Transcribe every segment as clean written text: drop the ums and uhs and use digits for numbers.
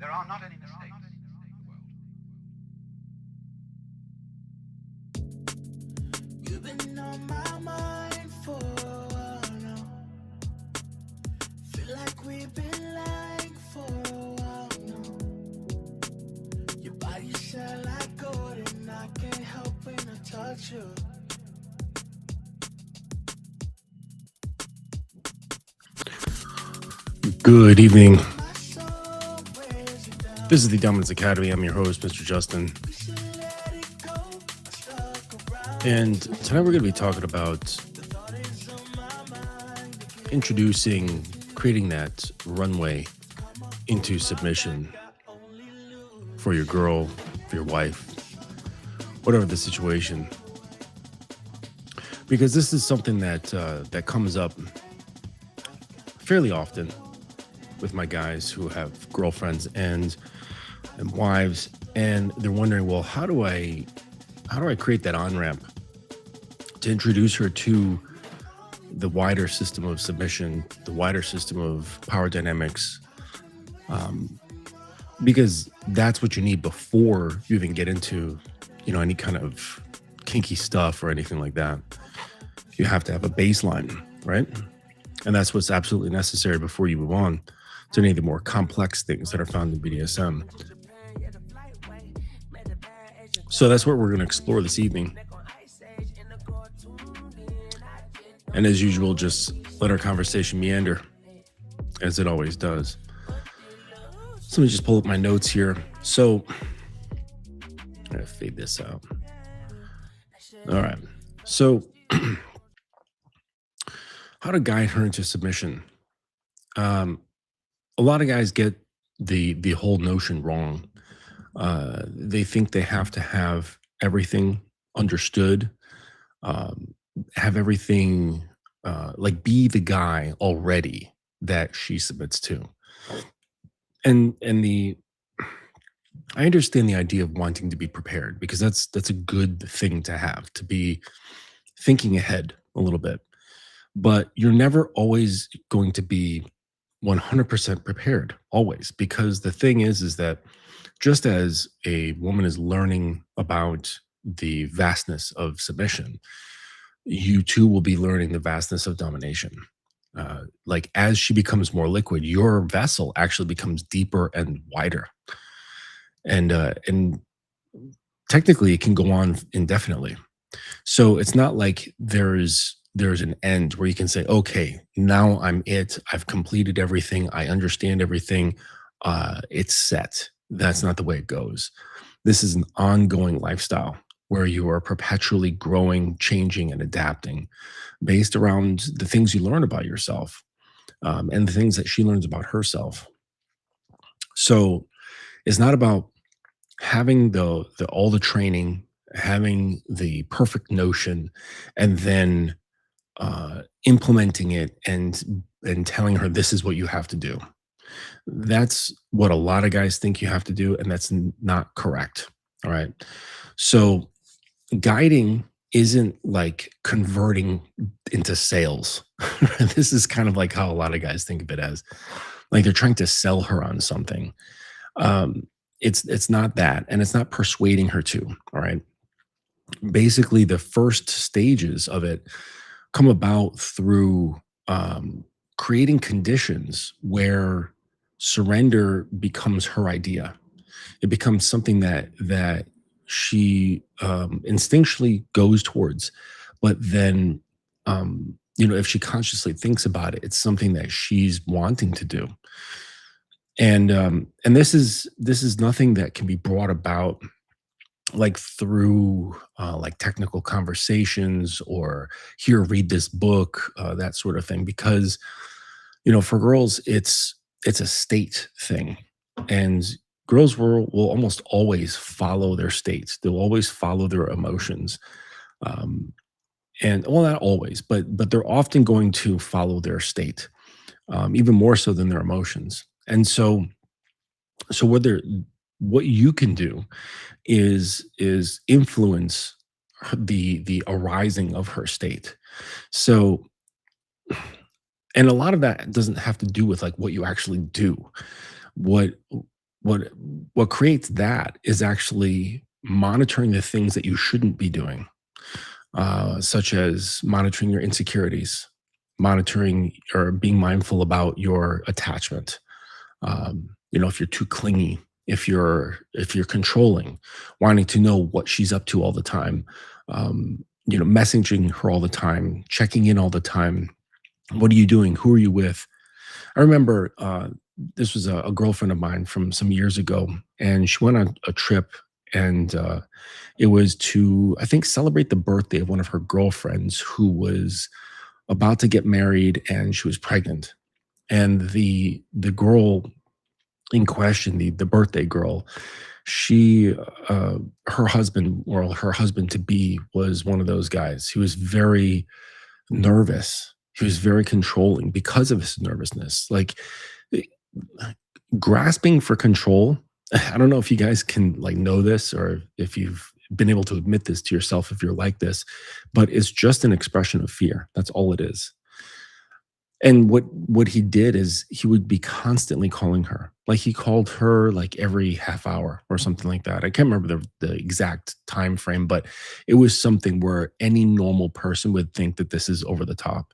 There are not any mistakes in the world. You've been on my mind for a while now. Feel like we've been lying for a while now. Your body shine like gold and I can't help when I touch you. Good evening. My soul wears you down. This is the Dominance Academy. I'm your host, Mr. Justin. We should let it go. I stuck around. And tonight we're going to be talking about The thought is on my mind. introducing, creating that runway into submission for your girl, for your wife, whatever the situation. Because this is something that that comes up fairly often with my guys who have girlfriends and wives, and they're wondering, well, how do I create that on-ramp to introduce her to the wider system of submission, the wider system of power dynamics, because that's what you need before you even get into, any kind of kinky stuff or anything like that. You have to have a baseline, right? And that's what's absolutely necessary before you move on to any of the more complex things that are found in BDSM. So that's what we're going to explore this evening. And as usual, just let our conversation meander, as it always does. So let me just pull up my notes here. So I'm going to fade this out. All right. So how to guide her into submission. A lot of guys get the whole notion wrong. They think they have to have everything understood, have everything like be the guy already that she submits to. And I understand the idea of wanting to be prepared, because that's a good thing to have, to be thinking ahead a little bit. But you're never always going to be 100% prepared, always, because the thing is that just as a woman is learning about the vastness of submission, you too will be learning the vastness of domination. Like as she becomes more liquid, your vessel actually becomes deeper and wider, and technically it can go on indefinitely. So it's not like there's an end where you can say, okay, now I've completed everything, I understand everything, it's set. That's not the way it goes. This is an ongoing lifestyle where you are perpetually growing, changing, and adapting based around the things you learn about yourself, and the things that she learns about herself. So it's not about having the all the training, having the perfect notion, and then implementing it and telling her this is what you have to do. That's what a lot of guys think you have to do, and that's not correct. All right. So guiding isn't like converting into sales. This is kind of like how a lot of guys think of it, as like they're trying to sell her on something. It's not that, and it's not persuading her to. All right. Basically, the first stages of it come about through creating conditions where surrender becomes her idea. It becomes something that she instinctually goes towards, but then if she consciously thinks about it, it's something that she's wanting to do. And this is nothing that can be brought about like through like technical conversations or here, read this book, that sort of thing, because for girls it's a state thing, and girls will almost always follow their states. They'll always follow their emotions, and well, not always, but they're often going to follow their state, even more so than their emotions. And so what you can do is influence the arising of her state. So, and a lot of that doesn't have to do with like what you actually do. What what what creates that is actually monitoring the things that you shouldn't be doing, such as monitoring your insecurities, monitoring or being mindful about your attachment. If you're too clingy, if you're controlling, wanting to know what she's up to all the time, messaging her all the time, checking in all the time. What are you doing? Who are you with? I remember this was a girlfriend of mine from some years ago, and she went on a trip, and it was to, I think, celebrate the birthday of one of her girlfriends who was about to get married, and she was pregnant. And the girl in question, the birthday girl, she her husband, or her husband to be, was one of those guys. He was very nervous. He was very controlling because of his nervousness. Like, eh, grasping for control. I don't know if you guys can like know this, or if you've been able to admit this to yourself if you're like this, but it's just an expression of fear. That's all it is. And what he did is he would be constantly calling her. Like, he called her like every half hour or something like that. I can't remember the exact time frame, but it was something where any normal person would think that this is over the top.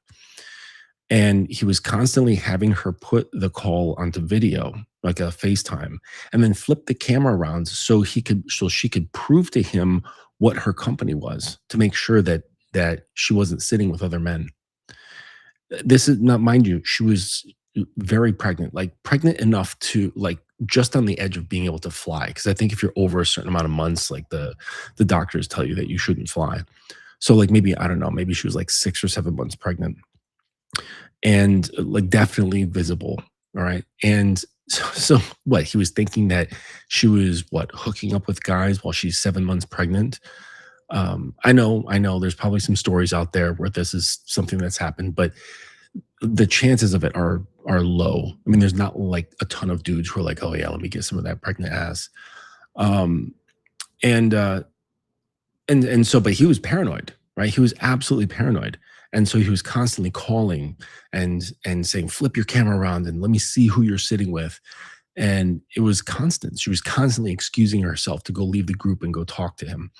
And he was constantly having her put the call onto video, like a FaceTime, and then flip the camera around so she could prove to him what her company was, to make sure that she wasn't sitting with other men. This is not, mind you, she was very pregnant, like pregnant enough to, like, just on the edge of being able to fly. Because I think if you're over a certain amount of months, like the doctors tell you that you shouldn't fly. So like, maybe, I don't know, maybe she was like 6 or 7 months pregnant, and like definitely visible. All right. And so what, he was thinking that she was what, hooking up with guys while she's 7 months pregnant. I know there's probably some stories out there where this is something that's happened, but the chances of it are low. I mean, there's not like a ton of dudes who are like, oh yeah, let me get some of that pregnant ass. Um, and so, but he was paranoid, right? He was absolutely paranoid. And so he was constantly calling and saying, flip your camera around and let me see who you're sitting with. And it was constant. She was constantly excusing herself to go leave the group and go talk to him.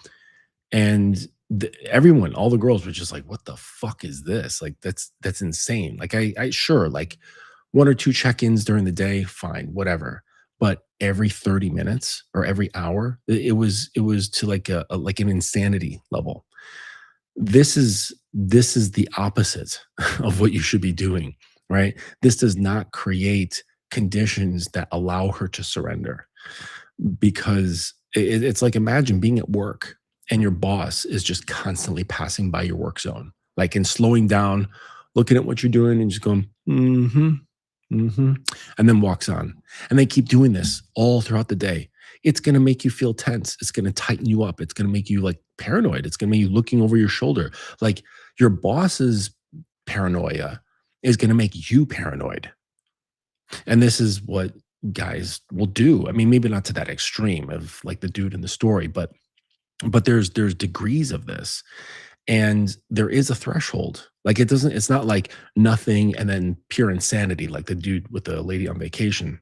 And everyone, all the girls were just like, what the fuck is this? Like, that's insane. Like, I sure, like, one or two check-ins during the day, fine, whatever. But every 30 minutes or every hour, it was to like like an insanity level. This is the opposite of what you should be doing, right? This does not create conditions that allow her to surrender, because it's like, imagine being at work and your boss is just constantly passing by your work zone, like, and slowing down, looking at what you're doing and just going, mm-hmm, mm-hmm, and then walks on. And they keep doing this all throughout the day. It's going to make you feel tense. It's going to tighten you up. It's going to make you like paranoid. It's going to make you looking over your shoulder. Like, your boss's paranoia is going to make you paranoid. And this is what guys will do. I mean, maybe not to that extreme of like the dude in the story, but there's degrees of this, and there is a threshold. Like, it's not like nothing and then pure insanity like the dude with the lady on vacation.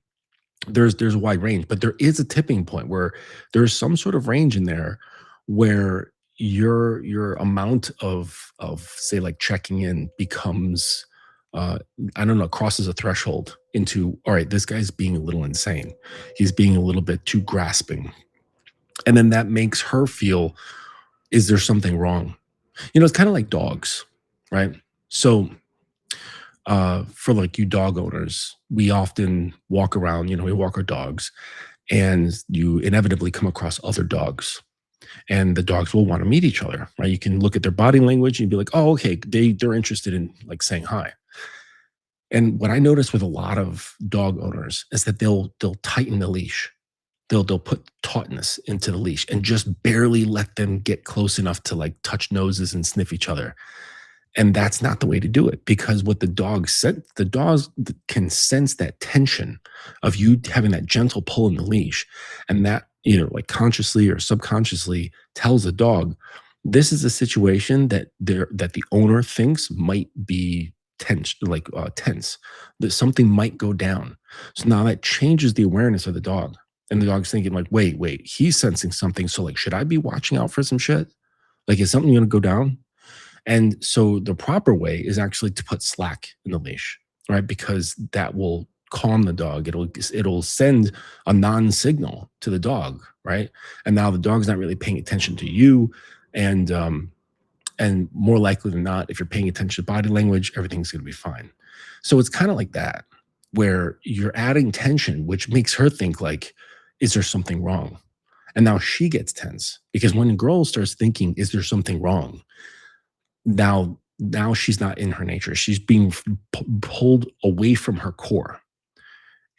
There's a wide range, but there is a tipping point where there's some sort of range in there where your amount of say like checking in becomes, I don't know, crosses a threshold into, all right, this guy's being a little insane. He's being a little bit too grasping. And then that makes her feel, is there something wrong? It's kind of like dogs, right? So for like you dog owners, we often walk around, we walk our dogs, and you inevitably come across other dogs, and the dogs will want to meet each other, right? You can look at their body language and be like, oh, okay, they're interested in like saying hi. And what I notice with a lot of dog owners is that they'll tighten the leash. They'll put tautness into the leash and just barely let them get close enough to like touch noses and sniff each other. And that's not the way to do it, because what the dogs can sense that tension of you having that gentle pull in the leash, and that, like consciously or subconsciously tells the dog, this is a situation that the owner thinks might be tense, tense, that something might go down. So now that changes the awareness of the dog. And the dog's thinking like, wait, he's sensing something. So like, should I be watching out for some shit? Like, is something going to go down? And so the proper way is actually to put slack in the leash, right? Because that will calm the dog. It'll send a non-signal to the dog, right? And now the dog's not really paying attention to you. And more likely than not, if you're paying attention to body language, everything's going to be fine. So it's kind of like that, where you're adding tension, which makes her think like, is there something wrong? And now she gets tense because when a girl starts thinking, is there something wrong? Now she's not in her nature. She's being pulled away from her core.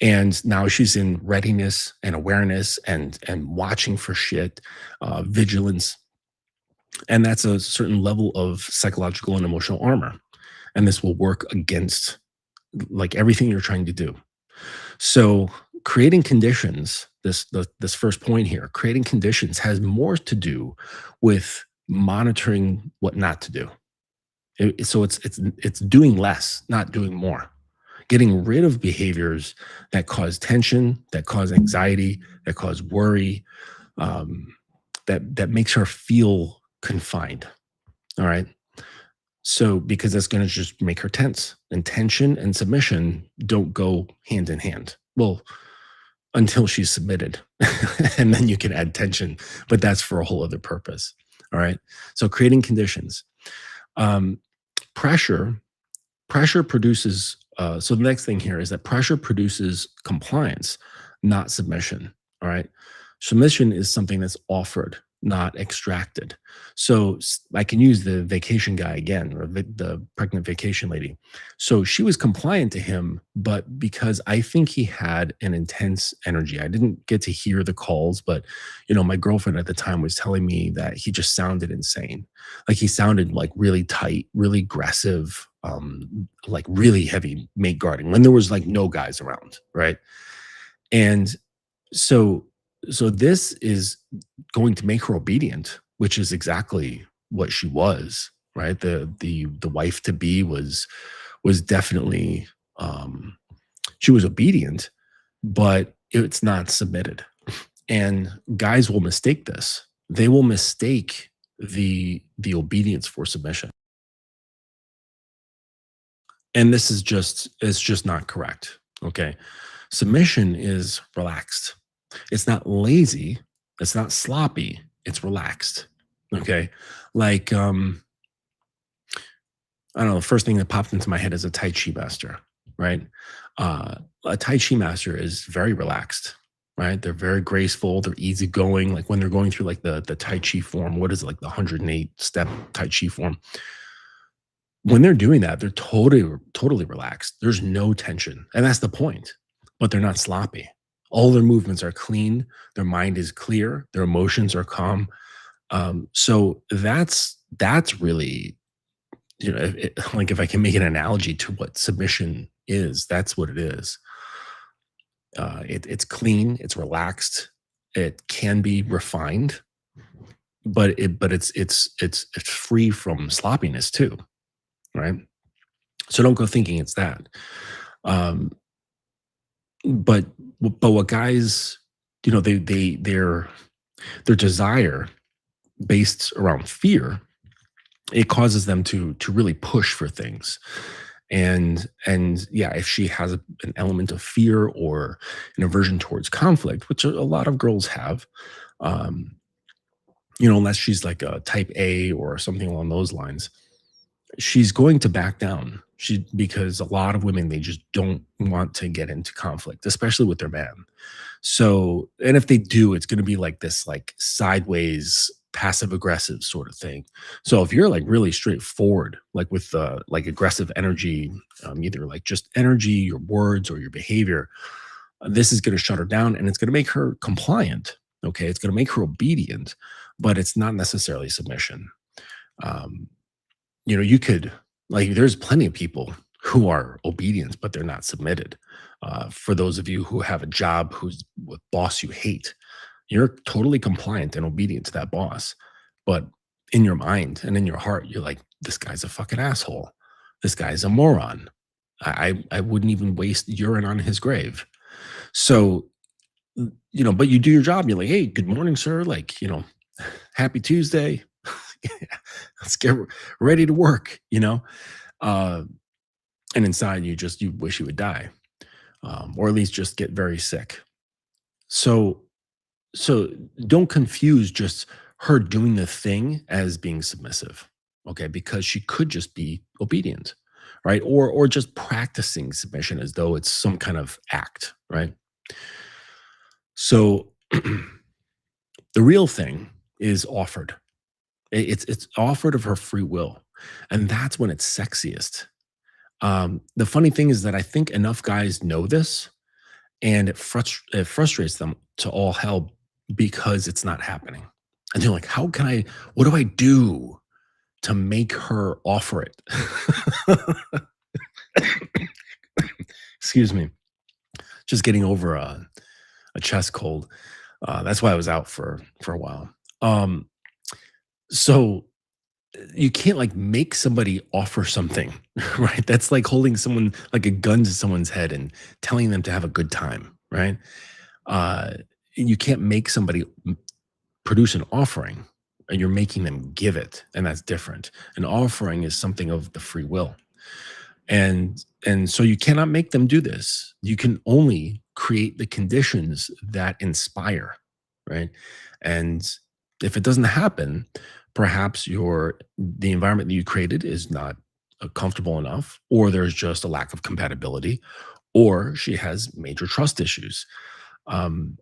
And now she's in readiness and awareness and watching for shit, vigilance. And that's a certain level of psychological and emotional armor. And this will work against like everything you're trying to do. So creating conditions, this first point here, creating conditions has more to do with monitoring what not to do. So it's doing less, not doing more. Getting rid of behaviors that cause tension, that cause anxiety, that cause worry, that makes her feel confined. All right. So because that's going to just make her tense, and tension and submission don't go hand in hand. Well, until she's submitted, and then you can add tension, but that's for a whole other purpose. All right. So creating conditions. Pressure produces, so the next thing here is that pressure produces compliance, not submission. All right. Submission is something that's offered, not extracted. So I can use the vacation guy again, or the pregnant vacation lady. So she was compliant to him, but because I think he had an intense energy, I didn't get to hear the calls, but my girlfriend at the time was telling me that he just sounded insane. Like he sounded like really tight, really aggressive, like really heavy mate guarding when there was like no guys around, right? And so this is going to make her obedient, which is exactly what she was, right? The wife to be was definitely, she was obedient, but it's not submitted. And guys will mistake this. They will mistake the obedience for submission. And this is it's just not correct. Okay. Submission is relaxed. It's not lazy. It's not sloppy. It's relaxed. Okay. Like, I don't know. The first thing that popped into my head is a Tai Chi master, right? A Tai Chi master is very relaxed, right? They're very graceful. They're easygoing. Like when they're going through like the Tai Chi form, what is it, like the 108 step Tai Chi form? When they're doing that, they're totally relaxed. There's no tension. And that's the point. But they're not sloppy. All their movements are clean. Their mind is clear. Their emotions are calm. So that's really, like if I can make an analogy to what submission is, that's what it is. It's clean. It's relaxed. It can be refined, but it's free from sloppiness too, right? So don't go thinking it's that. But what guys, their desire based around fear, it causes them to really push for things. And yeah, if she has an element of fear or an aversion towards conflict, which a lot of girls have, unless she's like a type A or something along those lines, she's going to back down. Because a lot of women, they just don't want to get into conflict, especially with their man. So, and if they do, it's going to be like this, like sideways, passive aggressive sort of thing. So if you're like really straightforward, like with like aggressive energy, either like just energy, your words or your behavior, this is going to shut her down and it's going to make her compliant. Okay. It's going to make her obedient, but it's not necessarily submission. You could, like, there's plenty of people who are obedient, but they're not submitted. For those of you who have a job who's with boss you hate, you're totally compliant and obedient to that boss. But in your mind and in your heart, you're like, this guy's a fucking asshole. This guy's a moron. I wouldn't even waste urine on his grave. So but you do your job. You're like, hey, good morning, sir. Like, happy Tuesday. Let's get ready to work, uh, and inside you wish you would die, or at least just get very sick. So, so don't confuse just her doing the thing as being submissive, okay? Because she could just be obedient, right? Or just practicing submission as though it's some kind of act, right? So the real thing is offered. It's offered of her free will, and that's when it's sexiest. The funny thing is that I think enough guys know this, and it frustrates them to all hell because it's not happening. And they're like, "How can I? What do I do to make her offer it?" Excuse me, just getting over a chest cold. That's why I was out for a while. Um, so you can't like make somebody offer something, right? That's like holding someone like a gun to someone's head and telling them to have a good time, right? Uh, you can't make somebody produce an offering, and you're making them give it, and that's different. An offering is something of the free will, and so you cannot make them do this. You can only create the conditions that inspire, right? And if it doesn't happen, perhaps the environment that you created is not comfortable enough, or there's just a lack of compatibility, or she has major trust issues. Um,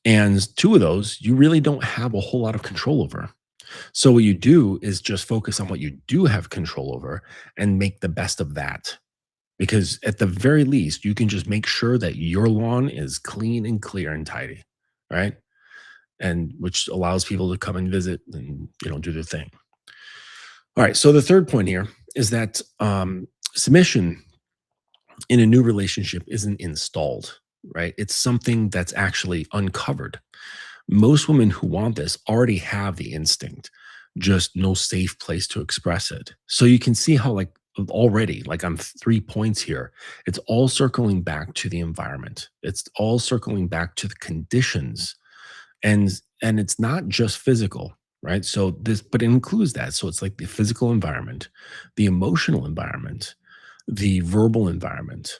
and two of those you really don't have a whole lot of control over. So what you do is just focus on what you do have control over and make the best of that. Because at the very least, you can just make sure that your lawn is clean and clear and tidy, right? And which allows people to come and visit and do their thing. All right. So the third point here is that submission in a new relationship isn't installed, right? It's something that's actually uncovered. Most women who want this already have the instinct, just no safe place to express it. So you can see how, like, already, like on 3 points here, it's all circling back to the environment. It's all circling back to the conditions, and it's not just physical, right? So this, but it includes that. So it's like the physical environment, the emotional environment, the verbal environment,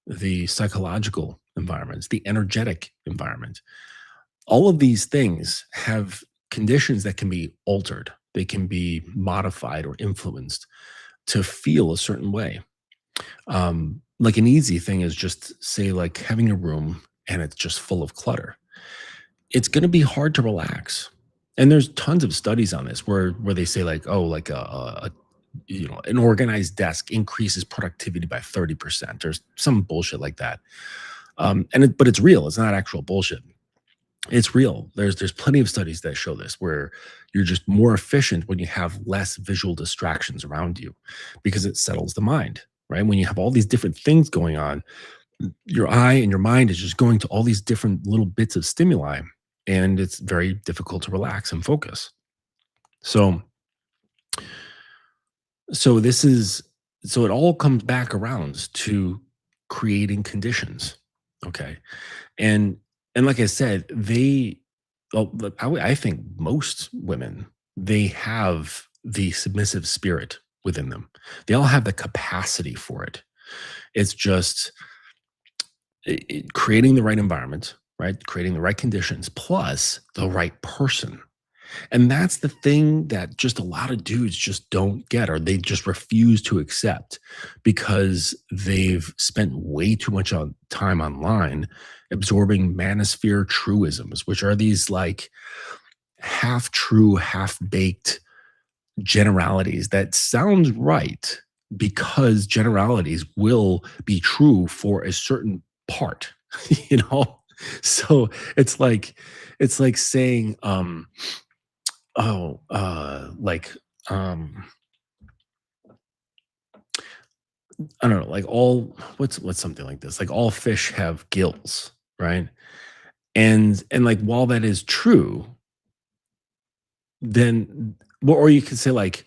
the psychological environments, the energetic environment. All of these things have conditions that can be altered. They can be modified or influenced to feel a certain way. Like an easy thing is just say like having a room and it's just full of clutter. It's going to be hard to relax. And there's tons of studies on this where they say like, oh, like an organized desk increases productivity by 30% or some bullshit like that. But it's real. It's not actual bullshit. It's real. There's plenty of studies that show this, where you're just more efficient when you have less visual distractions around you, because it settles the mind, right? When you have all these different things going on, your eye and your mind is just going to all these different little bits of stimuli, and it's very difficult to relax and focus. So so this is so it all comes back around to creating conditions, okay? And and like I said, look, I think most women, they have the submissive spirit within them. They all have the capacity for it. It's just creating the right environment, right? Creating the right conditions plus the right person. And that's the thing that just a lot of dudes just don't get, or they just refuse to accept, because they've spent way too much time online absorbing manosphere truisms, which are these like half true, half baked generalities that sound right because generalities will be true for a certain part, you know? So it's like saying, oh, I don't know, like what's something like this? Like all fish have gills, right? And like while that is true, then or you could say like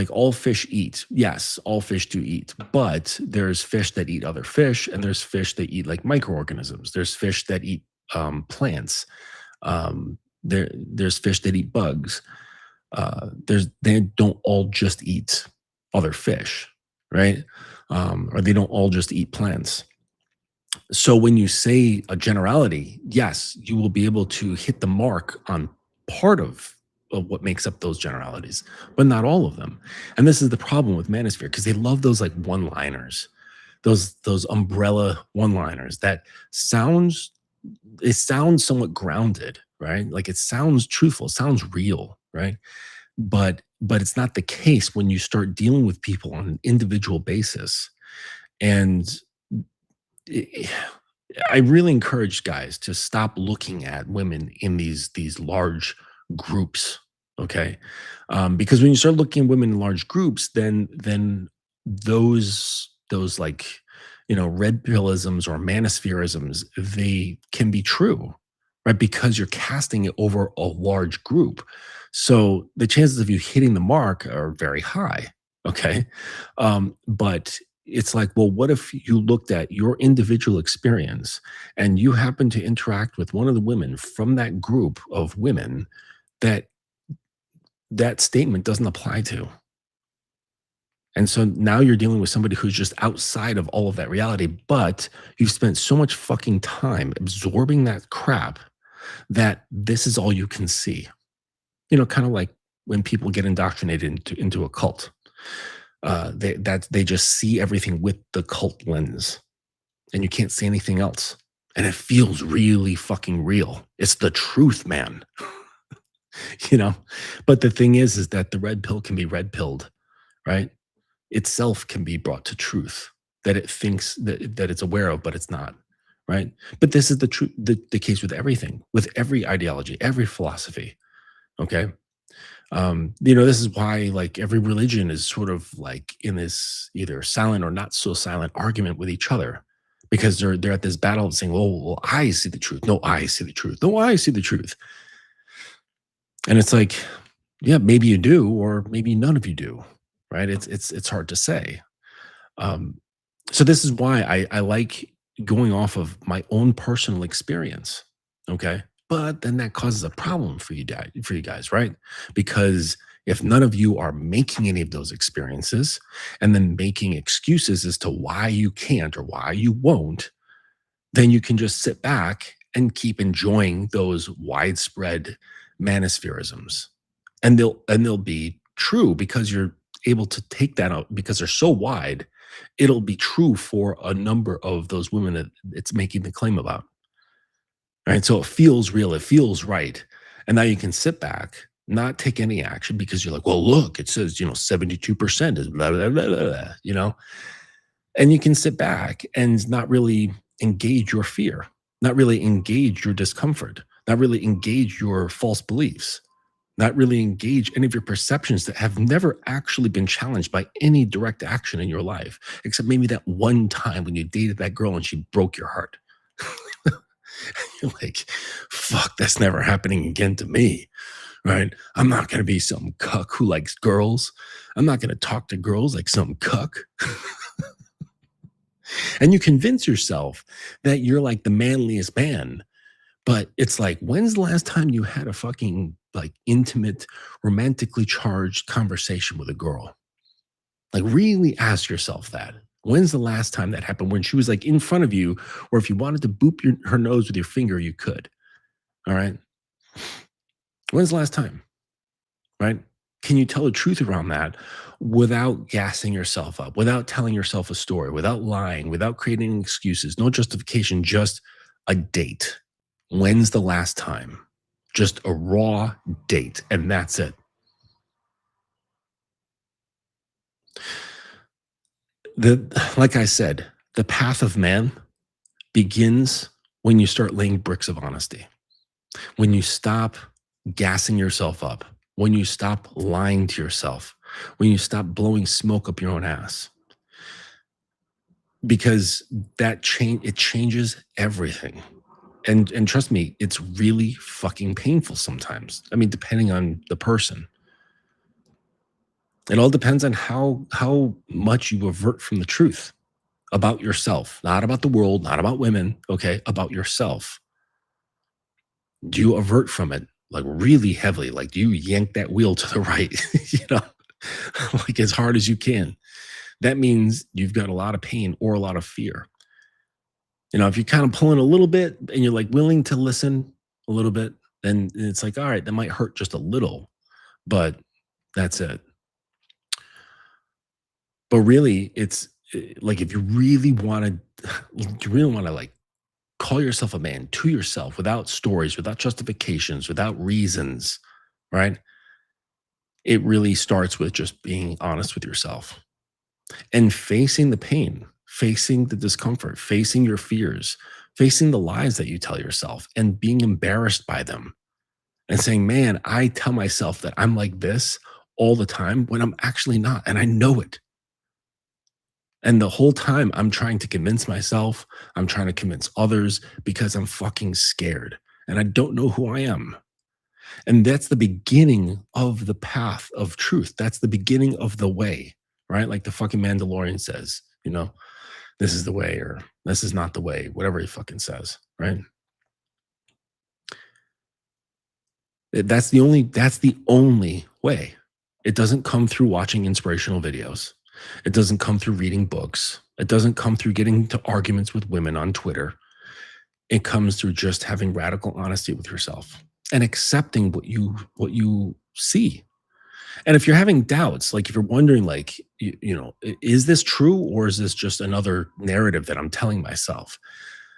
all fish eat. Yes, all fish do eat, but there's fish that eat other fish, and there's fish that eat like microorganisms. There's fish that eat plants. There's fish that eat bugs. They don't all just eat other fish, right? Or they don't all just eat plants. So when you say a generality, yes, you will be able to hit the mark on part of what makes up those generalities, but not all of them. And this is the problem with Manosphere because they love those like one-liners, those umbrella one-liners that sounds it sounds somewhat grounded, right? Like it sounds truthful, it sounds real, right? But it's not the case when you start dealing with people on an individual basis. And i I really encourage guys to stop looking at women in these large groups, okay? Because when you start looking at women in large groups, then those like red pillisms or manospherisms, they can be true, right? Because you're casting it over a large group, so the chances of you hitting the mark are very high. Okay, but it's like, well, what if you looked at your individual experience and you happen to interact with one of the women from that group of women that that statement doesn't apply to? And so now you're dealing with somebody who's just outside of all of that reality, but you've spent so much fucking time absorbing that crap that this is all you can see. Kind of like when people get indoctrinated into a cult. They just see everything with the cult lens, and you can't see anything else. And it feels really fucking real. It's the truth, man. you know. But the thing is that the red pill can be red pilled, right? Itself can be brought to truth that it thinks that it's aware of, but it's not, right? But this is the truth, the case with everything, with every ideology, every philosophy. Okay. This is why like every religion is sort of like in this either silent or not so silent argument with each other because they're at this battle of saying, well, I see the truth. No, I see the truth. No, I see the truth. And it's like, yeah, maybe you do, or maybe none of you do, right? It's hard to say. So this is why I like going off of my own personal experience. Okay. But then that causes a problem for you guys, right? Because if none of you are making any of those experiences and then making excuses as to why you can't or why you won't, then you can just sit back and keep enjoying those widespread manospherisms. And they'll be true because you're able to take that out because they're so wide. It'll be true for a number of those women that it's making the claim about. Right. So it feels real. It feels right. And now you can sit back, not take any action because you're like, well, look, it says, 72% is blah, blah, blah, blah, and you can sit back and not really engage your fear, not really engage your discomfort, not really engage your false beliefs, not really engage any of your perceptions that have never actually been challenged by any direct action in your life, except maybe that one time when you dated that girl and she broke your heart. You're like, fuck, that's never happening again to me, right? I'm not going to be some cuck who likes girls. I'm not going to talk to girls like some cuck. And you convince yourself that you're like the manliest man. But it's like, when's the last time you had a fucking like intimate, romantically charged conversation with a girl? Like really ask yourself that. When's the last time that happened when she was like in front of you, or if you wanted to boop her nose with your finger, you could? All right. When's the last time? Right? Can you tell the truth around that without gassing yourself up, without telling yourself a story, without lying, without creating excuses, no justification, just a date? When's the last time? Just a raw date, and that's it. Like I said, the path of man begins when you start laying bricks of honesty, when you stop gassing yourself up, when you stop lying to yourself, when you stop blowing smoke up your own ass. Because it changes everything. And trust me, it's really fucking painful sometimes. I mean, depending on the person. It all depends on how much you avert from the truth about yourself, not about the world, not about women, okay, about yourself. Do you avert from it like really heavily? Like, do you yank that wheel to the right, like as hard as you can? That means you've got a lot of pain or a lot of fear. If you're kind of pulling a little bit and you're like willing to listen a little bit, then it's like, all right, that might hurt just a little, but that's it. But really, it's like if you really want to, you really want to like call yourself a man to yourself without stories, without justifications, without reasons, right? It really starts with just being honest with yourself and facing the pain, facing the discomfort, facing your fears, facing the lies that you tell yourself and being embarrassed by them and saying, man, I tell myself that I'm like this all the time when I'm actually not. And I know it. And the whole time I'm trying to convince myself, I'm trying to convince others because I'm fucking scared and I don't know who I am. And that's the beginning of the path of truth. That's the beginning of the way, right? Like the fucking Mandalorian says, this is the way or this is not the way, whatever he fucking says, right? That's the only way. It doesn't come through watching inspirational videos. It doesn't come through reading books. It doesn't come through getting into arguments with women on Twitter. It comes through just having radical honesty with yourself and accepting what you see. And if you're having doubts, like if you're wondering, like, is this true or is this just another narrative that I'm telling myself?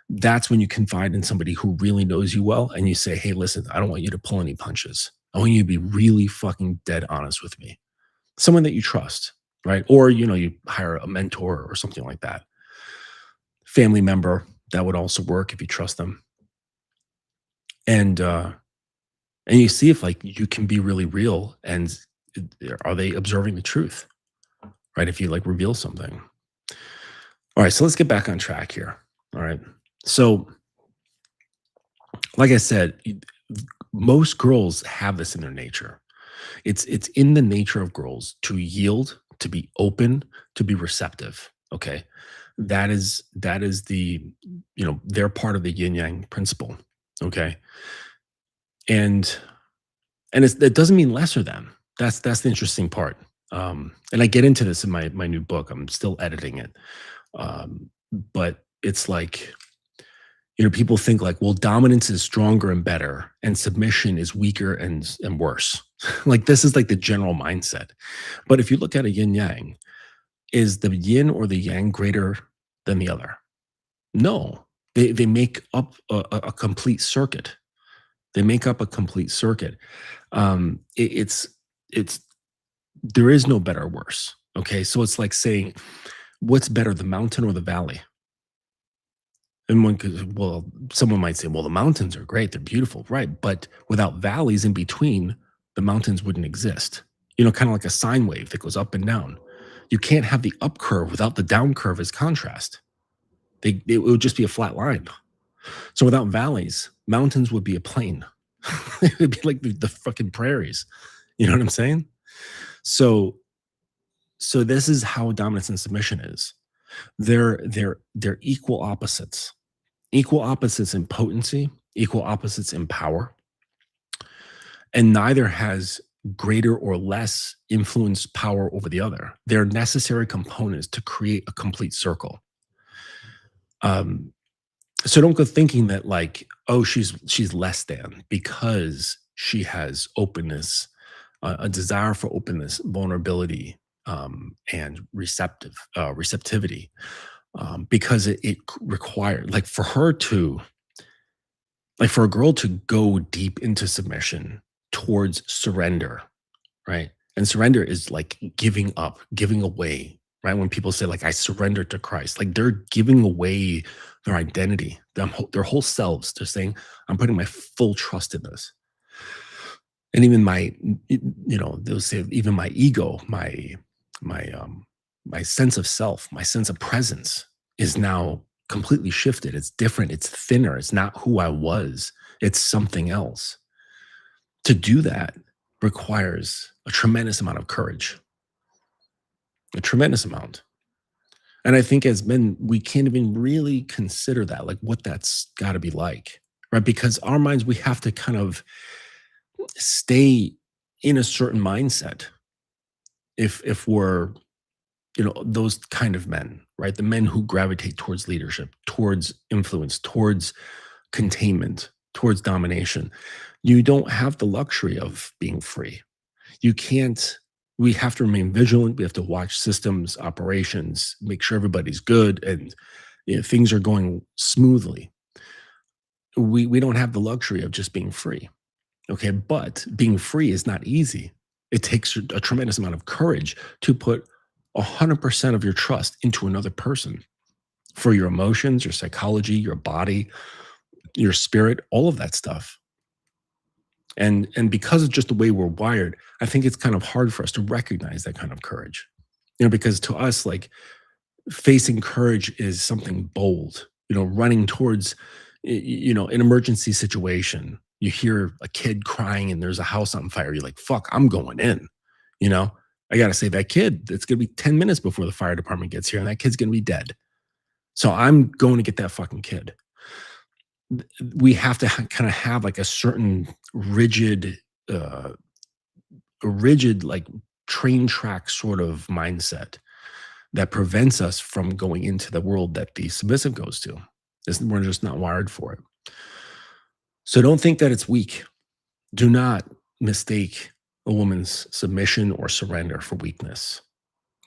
That's when you confide in somebody who really knows you well and you say, hey, listen, I don't want you to pull any punches. I want you to be really fucking dead honest with me. Someone that you trust, right? Or, you hire a mentor or something like that. Family member, that would also work if you trust them. And you see if like you can be really real and are they observing the truth, right? If you like reveal something. All right, so let's get back on track here. All right. So, like I said, most girls have this in their nature. It's in the nature of girls to yield, to be open, to be receptive. Okay. That is the, they're part of the yin yang principle. Okay. And it doesn't mean lesser than. That's the interesting part. And I get into this in my new book. I'm still editing it. But it's like, people think like, well, dominance is stronger and better, and submission is weaker and worse. Like this is like the general mindset. But if you look at a yin yang, is the yin or the yang greater than the other? No, they make up a complete circuit. They make up a complete circuit. It's there is no better or worse. Okay, so it's like saying, what's better, the mountain or the valley? And someone might say, well, the mountains are great, they're beautiful, right? But without valleys in between, the mountains wouldn't exist. Kind of like a sine wave that goes up and down. You can't have the up curve without the down curve as contrast. It would just be a flat line. So without valleys, mountains would be a plain. It would be like the fucking prairies. You know what I'm saying? So this is how dominance and submission is. They're equal opposites. Equal opposites in potency, equal opposites in power. And neither has greater or less influence, power over the other. They're necessary components to create a complete circle. So don't go thinking that like, oh, she's less than because she has openness, a desire for openness, vulnerability, and receptivity, because it required like for a girl to go deep into submission towards surrender, right? And surrender is like giving up, giving away, right? When people say like, I surrender to Christ, like they're giving away their identity, their whole selves. They're saying, I'm putting my full trust in this. And even they'll say even my ego, my sense of self, my sense of presence is now completely shifted. It's different. It's thinner. It's not who I was. It's something else. To do that requires a tremendous amount of courage, a tremendous amount. And I think as men, we can't even really consider that, like what that's got to be like, right? Because our minds, we have to kind of stay in a certain mindset if we're, those kind of men, right? The men who gravitate towards leadership, towards influence, towards containment, towards domination. You don't have the luxury of being free. You can't. We have to remain vigilant. We have to watch systems, operations, make sure everybody's good, and things are going smoothly. We don't have the luxury of just being free. Okay, but being free is not easy. It takes a tremendous amount of courage to put 100% of your trust into another person for your emotions, your psychology, your body, your spirit, all of that stuff. And because of just the way we're wired, I think it's kind of hard for us to recognize that kind of courage. Because to us, like, facing courage is something bold, running towards, an emergency situation. You hear a kid crying and there's a house on fire. You're like, fuck, I'm going in. You know, I got to save that kid. It's going to be 10 minutes before the fire department gets here and that kid's going to be dead. So I'm going to get that fucking kid. We have to kind of have like a certain rigid, like train track sort of mindset that prevents us from going into the world that the submissive goes to. We're just not wired for it. So don't think that it's weak. Do not mistake a woman's submission or surrender for weakness,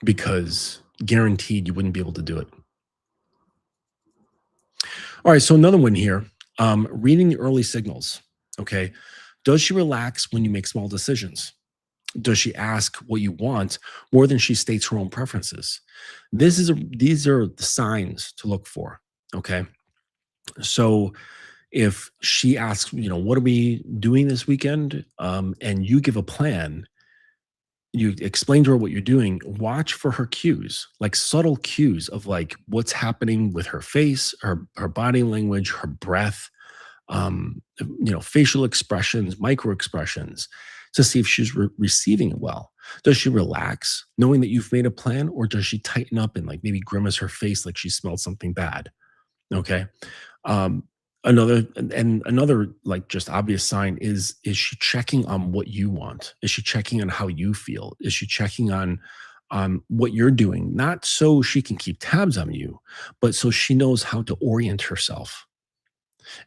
because guaranteed you wouldn't be able to do it. All right, so another one here, reading the early signals, okay? Does she relax when you make small decisions? Does she ask what you want more than she states her own preferences? These are the signs to look for, okay? So if she asks, what are we doing this weekend? And you give a plan, you explain to her what you're doing, watch for her cues, like subtle cues of like what's happening with her face, her body language, her breath, facial expressions, micro expressions, to see if she's receiving it well. Does she relax knowing that you've made a plan, or does she tighten up and like maybe grimace her face like she smelled something bad? Okay. Um, another like just obvious sign is she checking on what you want? Is she checking on how you feel? Is she checking on what you're doing? Not so she can keep tabs on you, but so she knows how to orient herself.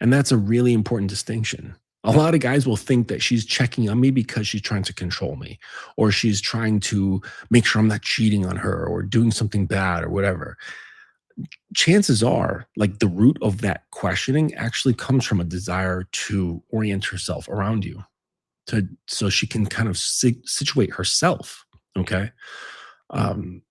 And that's a really important distinction. A lot of guys will think that she's checking on me because she's trying to control me, or she's trying to make sure I'm not cheating on her or doing something bad or whatever. Chances are, like, the root of that questioning actually comes from a desire to orient herself around you, so she can kind of situate herself. Okay. Um,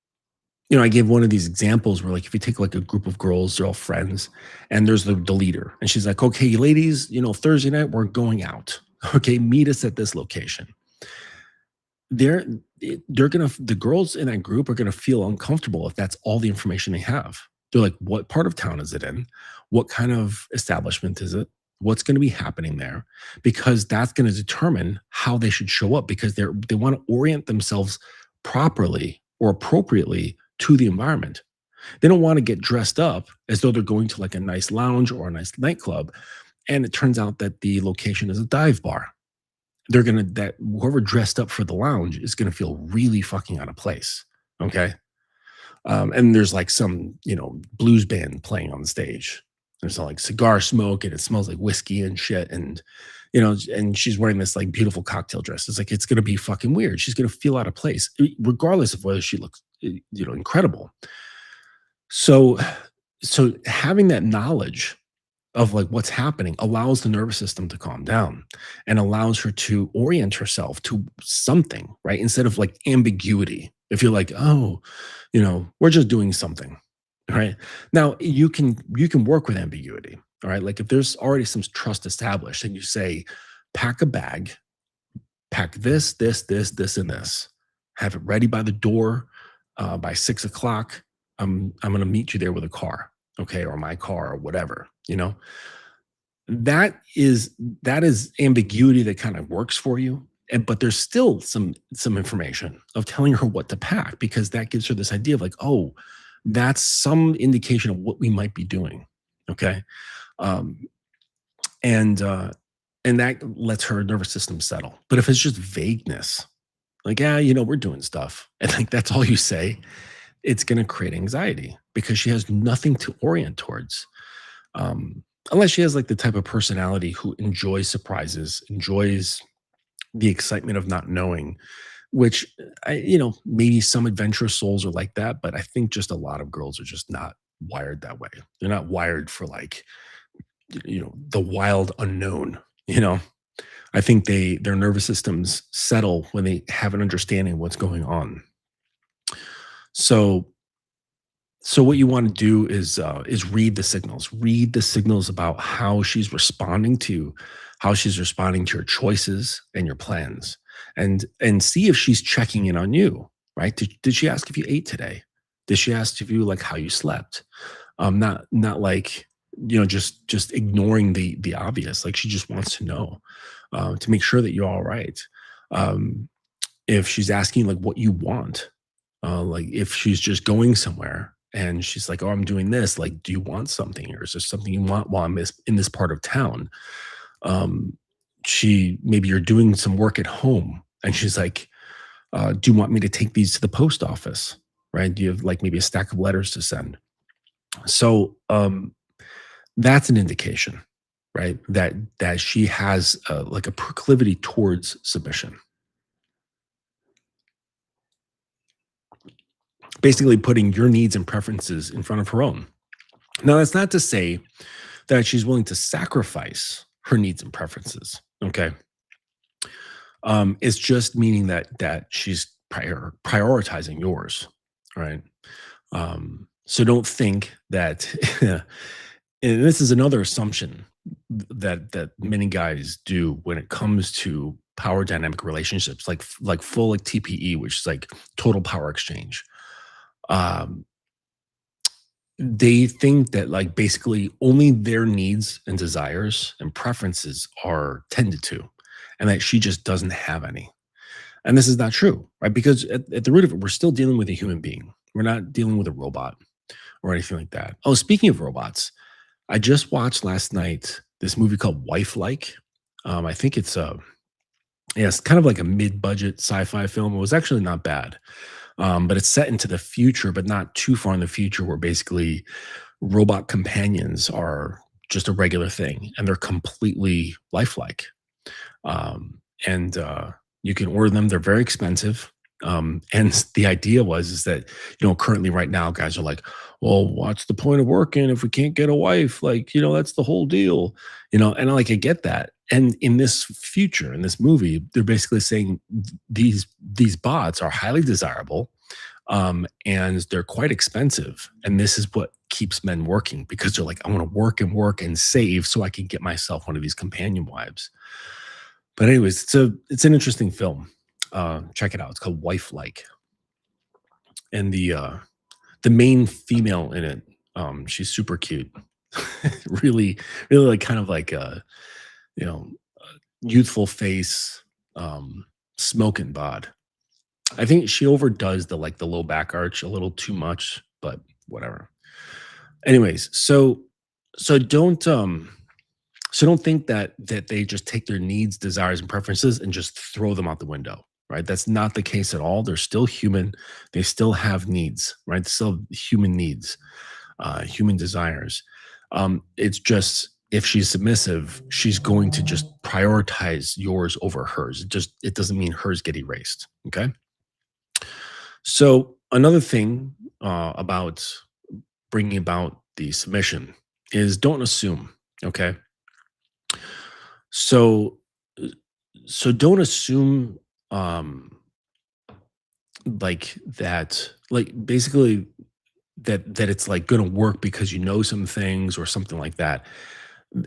I gave one of these examples where, like, if you take like a group of girls, they're all friends, and there's the leader, and she's like, okay, ladies, Thursday night we're going out. Okay, meet us at this location. They're the girls in that group are gonna feel uncomfortable if that's all the information they have. They're like, what part of town is it in? What kind of establishment is it? What's going to be happening there? Because that's going to determine how they should show up, because they want to orient themselves properly or appropriately to the environment. They don't want to get dressed up as though they're going to like a nice lounge or a nice nightclub, and it turns out that the location is a dive bar. That whoever dressed up for the lounge is gonna feel really fucking out of place. Okay. And there's like some, blues band playing on the stage. There's like cigar smoke and it smells like whiskey and shit. And she's wearing this like beautiful cocktail dress. It's like, it's going to be fucking weird. She's going to feel out of place, regardless of whether she looks, incredible. So, so having that knowledge of like what's happening allows the nervous system to calm down and allows her to orient herself to something, right? Instead of like ambiguity. If you're like, oh, we're just doing something, right? Now you can work with ambiguity, all right? Like if there's already some trust established and you say, pack a bag, pack this, and this, have it ready by the door by 6 o'clock. I'm going to meet you there with a car, okay, or my car or whatever. That is ambiguity that kind of works for you. But there's still some information of telling her what to pack, because that gives her this idea of like, oh, that's some indication of what we might be doing. Okay. and that lets her nervous system settle. But if it's just vagueness, like, yeah, we're doing stuff, and like that's all you say, it's going to create anxiety because she has nothing to orient towards. Um, Unless she has like the type of personality who enjoys surprises, enjoys the excitement of not knowing, which maybe some adventurous souls are like that, but I think just a lot of girls are just not wired that way. They're not wired for like, the wild unknown, you know. I think their nervous systems settle when they have an understanding of what's going on. So what you want to do is read the signals. Read the signals about how she's responding to your choices and your plans, and see if she's checking in on you. Right? Did she ask if you ate today? Did she ask if you like how you slept? Not like just ignoring the obvious. Like she just wants to know, to make sure that you're all right. Um, if she's asking like what you want, like if she's just going somewhere and she's like, "Oh, I'm doing this. Like, do you want something, or is there something you want while I'm in this part of town?" Um, she maybe you're doing some work at home, and she's like, "Do you want me to take these to the post office?" Right? Do you have like maybe a stack of letters to send? So that's an indication, right? That she has like a proclivity towards submission. Basically, putting your needs and preferences in front of her own. Now, that's not to say that she's willing to sacrifice her needs and preferences. Okay, it's just meaning that she's prioritizing yours, right? So don't think that. And this is another assumption that many guys do when it comes to power dynamic relationships, like full like TPE, which is like total power exchange. Um, they think that like basically only their needs and desires and preferences are tended to, and that she just doesn't have any. And this is not true, right? Because at the root of it, we're still dealing with a human being. We're not dealing with a robot or anything like that. Oh, speaking of robots, I just watched last night this movie called Wife Like. I think it's kind of like a mid-budget sci-fi film. It was actually not bad. But it's set into the future, but not too far in the future, where basically robot companions are just a regular thing and they're completely lifelike. And You can order them. They're very expensive. And the idea is that, currently right now, guys are like, well, what's the point of working if we can't get a wife? Like, that's the whole deal, and like, I get that. And in this future, in this movie, they're basically saying these bots are highly desirable, and they're quite expensive. And this is what keeps men working, because they're like, I want to work and save so I can get myself one of these companion wives. But anyways, it's an interesting film. Check it out. It's called Wife Like, and the main female in it, she's super cute, really, really like kind of like a you know youthful face, smoking bod. I think she overdoes the low back arch a little too much, but whatever. Anyways, so don't don't think that they just take their needs, desires, and preferences and just throw them out the window, right? That's not the case at all. They're still human. They still have needs, right? They still have human needs, human desires. It's just if she's submissive, she's going to just prioritize yours over hers. It doesn't mean hers get erased. Okay. So another thing about bringing about the submission is don't assume. Okay. So don't assume like that, like basically that it's like going to work because you know some things or something like that.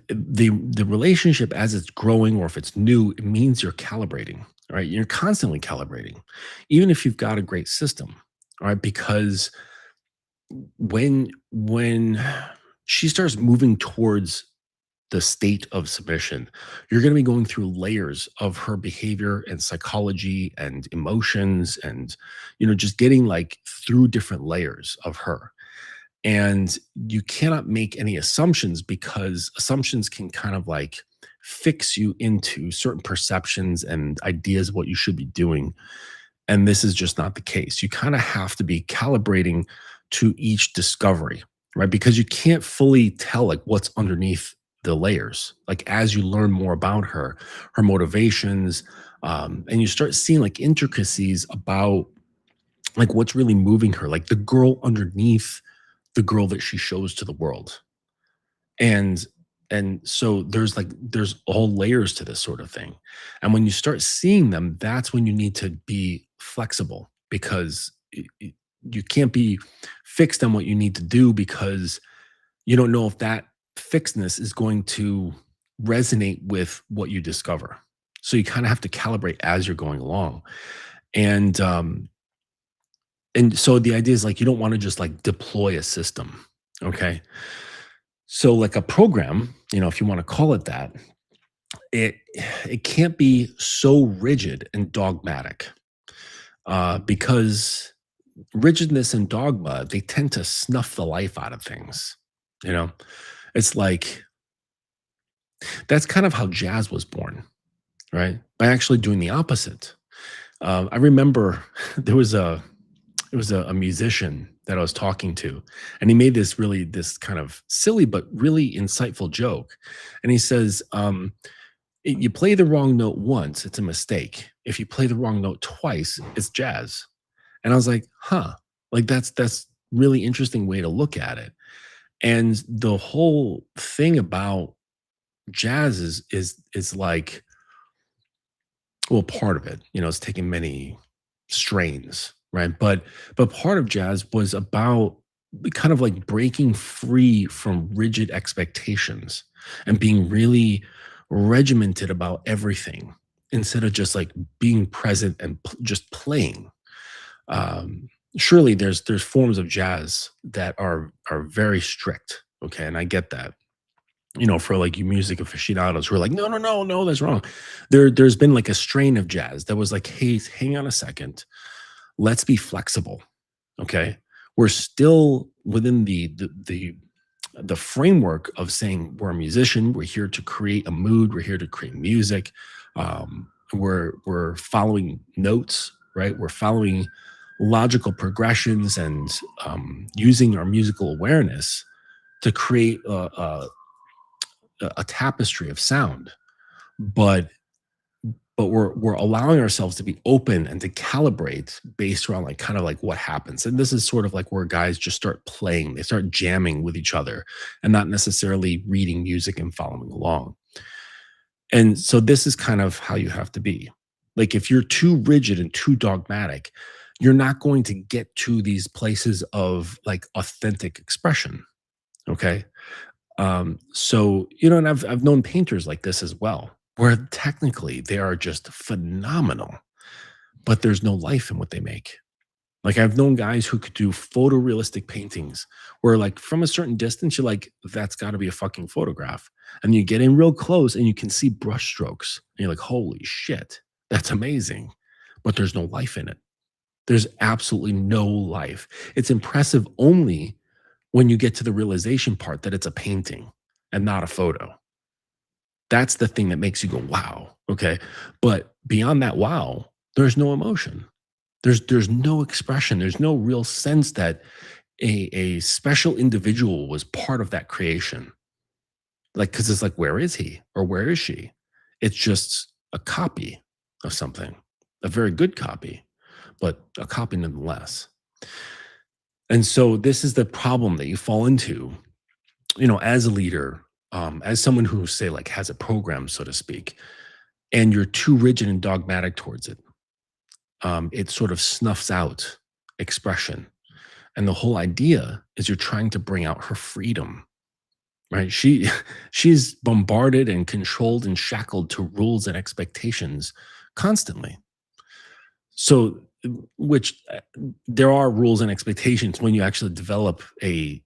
The relationship, as it's growing or if it's new, it means you're calibrating. All right, you're constantly calibrating, even if you've got a great system. All right, because when she starts moving towards the state of submission, you're going to be going through layers of her behavior and psychology and emotions, and just getting like through different layers of her. And you cannot make any assumptions because assumptions can kind of like fix you into certain perceptions and ideas of what you should be doing. And this is just not the case. You kind of have to be calibrating to each discovery, right? Because you can't fully tell like what's underneath the layers. Like as you learn more about her, her motivations, and you start seeing like intricacies about like what's really moving her, like the girl underneath the girl that she shows to the world. And so there's all layers to this sort of thing. And when you start seeing them, that's when you need to be flexible because you can't be fixed on what you need to do because you don't know if that fixedness is going to resonate with what you discover. So you kind of have to calibrate as you're going along. And so the idea is like you don't want to just like deploy a system. Okay. So like a program, if you want to call it that, it can't be so rigid and dogmatic because rigidness and dogma, they tend to snuff the life out of things. You know, it's like that's kind of how jazz was born, right? By actually doing the opposite. I remember there was a musician that I was talking to, and he made this kind of silly but really insightful joke. And he says, you play the wrong note once, it's a mistake. If you play the wrong note twice, it's jazz. And I was like, huh, like that's really interesting way to look at it. And the whole thing about jazz is like, well, part of it, it's taking many strains, right? But part of jazz was about kind of like breaking free from rigid expectations and being really regimented about everything instead of just like being present and just playing. Surely there's forms of jazz that are very strict, okay, and I get that. For like you music aficionados who are like, no, no, no, no, that's wrong. There's been like a strain of jazz that was like, hey, hang on a second, let's be flexible, okay? We're still within the framework of saying we're a musician, we're here to create a mood, we're here to create music, we're following notes, right? We're following logical progressions and using our musical awareness to create a tapestry of sound, but we're allowing ourselves to be open and to calibrate based around like kind of like what happens. And this is sort of like where guys just start playing, they start jamming with each other and not necessarily reading music and following along. And so this is kind of how you have to be. Like if you're too rigid and too dogmatic, you're not going to get to these places of like authentic expression. Okay. So, and I've known painters like this as well, where technically they are just phenomenal, but there's no life in what they make. Like I've known guys who could do photorealistic paintings where like from a certain distance, you're like, that's gotta be a fucking photograph. And you get in real close and you can see brush strokes. And you're like, holy shit, that's amazing. But there's no life in it. There's absolutely no life. It's impressive only when you get to the realization part that it's a painting and not a photo. That's the thing that makes you go, wow. Okay. But beyond that, wow, there's no emotion. There's no expression. There's no real sense that a special individual was part of that creation. Like, cause it's like, where is he or where is she? It's just a copy of something, a very good copy, but a copy nonetheless. And so this is the problem that you fall into, as a leader, as someone who say like has a program, so to speak, and you're too rigid and dogmatic towards it. It sort of snuffs out expression. And the whole idea is you're trying to bring out her freedom, right? She's bombarded and controlled and shackled to rules and expectations constantly. So, which there are rules and expectations when you actually develop a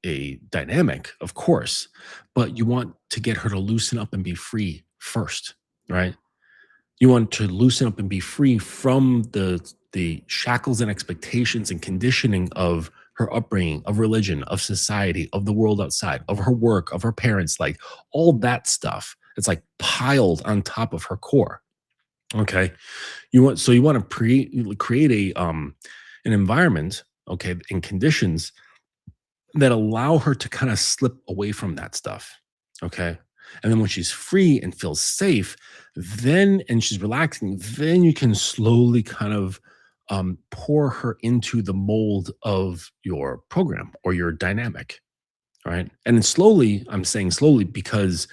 dynamic, of course, but you want to get her to loosen up and be free first, right? You want to loosen up and be free from the shackles and expectations and conditioning of her upbringing, of religion, of society, of the world outside, of her work, of her parents, like all that stuff. It's like piled on top of her core. Okay. You want to create an environment, okay, in conditions that allow her to kind of slip away from that stuff. Okay. And then when she's free and feels safe, then and she's relaxing, then you can slowly kind of pour her into the mold of your program or your dynamic. Right. And then slowly, I'm saying slowly because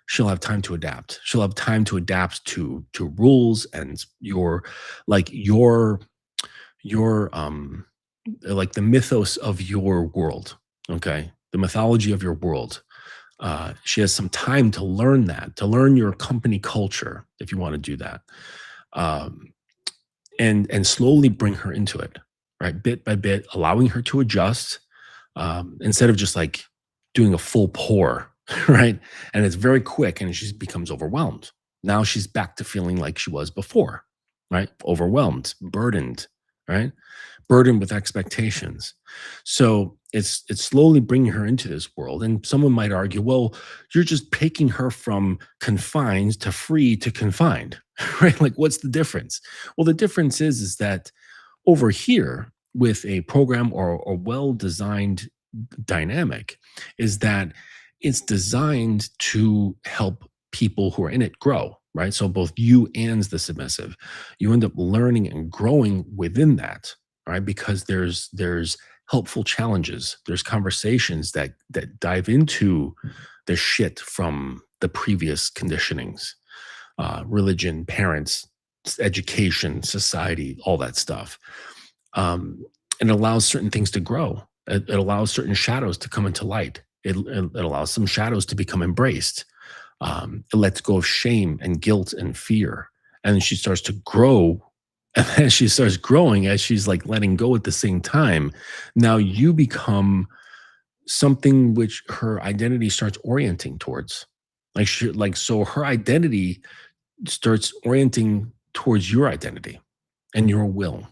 she'll have time to adapt. She'll have time to adapt to rules and like your like the mythos of your world. Okay. The mythology of your world. She has some time to learn that, to learn your company culture, if you want to do that, um, and slowly bring her into it, right, bit by bit, allowing her to adjust instead of just like doing a full pour, right? And it's very quick, and she becomes overwhelmed. Now she's back to feeling like she was before, right? Overwhelmed, burdened, right? Burdened with expectations. So it's slowly bringing her into this world. And someone might argue, well, you're just taking her from confined to free to confined, right? Like, what's the difference? Well, the difference is that over here with a program or a well-designed dynamic is that it's designed to help people who are in it grow, right? So both you and the submissive, you end up learning and growing within that, right? Because there's helpful challenges, there's conversations that dive into the shit from the previous conditionings, religion, parents, education, society, all that stuff. And it allows certain things to grow. It allows certain shadows to come into light. It allows some shadows to become embraced. It lets go of shame and guilt and fear. And then she starts to grow. And as she starts growing, as she's like letting go at the same time, now you become something which her identity starts orienting towards. So her identity starts orienting towards your identity and your will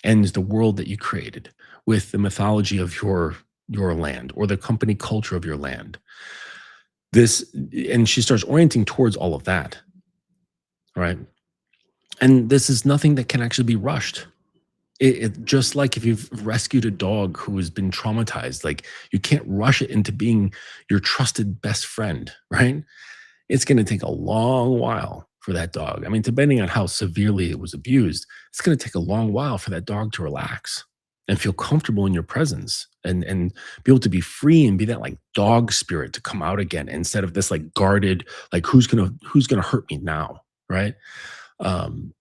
and the world that you created with the mythology of your land or the company culture of your land. This and she starts orienting towards all of that, right? And this is nothing that can actually be rushed. It just like if you've rescued a dog who has been traumatized, like you can't rush it into being your trusted best friend, right? It's going to take a long while for that dog. I mean, depending on how severely it was abused, it's going to take a long while for that dog to relax and feel comfortable in your presence and be able to be free and be that like dog spirit to come out again instead of this like guarded, like who's gonna hurt me now, right? Um,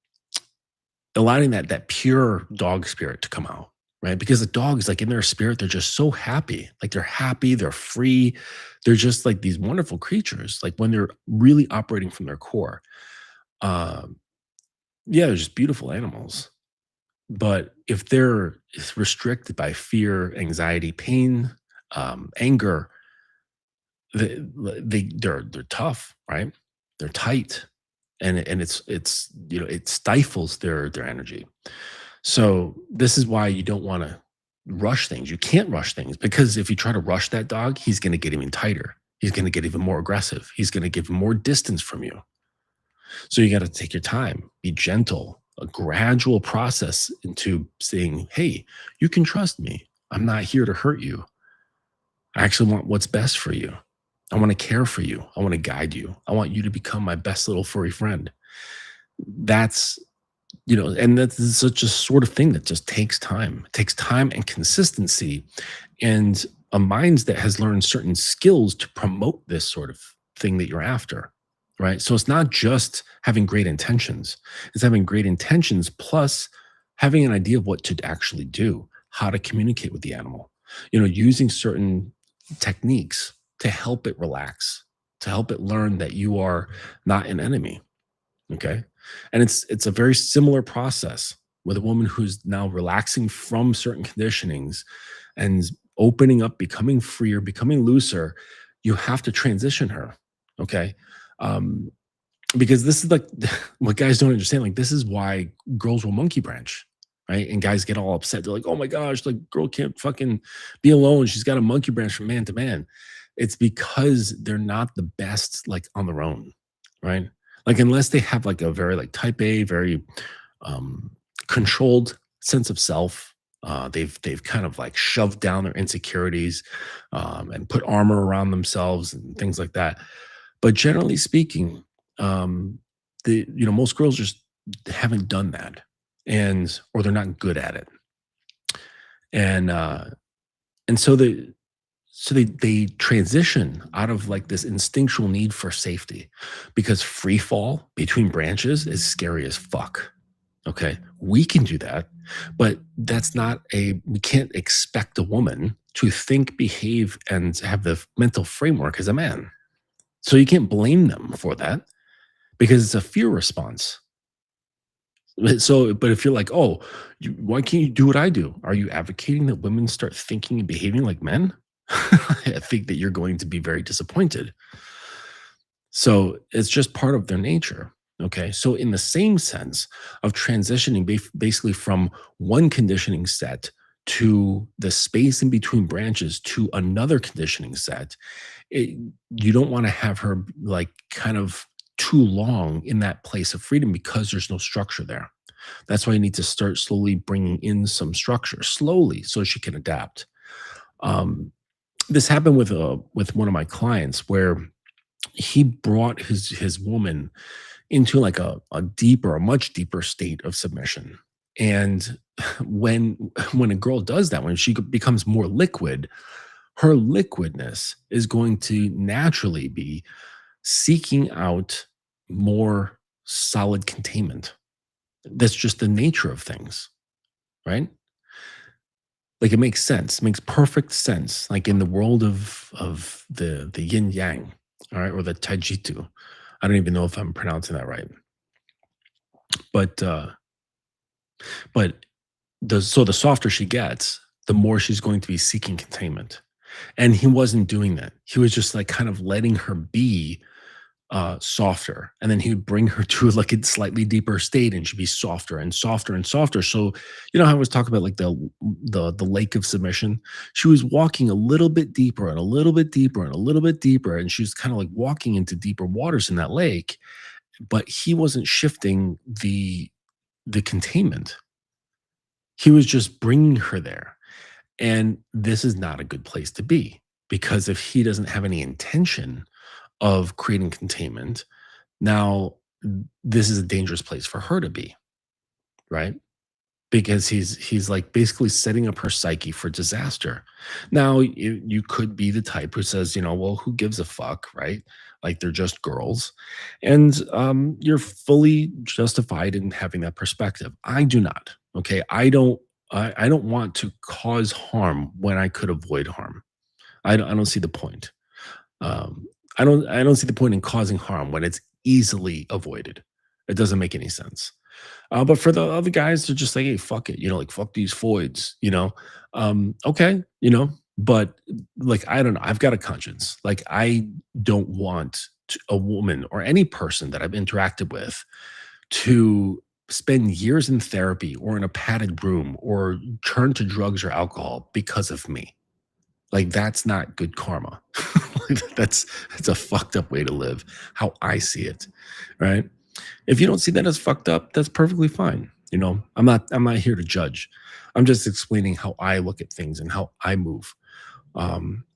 Allowing that pure dog spirit to come out, right? Because the dogs, like in their spirit, they're just so happy. Like they're happy, they're free. They're just like these wonderful creatures. Like when they're really operating from their core. Um, yeah, they're just beautiful animals. But if they're restricted by fear, anxiety, pain, anger, they're tough, right? They're tight, and it's it stifles their energy. So this is why you don't want to rush things. You can't rush things because if you try to rush that dog, he's going to get even tighter. He's going to get even more aggressive. He's going to give more distance from you. So you got to take your time, be gentle, a gradual process into saying, hey, you can trust me. I'm not here to hurt you. I actually want what's best for you. I want to care for you. I want to guide you. I want you to become my best little furry friend. That's, and that's such a sort of thing that just takes time. It takes time and consistency and a mind that has learned certain skills to promote this sort of thing that you're after. Right. So it's not just having great intentions, it's having great intentions plus having an idea of what to actually do, how to communicate with the animal, using certain techniques to help it relax, to help it learn that you are not an enemy. Okay. And it's a very similar process with a woman who's now relaxing from certain conditionings and opening up, becoming freer, becoming looser. You have to transition her. Okay. Because this is like what guys don't understand. Like, this is why girls will monkey branch. right? And guys get all upset. They're like, oh my gosh, like girl can't fucking be alone. She's got a monkey branch from man to man. It's because they're not the best like on their own, right? Like unless they have like a very like type A, very um controlled sense of self. They've kind of like shoved down their insecurities and put armor around themselves and things like that. But generally speaking, um, most girls just haven't done that, and or they're not good at it, and so they transition out of like this instinctual need for safety, because free fall between branches is scary as fuck. Okay, we can do that, but that's not a. We can't expect a woman to think, behave, and have the mental framework as a man. So you can't blame them for that because it's a fear response. So, but if you're like, oh, why can't you do what I do? Are you advocating that women start thinking and behaving like men? I think that you're going to be very disappointed. So it's just part of their nature. Okay. So, in the same sense of transitioning basically from one conditioning set to the space in between branches to another conditioning set, it, you don't want to have her like kind of too long in that place of freedom because there's no structure there. That's why you need to start slowly bringing in some structure slowly so she can adapt. Um, this happened with one of my clients where he brought his woman into like a deeper, a much deeper state of submission. And when when a girl does that, when she becomes more liquid, her liquidness is going to naturally be seeking out more solid containment. That's just the nature of things, right? Like it makes sense, makes perfect sense. Like in the world of the yin yang, all right, or the taijutsu. I don't even know if I'm pronouncing that right, but but the softer she gets, the more she's going to be seeking containment. And he wasn't doing that. He was just like kind of letting her be softer, and then he would bring her to like a slightly deeper state, and she'd be softer and softer and softer. So you know how I was talking about like the lake of submission. She was walking a little bit deeper and a little bit deeper and a little bit deeper, and she was kind of like walking into deeper waters in that lake. But he wasn't shifting the containment. He was just bringing her there, and this is not a good place to be, because if he doesn't have any intention of creating containment, now this is a dangerous place for her to be, right? Because he's like basically setting up her psyche for disaster. Now you could be the type who says, well, who gives a fuck, right? Like they're just girls, and you're fully justified in having that perspective. I do not. Okay, I don't want to cause harm when I could avoid harm. I don't see the point. Um, I don't see the point in causing harm when it's easily avoided. It doesn't make any sense. But for the other guys, they're just like, hey, fuck it, like fuck these foids. Okay, but like I don't know. I've got a conscience. Like I don't want a woman or any person that I've interacted with to spend years in therapy or in a padded room or turn to drugs or alcohol because of me. Like that's not good karma. Like, that's a fucked up way to live, how I see it, right? If you don't see that as fucked up, that's perfectly fine. I'm not here to judge. I'm just explaining how I look at things and how I move.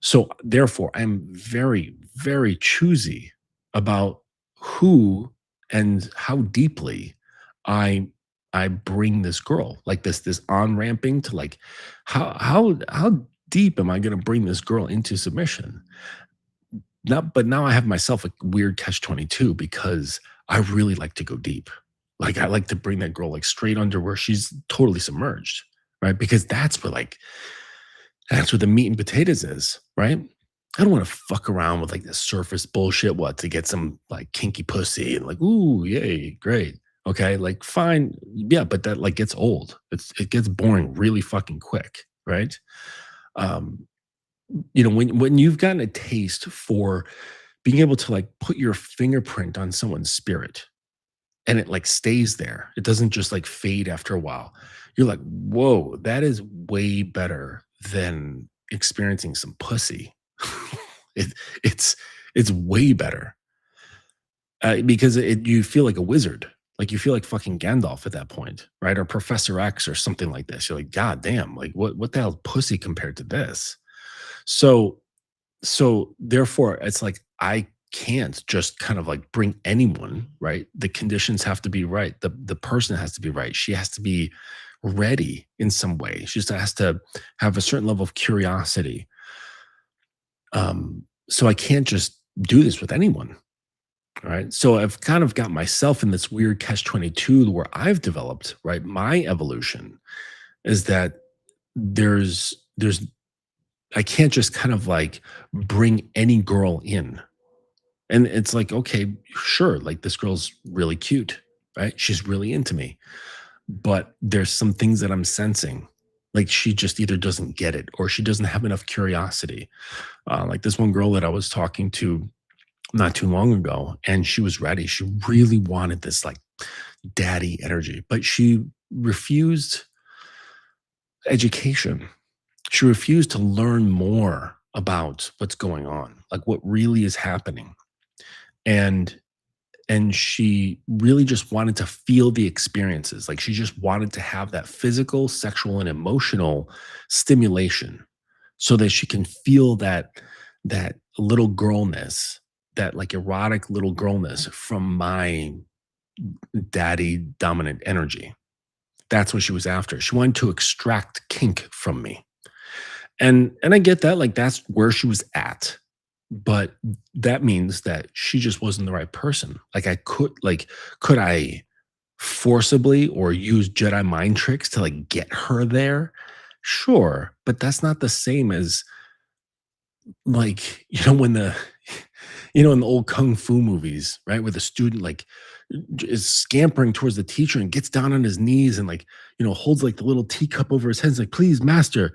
So therefore, I'm very, very choosy about who and how deeply I I bring this girl, like this on ramping to like how deep am I going to bring this girl into submission? But now I have myself a weird catch 22 because I really like to go deep. Like I like to bring that girl like straight under where she's totally submerged, right? Because that's where the meat and potatoes is, right? I don't want to fuck around with like this surface bullshit, what to get some like kinky pussy and like, ooh, yay, great. Okay, like fine. Yeah, but that like gets old. It gets boring really fucking quick, right? Um, when you've gotten a taste for being able to like put your fingerprint on someone's spirit, and it like stays there. It doesn't just like fade after a while. You're like, whoa, that is way better than experiencing some pussy. it, it's it's way better because you feel like a wizard. Like you feel like fucking Gandalf at that point, right? Or Professor X or something like this. You're like, God damn, like what the hell pussy compared to this? So therefore it's like I can't just kind of like bring anyone, right? The conditions have to be right. The person has to be right. She has to be ready in some way. She just has to have a certain level of curiosity. So I can't just do this with anyone. Right. So I've kind of got myself in this weird catch 22 where I've developed, right? My evolution is that there's I can't just kind of like bring any girl in. And it's like, okay, sure, like this girl's really cute, right? She's really into me. But there's some things that I'm sensing. Like she just either doesn't get it or she doesn't have enough curiosity. Like this one girl that I was talking to not too long ago, and she was ready. She really wanted this like daddy energy, but she refused education. She refused to learn more about what's going on, like what really is happening. And she really just wanted to feel the experiences. Like she just wanted to have that physical, sexual, and emotional stimulation so that she can feel that little girlness, that like erotic little girlness from my daddy dominant energy. That's what she was after. She wanted to extract kink from me. And I get that, like that's where she was at. But that means that she just wasn't the right person. Could I forcibly or use Jedi mind tricks to like get her there? Sure, but that's not the same as like, when the in the old kung fu movies, right? Where the student like is scampering towards the teacher and gets down on his knees and like, holds like the little teacup over his head. It's like, please, master,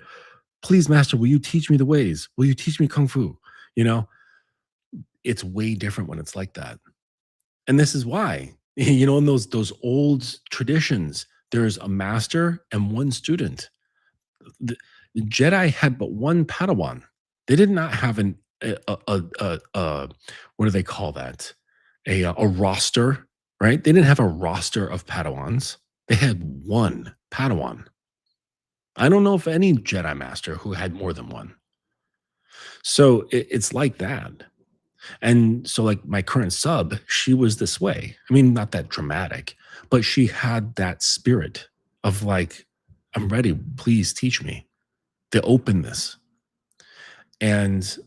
will you teach me the ways? Will you teach me kung fu? You know, it's way different when it's like that. And this is why, in those old traditions, there's a master and one student. The Jedi had but one Padawan. They did not have what do they call that? A roster, right? They didn't have a roster of Padawans. They had one Padawan. I don't know if any Jedi master who had more than one. So it's like that. And so, like my current sub, she was this way. I mean, not that dramatic, but she had that spirit of like, I'm ready. Please teach me the openness. And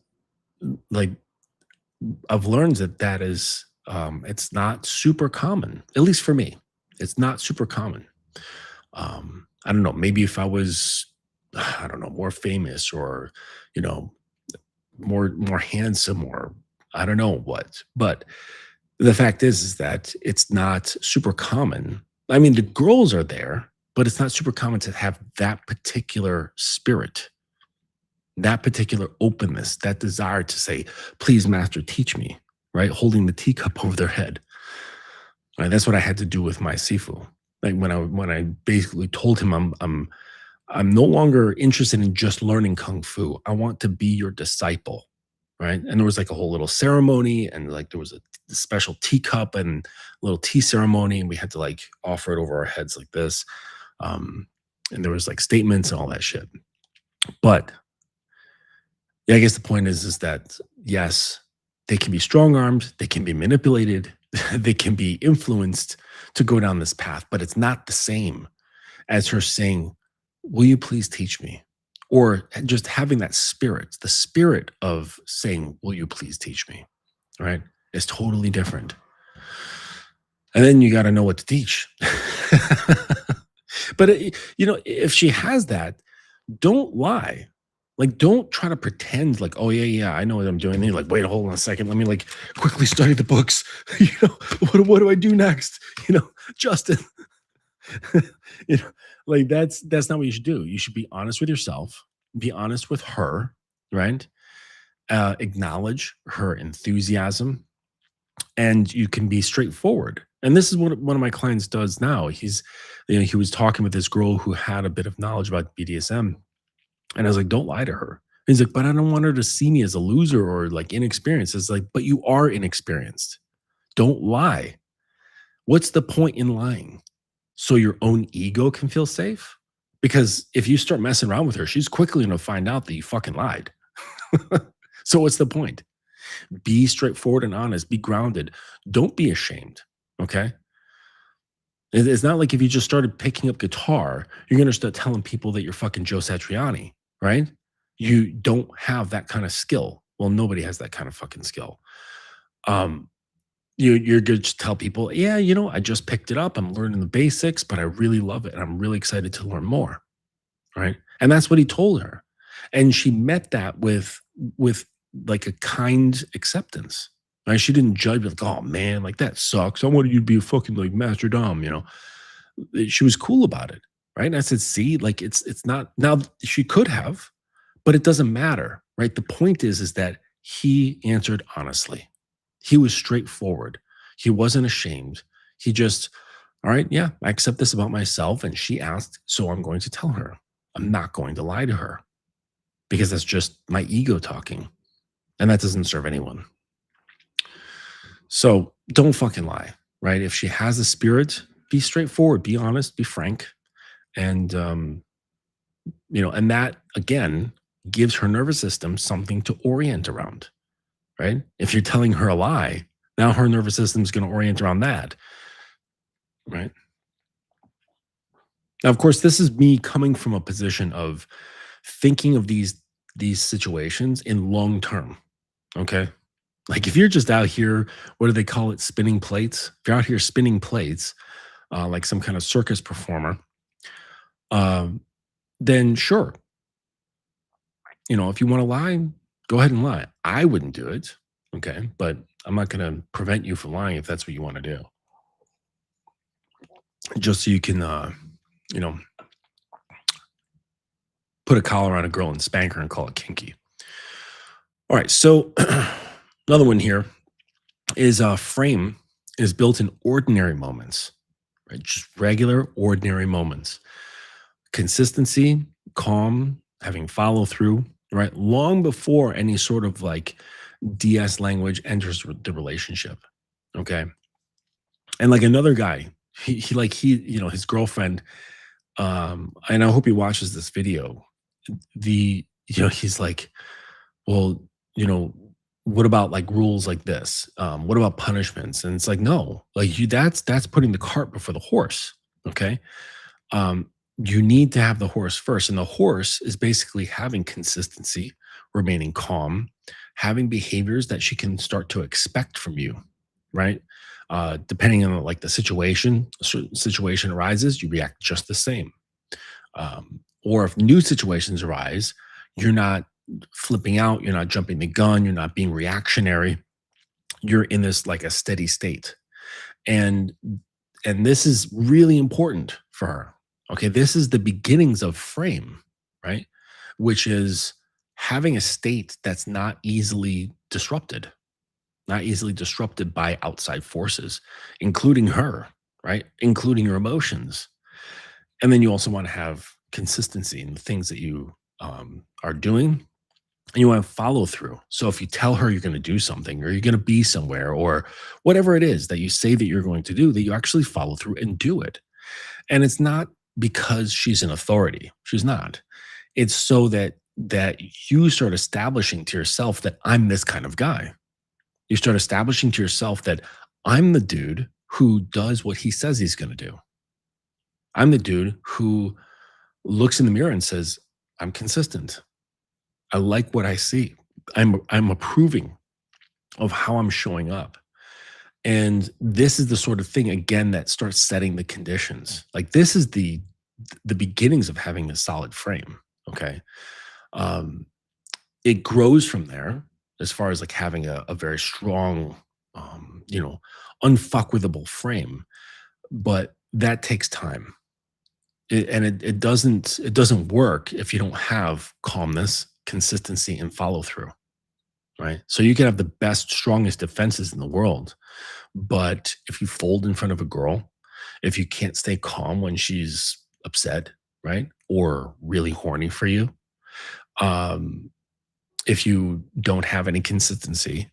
like, I've learned that is, it's not super common, at least for me. It's not super common. I don't know. Maybe if I was, I don't know, more famous or, you know, more handsome or I don't know what. But the fact is that it's not super common. I mean, the girls are there, but it's not super common to have that particular spirit, that particular openness, that desire to say, please, master, teach me, right? Holding the teacup over their head. Right? That's what I had to do with my Sifu. Like when I basically told him I'm no longer interested in just learning kung fu. I want to be your disciple, right? And there was like a whole little ceremony, and like there was a special teacup and a little tea ceremony, and we had to like offer it over our heads like this. And there was like statements and all that shit. But yeah, I guess the point is that yes, they can be strong armed, they can be manipulated, they can be influenced to go down this path, but it's not the same as her saying, will you please teach me? Or just having that spirit, the spirit of saying, will you please teach me? Right? It's totally different. And then you got to know what to teach. But, if she has that, don't lie. Like, don't try to pretend like, oh, yeah, I know what I'm doing. And you're like, wait, hold on a second. Let me like quickly study the books. What do I do next? Justin, like that's not what you should do. You should be honest with yourself, be honest with her, right? Acknowledge her enthusiasm, and you can be straightforward. And this is what one of my clients does now. He was talking with this girl who had a bit of knowledge about BDSM, and I was like, don't lie to her. He's like, but I don't want her to see me as a loser or like inexperienced. It's like, but you are inexperienced. Don't lie. What's the point in lying? So your own ego can feel safe? Because if you start messing around with her, she's quickly going to find out that you fucking lied. So what's the point? Be straightforward and honest. Be grounded. Don't be ashamed. Okay. It's not like if you just started picking up guitar, you're going to start telling people that you're fucking Joe Satriani, right? You don't have that kind of skill. Well, nobody has that kind of fucking skill. You're good to tell people, yeah, I just picked it up. I'm learning the basics, but I really love it. And I'm really excited to learn more. Right. And that's what he told her. And she met that with like a kind acceptance. Right. She didn't judge like, oh man, like that sucks. I wanted you to be a fucking like master dom. She was cool about it. Right. And I said, see, like it's not now she could have, but it doesn't matter. Right. The point is that he answered honestly. He was straightforward. He wasn't ashamed. He just, all right, yeah, I accept this about myself. And she asked, so I'm going to tell her. I'm not going to lie to her because that's just my ego talking. And that doesn't serve anyone. So don't fucking lie, right? If she has a spirit, be straightforward, be honest, be frank. And, and that again gives her nervous system something to orient around. Right? If you're telling her a lie, now her nervous system is going to orient around that. Right? Now, of course, this is me coming from a position of thinking of these situations in long term. Okay. Like if you're just out here, what do they call it? Spinning plates. If you're out here spinning plates, like some kind of circus performer, then sure. If you want to lie, go ahead and lie. I wouldn't do it. Okay. But I'm not going to prevent you from lying if that's what you want to do. Just so you can, put a collar on a girl and spank her and call it kinky. All right. So another one here is frame is built in ordinary moments, right? Just regular, ordinary moments. Consistency, calm, having follow through, right? Long before any sort of like DS language enters the relationship. Okay. And like another guy, his girlfriend, and I hope he watches this video. He's like, well, what about like rules like this? What about punishments? And it's like, no, like that's putting the cart before the horse. Okay. You need to have the horse first. And the horse is basically having consistency, remaining calm, having behaviors that she can start to expect from you, right? Depending on like the situation, a certain situation arises, you react just the same. Or if new situations arise, you're not flipping out, you're not jumping the gun, you're not being reactionary. You're in this like a steady state. And this is really important for her. Okay, this is the beginnings of frame, right? Which is having a state that's not easily disrupted by outside forces, including her, right? Including your emotions. And then you also want to have consistency in the things that you are doing, and you want to follow through. So if you tell her you're going to do something or you're going to be somewhere or whatever it is that you say that you're going to do, that you actually follow through and do it. And it's not because she's an authority. She's not. It's so that you start establishing to yourself that I'm this kind of guy. You start establishing to yourself that I'm the dude who does what he says he's going to do. I'm the dude who looks in the mirror and says, I'm consistent. I like what I see. I'm approving of how I'm showing up. And this is the sort of thing, again, that starts setting the conditions. Like this is the beginnings of having a solid frame. Okay. It grows from there as far as like having a very strong, unfuckwithable frame, but that takes time. It doesn't work if you don't have calmness, consistency, and follow through. right? So you can have the best, strongest defenses in the world, but if you fold in front of a girl, if you can't stay calm when she's upset, right? Or really horny for you, um, if you don't have any consistency,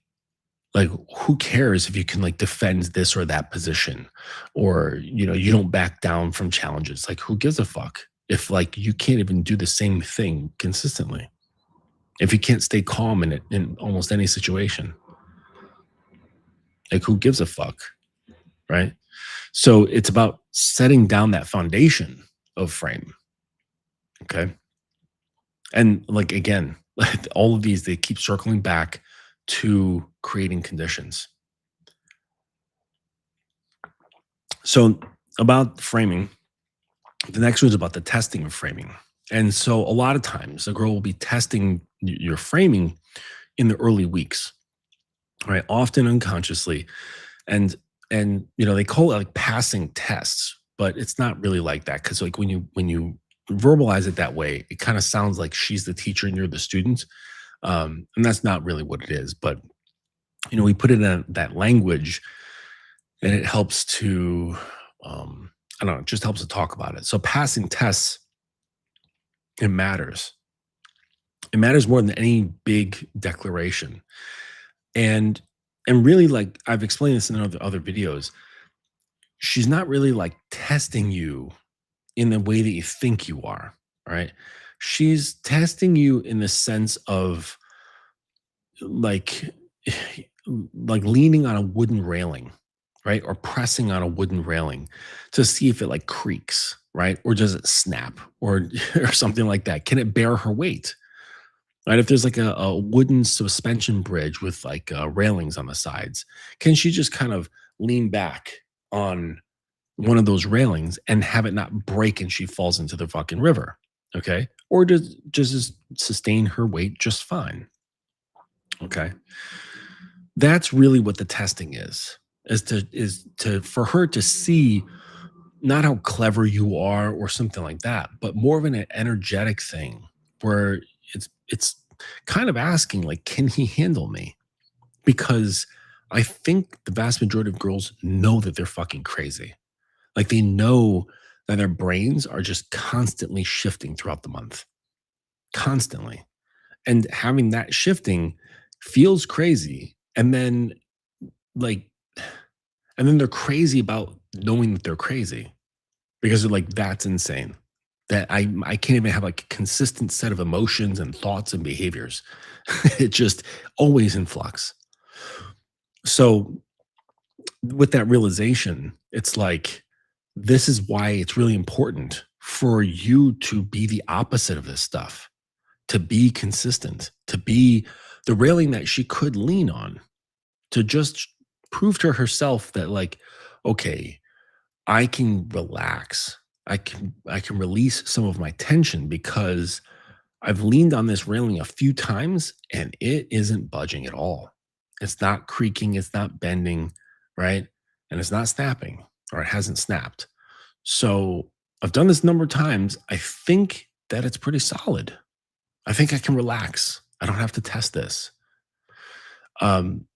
like who cares if you can like defend this or that position, or you don't back down from challenges? Like who gives a fuck if like you can't even do the same thing consistently, if you can't stay calm in it in almost any situation? Like who gives a fuck, right? So it's about setting down that foundation of frame. Okay. And like again, all of these, they keep circling back to creating conditions. So about framing, the next one is about the testing of framing. And so a lot of times a girl will be testing your framing in the early weeks, right? Often unconsciously. And they call it like passing tests, but it's not really like that. Cause like when you verbalize it that way, it kind of sounds like she's the teacher and you're the student. And that's not really what it is. But we put it in that language, and it helps to I don't know, it just helps to talk about it. So passing tests, it matters. It matters more than any big declaration. And really, like I've explained this in other videos, she's not really like testing you in the way that you think you are, right? She's testing you in the sense of like like leaning on a wooden railing, right? Or pressing on a wooden railing to see if it like creaks, right? Or does it snap or or something like that? Can it bear her weight? Right? If there's like a wooden suspension bridge with like railings on the sides, can she just kind of lean back on one of those railings and have it not break and she falls into the fucking river? Okay. Or does this sustain her weight just fine? Okay. That's really what the testing is to for her to see not how clever you are or something like that, but more of an energetic thing where it's kind of asking like, can he handle me? Because I think the vast majority of girls know that they're fucking crazy. Like they know that their brains are just constantly shifting throughout the month, constantly. And having that shifting feels crazy. Like, and then they're crazy about knowing that they're crazy because they're like, that's insane. That I can't even have like a consistent set of emotions and thoughts and behaviors. It just always in flux. So with that realization, it's like, this is why it's really important for you to be the opposite of this stuff, to be consistent, to be the railing that she could lean on, to just prove to herself that like, okay, I can relax. I can release some of my tension because I've leaned on this railing a few times and it isn't budging at all. It's not creaking, it's not bending, right? And it's not snapping, or it hasn't snapped. So I've done this a number of times. I think that it's pretty solid. I think I can relax. I don't have to test this. Um,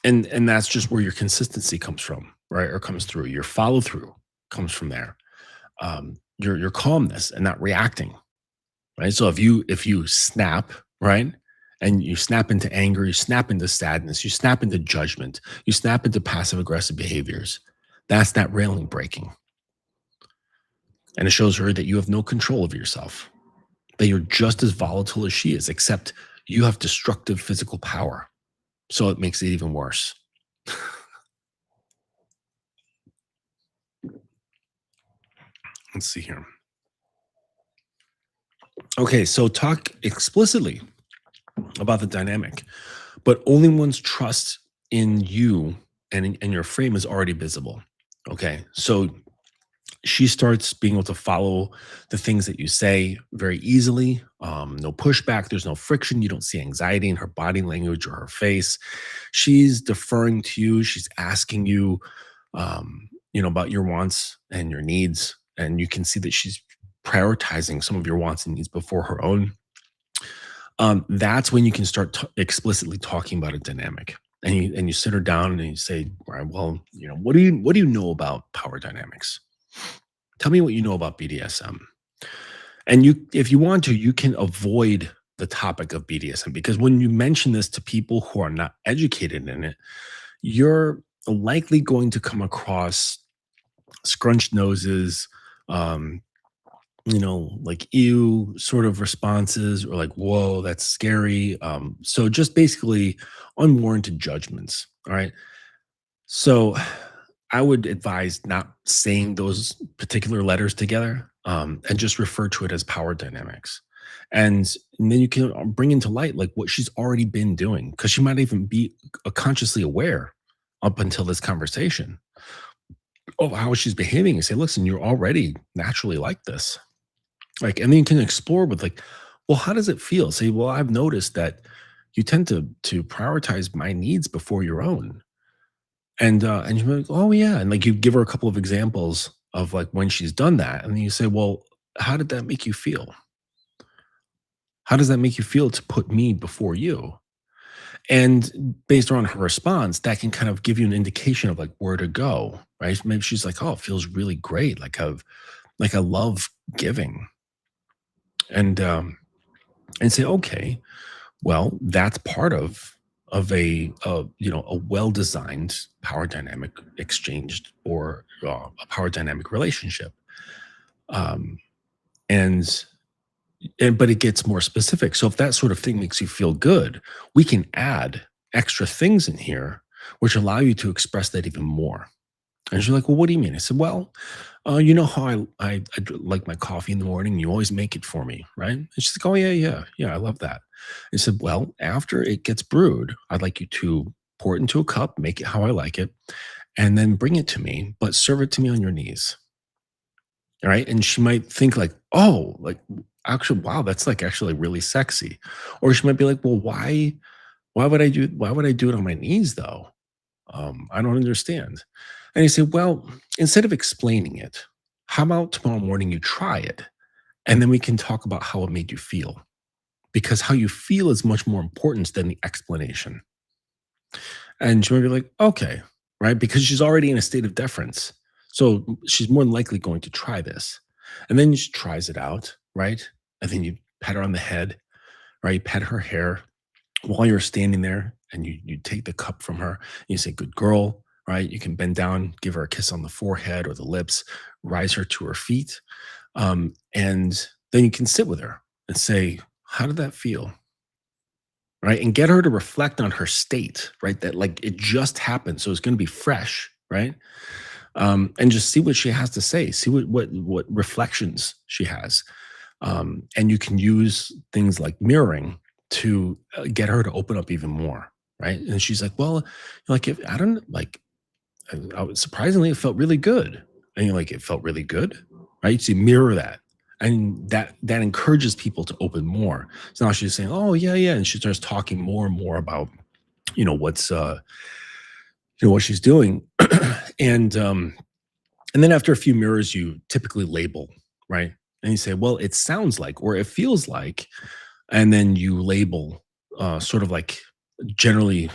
and that's just where your consistency comes from, right? Or comes through. Your follow through comes from there. Your calmness and not reacting, right? So if you snap, right, and you snap into anger, you snap into sadness, you snap into judgment, you snap into passive aggressive behaviors, that's that railing breaking. And it shows her that you have no control of yourself, that you're just as volatile as she is, except you have destructive physical power. So it makes it even worse. Let's see here. Okay, so talk explicitly about the dynamic, but only one's trust in you and your frame is already visible. Okay, so she starts being able to follow the things that you say very easily. No pushback, there's no friction. You don't see anxiety in her body language or her face. She's deferring to you. She's asking you, about your wants and your needs. And you can see that she's prioritizing some of your wants and needs before her own. That's when you can start explicitly talking about a dynamic. And you sit her down and you say, all right, well, what do you know about power dynamics? Tell me what you know about BDSM. And if you want to, you can avoid the topic of BDSM, because when you mention this to people who are not educated in it, you're likely going to come across scrunched noses, um, like ew sort of responses, or like, whoa, that's scary. So just basically unwarranted judgments. All right. So I would advise not saying those particular letters together, and just refer to it as power dynamics. And then you can bring into light like what she's already been doing, because she might even be consciously aware up until this conversation of how she's behaving, and say, listen, you're already naturally like this. Like, and then you can explore with like, well, how does it feel? Say, well, I've noticed that you tend to prioritize my needs before your own. And you're like, "Oh, yeah," and, like, you give her a couple of examples of, like, when she's done that, and then you say, "Well, how did that make you feel? How does that make you feel to put me before you?" And based on her response, that can kind of give you an indication of, like, where to go, right? Maybe she's like, "Oh, it feels really great, like, I love giving." And say, "Okay, well, that's part of a well-designed power dynamic exchange, or a power dynamic relationship." Um, and but it gets more specific. So if that sort of thing makes you feel good, we can add extra things in here which allow you to express that even more. And she's like, "Well, what do you mean?" I said, "Well, you know how like my coffee in the morning. You always make it for me, right?" And she's like, "Oh, yeah, yeah, yeah. I love that." I said, "Well, after it gets brewed, I'd like you to pour it into a cup, make it how I like it, and then bring it to me, but serve it to me on your knees." All right. And she might think like, "Oh, like, actually, wow, that's like actually really sexy." Or she might be like, "Well, why would I do it on my knees though? I don't understand." And you say, "Well, instead of explaining it, how about tomorrow morning you try it? And then we can talk about how it made you feel." Because how you feel is much more important than the explanation. And she might be like, "Okay," right? Because she's already in a state of deference. So she's more than likely going to try this. And then she tries it out, right? And then you pat her on the head, right? You pet her hair while you're standing there, and you take the cup from her, and you say, "Good girl," right? You can bend down, give her a kiss on the forehead or the lips, rise her to her feet. And then you can sit with her and say, "How did that feel?" Right? And get her to reflect on her state, right? That like it just happened. So it's going to be fresh, right? And just see what she has to say, see what reflections she has. And you can use things like mirroring to get her to open up even more, right? And she's like, "Well, like, if I don't like, surprisingly, it felt really good." And you're like, "It felt really good," right? So you mirror that, and that encourages people to open more. So now she's saying, "Oh, yeah, yeah," and she starts talking more and more about what's what she's doing. And um and then after a few mirrors, you typically label, right? And you say, "Well, it sounds like," or "It feels like," and then you label, sort of like, generally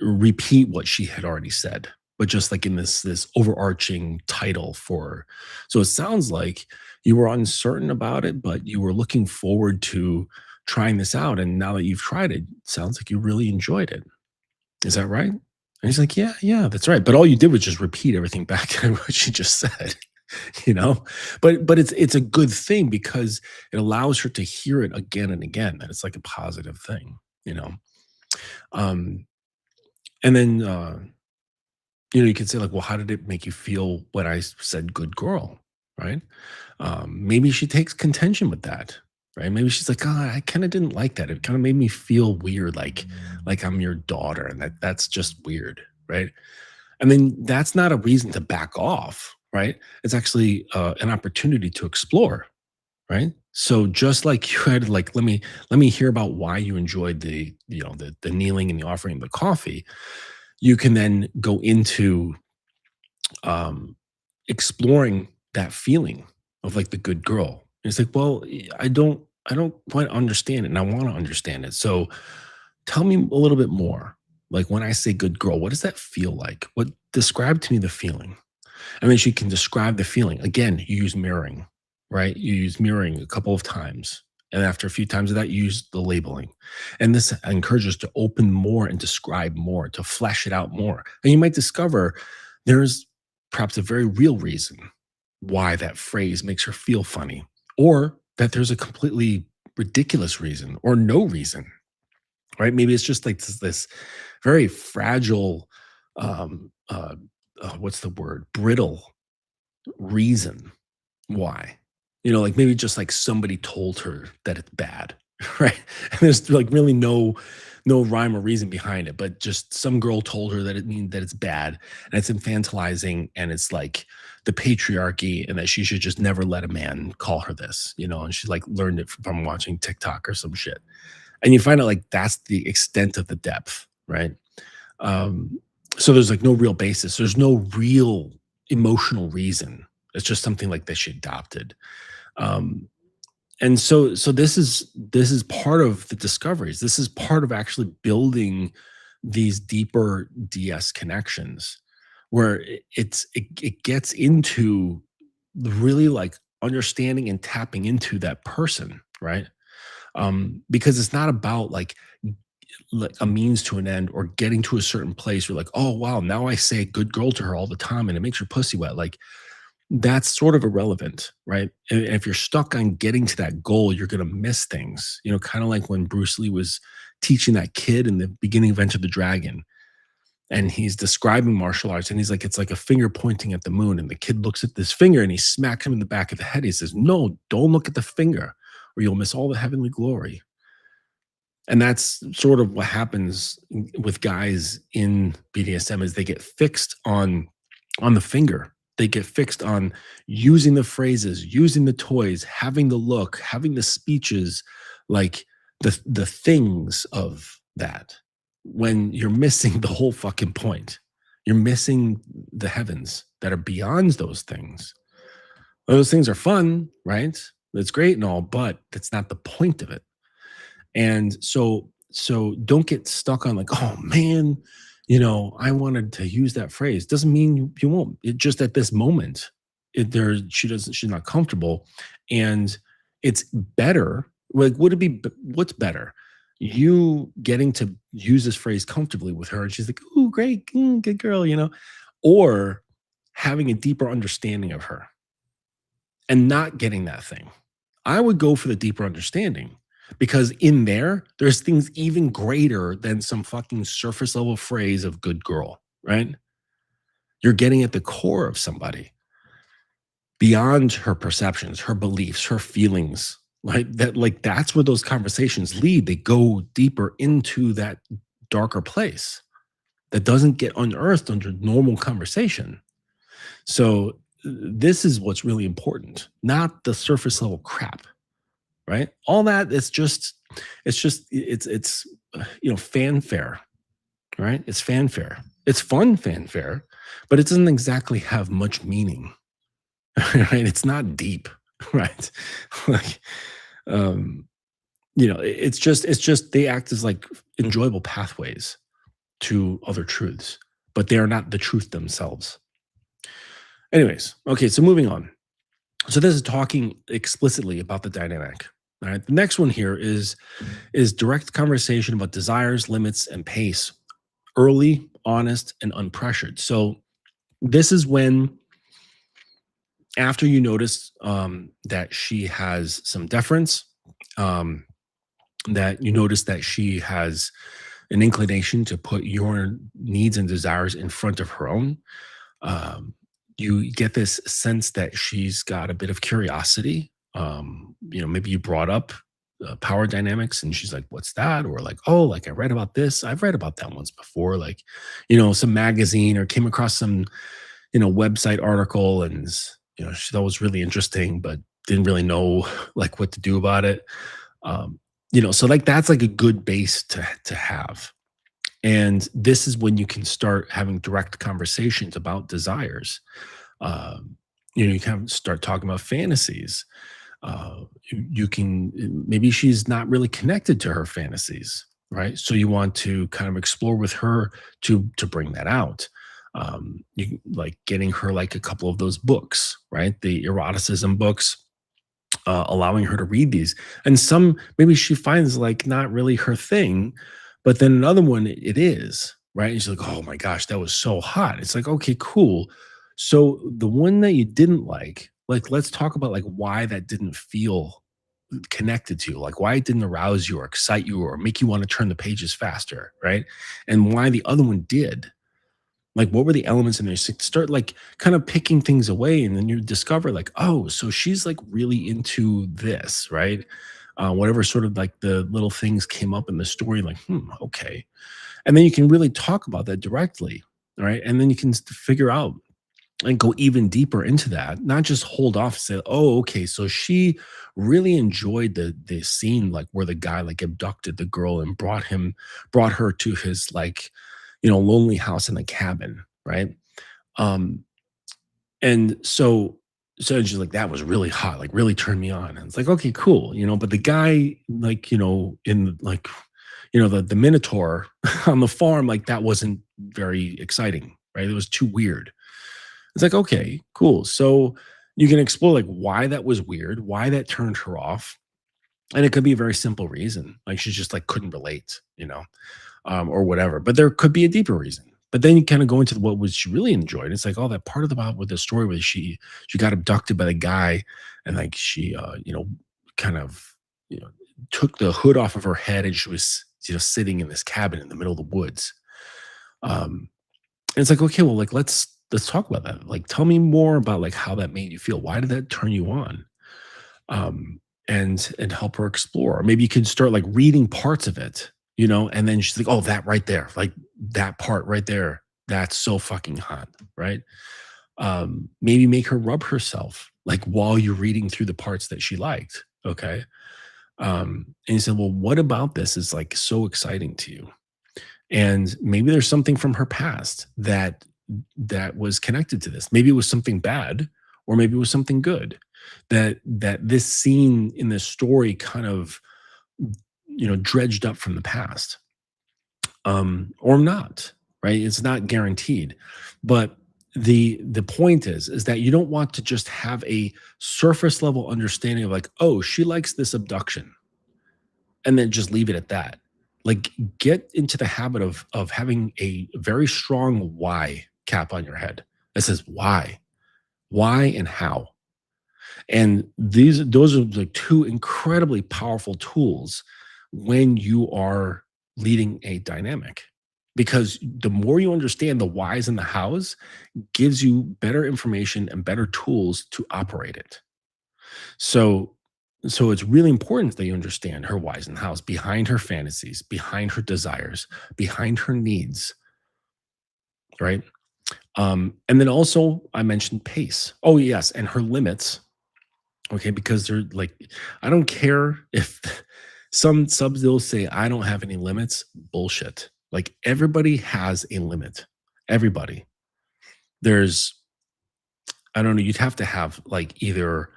repeat what she had already said, but just like in this overarching title for. So it sounds like you were uncertain about it, but you were looking forward to trying this out, and now that you've tried it, sounds like you really enjoyed it. Is that right? And he's like, "Yeah, yeah, that's right." But all you did was just repeat everything back to what she just said, you know? But it's a good thing, because it allows her to hear it again and again, and it's like a positive thing, you know? Um, and then you can say like, "Well, how did it make you feel when I said 'good girl'?" Right? Maybe she takes contention with that, right? Maybe she's like, "Oh, I kind of didn't like that. It kind of made me feel weird, like I'm your daughter, and that's just weird," right? And then that's not a reason to back off, right? It's actually an opportunity to explore, right? So just like you had, like, let me hear about why you enjoyed the kneeling and the offering of the coffee. You can then go into um, exploring that feeling of like the good girl. And it's like, "Well, I don't." I don't quite understand it, and I want to understand it. So tell me a little bit more. Like when I say good girl, what does that feel like? What describe to me the feeling? And then she can describe the feeling. Again, you use mirroring, right? You use mirroring a couple of times. And after a few times of that, you use the labeling. And this encourages to open more and describe more, to flesh it out more. And you might discover there's perhaps a very real reason why that phrase makes her feel funny, or that there's a completely ridiculous reason or no reason, right? Maybe it's just like this very fragile, um, what's the word? Brittle reason why. Like maybe just like somebody told her that it's bad, right? And there's like really no rhyme or reason behind it, but just some girl told her that it means that it's bad and it's infantilizing and it's like the patriarchy and that she should just never let a man call her this, and she like learned it from watching TikTok or some shit. And you find out like that's the extent of the depth, right? Um, so there's like no real basis. There's no real emotional reason. It's just something like that she adopted. Um, and so this is part of the discoveries. This is part of actually building these deeper DS connections, where it gets into really like understanding and tapping into that person, right? Because it's not about like a means to an end or getting to a certain place where like, oh wow, now I say good girl to her all the time and it makes her pussy wet. Like that's sort of irrelevant, right? And if you're stuck on getting to that goal, you're going to miss things. Kind of like when Bruce Lee was teaching that kid in the beginning of Enter the Dragon, and he's describing martial arts, and he's like, it's like a finger pointing at the moon, and the kid looks at this finger, and he smacks him in the back of the head. He says, "No, don't look at the finger, or you'll miss all the heavenly glory." And that's sort of what happens with guys in BDSM is they get fixed on the finger. They get fixed on using the phrases, using the toys, having the look, having the speeches, like the things of that. When you're missing the whole fucking point, you're missing the heavens that are beyond those things. Those things are fun, right? That's great and all, but that's not the point of it. And so don't get stuck on like, oh man, I wanted to use that phrase. Doesn't mean you won't. It just at this moment, she's not comfortable. And it's better. Like, what's better? You getting to use this phrase comfortably with her, and she's like, "Ooh, great, good girl," or having a deeper understanding of her and not getting that thing. I would go for the deeper understanding because in there's things even greater than some fucking surface level phrase of good girl, right? You're getting at the core of somebody beyond her perceptions, her beliefs, her feelings, right? That's where those conversations lead. They go deeper into that darker place that doesn't get unearthed under normal conversation. So this is what's really important, not the surface level crap, right? All that it's fanfare, right? It's fanfare. It's fun fanfare, but it doesn't exactly have much meaning, right? It's not deep, right? Like, it's just they act as like enjoyable pathways to other truths, but they are not the truth themselves. Anyways, okay, so moving on. So this is talking explicitly about the dynamic. All right. The next one here is direct conversation about desires, limits, and pace. Early, honest, and unpressured. So this is when, after you notice that she has some deference, that you notice that she has an inclination to put your needs and desires in front of her own, you get this sense that she's got a bit of curiosity. Maybe you brought up power dynamics and she's like, what's that? Or like, oh, like I read about this. I've read about that once before, like, some magazine or came across some, website article and, she thought it was really interesting, but didn't really know like what to do about it. So like, that's like a good base to have. And this is when you can start having direct conversations about desires. You can start talking about fantasies. You can, maybe she's not really connected to her fantasies, right? So you want to kind of explore with her to bring that out. Like getting her like a couple of those books, right? The eroticism books, allowing her to read these. And some maybe she finds like not really her thing, but then another one it is, right? And she's like, oh my gosh, that was so hot. It's like, okay, cool. So the one that you didn't like, let's talk about like why that didn't feel connected to you, like why it didn't arouse you or excite you or make you want to turn the pages faster, right? And why the other one did. Like, what were the elements in there? So start like kind of picking things away, and then you discover like, oh, so she's like really into this, right? Whatever sort of like the little things came up in the story, like, okay. And then you can really talk about that directly, right? And then you can figure out and go even deeper into that, not just hold off and say, oh, okay, so she really enjoyed the scene like where the guy like abducted the girl and brought her to his like, lonely house in the cabin, right? Um, and so she's like, that was really hot, like really turned me on. And it's like, okay, cool, but the guy, like, in like, the Minotaur on the farm, like that wasn't very exciting, right? It was too weird. It's like, okay, cool. So you can explore like why that was weird, why that turned her off. And it could be a very simple reason. Like she just like couldn't relate, or whatever. But there could be a deeper reason. But then you kind of go into what was she really enjoyed. It's like, oh, that part of with the story where she got abducted by the guy, and like she kind of took the hood off of her head, and she was sitting in this cabin in the middle of the woods. And it's like, okay, well, like let's talk about that. Like tell me more about like how that made you feel. Why did that turn you on? And help her explore. Or maybe you could start like reading parts of it, and then she's like, oh, that right there, like that part right there, that's so fucking hot, right? Maybe make her rub herself like while you're reading through the parts that she liked. Okay. And you said, well, what about this is like so exciting to you? And maybe there's something from her past that was connected to this. Maybe it was something bad, or maybe it was something good. That this scene in this story kind of dredged up from the past, or not, right? It's not guaranteed, but the point is that you don't want to just have a surface level understanding of like, oh, she likes this abduction, and then just leave it at that. Like get into the habit of having a very strong why cap on your head that says why and how. And those are like two incredibly powerful tools when you are leading a dynamic, because the more you understand the whys and the hows gives you better information and better tools to operate it. So it's really important that you understand her whys and hows behind her fantasies, behind her desires, behind her needs, right? And then also I mentioned pace. Oh yes, and her limits. Okay, because they're like, I don't care if some subs they'll say I don't have any limits. Bullshit. Like everybody has a limit. Everybody. There's, I don't know, you'd have to have like either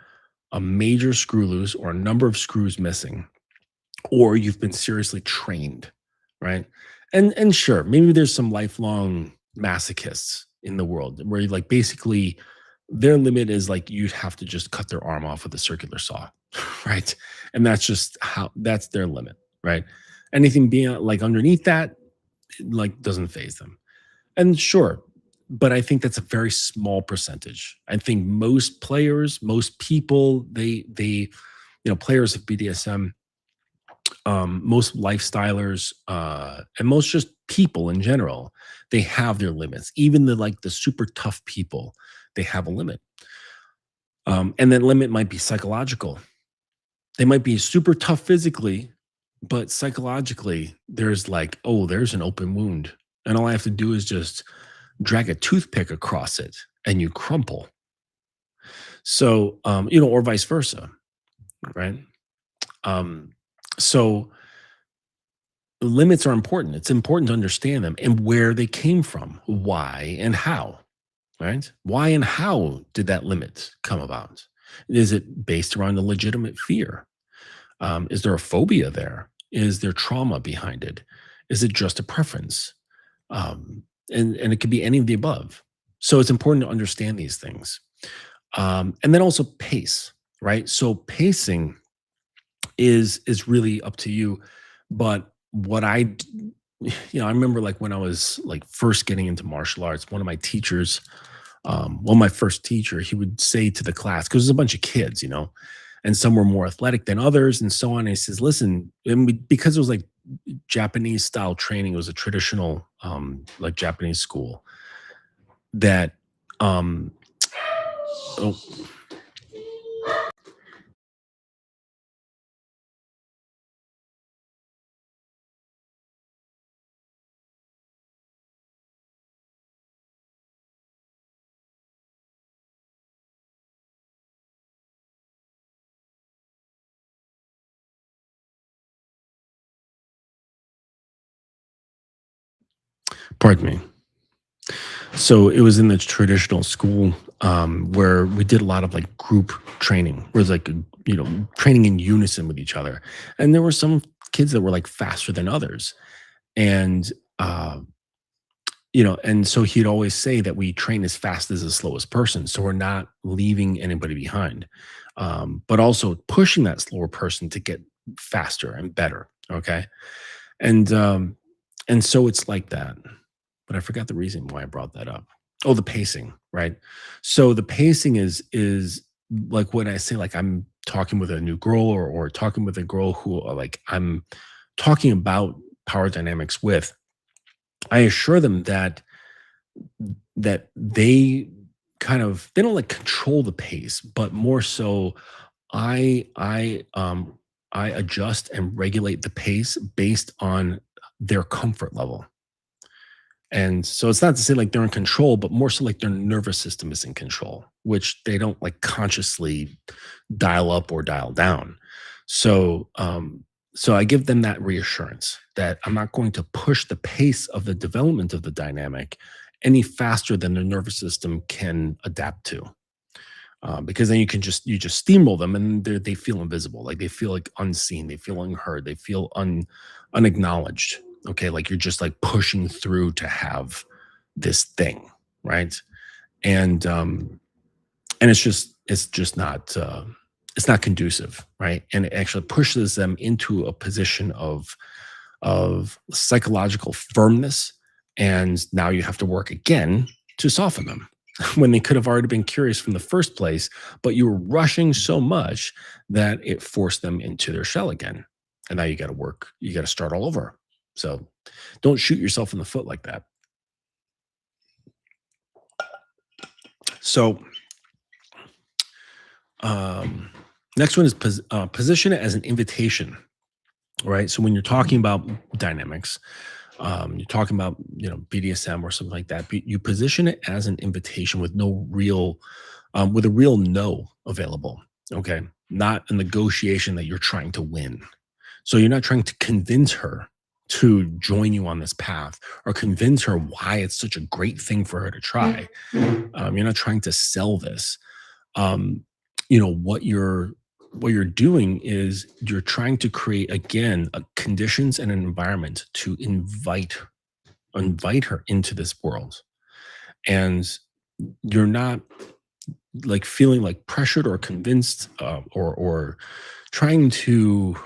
a major screw loose or a number of screws missing, or you've been seriously trained, right? And sure, maybe there's some lifelong masochists in the world where you like basically their limit is like you'd have to just cut their arm off with a circular saw, right? And that's just that's their limit, right? Anything beyond like underneath that, like doesn't phase them. And sure, but I think that's a very small percentage. I think most players, most people, players of BDSM, most lifestylers, and most just people in general, they have their limits. Even the super tough people, they have a limit. And that limit might be psychological. They might be super tough physically, but psychologically, there's like, oh, there's an open wound. And all I have to do is just drag a toothpick across it and you crumple. So, or vice versa, right? So limits are important. It's important to understand them and where they came from, why and how, right? Why and how did that limit come about? Is it based around a legitimate fear? Is there a phobia there? Is there trauma behind it? Is it just a preference? And it could be any of the above. So it's important to understand these things. And then also pace, right? So pacing is really up to you. But what I remember like when I was like first getting into martial arts, one of my teachers, well, my first teacher, he would say to the class, because there's a bunch of kids, and some were more athletic than others, and so on. And he says, "Listen," because it was like Japanese style training, it was a traditional, like Japanese school that, um, oh, pardon me. So it was in the traditional school where we did a lot of like group training, where it's like training in unison with each other, and there were some kids that were like faster than others, and uh, and so he'd always say that we train as fast as the slowest person, so we're not leaving anybody behind, but also pushing that slower person to get faster and better. Okay, and so it's like that. But I forgot the reason why I brought that up. Oh, the pacing, right? So the pacing is like when I say like I'm talking with a new girl or talking with a girl who like I'm talking about power dynamics with, I assure them that they don't like control the pace, but more so I adjust and regulate the pace based on their comfort level. And so it's not to say like they're in control, but more so like their nervous system is in control, which they don't like consciously dial up or dial down. So, so I give them that reassurance that I'm not going to push the pace of the development of the dynamic any faster than their nervous system can adapt to. Because then you just steamroll them and they feel invisible, like they feel like unseen, they feel unheard, they feel unacknowledged. Okay, like you're just like pushing through to have this thing, right? And it's just not it's not conducive, right? And it actually pushes them into a position of psychological firmness, and now you have to work again to soften them when they could have already been curious from the first place, but you were rushing so much that it forced them into their shell again. And now you got to start all over. So don't shoot yourself in the foot like that. So, um, next one is position it as an invitation, right? So when you're talking about dynamics, you're talking about BDSM or something like that, but you position it as an invitation with no real, with a real no available. Okay, not a negotiation that you're trying to win. So you're not trying to convince her to join you on this path or convince her why it's such a great thing for her to try. You're not trying to sell this. Um, what you're doing is you're trying to create again conditions and an environment to invite her into this world, and you're not like feeling like pressured or convinced, or trying to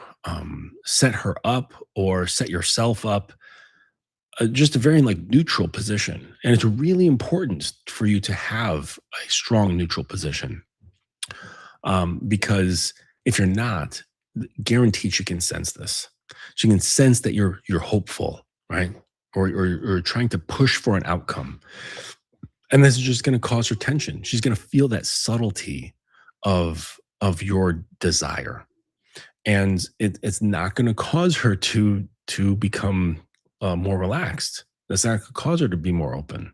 set her up or set yourself up, just a very like neutral position. And it's really important for you to have a strong neutral position, because if you're not, guaranteed she can sense this. She can sense that you're hopeful, right? Or you're trying to push for an outcome, and this is just going to cause her tension. She's going to feel that subtlety of your desire, and it's not going to cause her to become more relaxed. That's not going to cause her to be more open.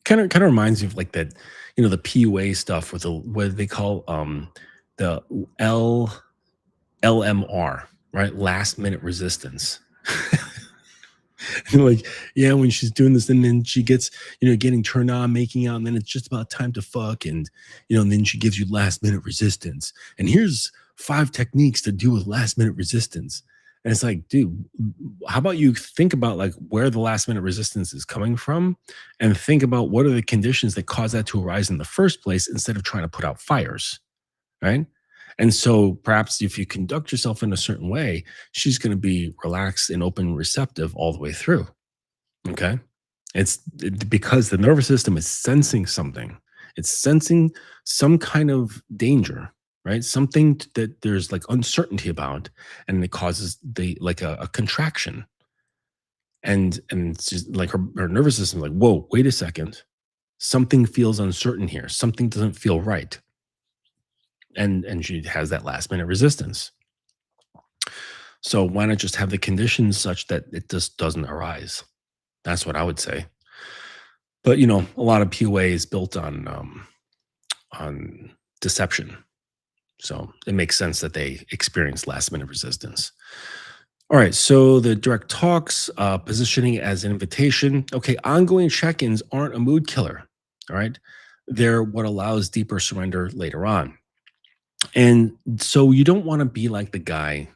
Kind of reminds me of like that, the PUA stuff with the what they call the LMR, right? Last minute resistance. And like, yeah, when she's doing this, and then she gets, getting turned on, making out, and then it's just about time to fuck. And, and then she gives you last minute resistance. And here's 5 techniques to deal with last minute resistance. And it's like, dude, how about you think about like where the last minute resistance is coming from and think about what are the conditions that cause that to arise in the first place instead of trying to put out fires, right? And so perhaps if you conduct yourself in a certain way, she's going to be relaxed and open, receptive all the way through. Okay. Because the nervous system is sensing something. It's sensing some kind of danger, right? Something that there's like uncertainty about, and it causes like a contraction. And it's just like her nervous system, like, whoa, wait a second. Something feels uncertain here. Something doesn't feel right. And she has that last minute resistance. So why not just have the conditions such that it just doesn't arise? That's what I would say. But a lot of PUA is built on deception. So it makes sense that they experience last minute resistance. All right. So the direct talks, positioning as an invitation. Okay. Ongoing check-ins aren't a mood killer. All right. They're what allows deeper surrender later on. And so you don't want to be like the guy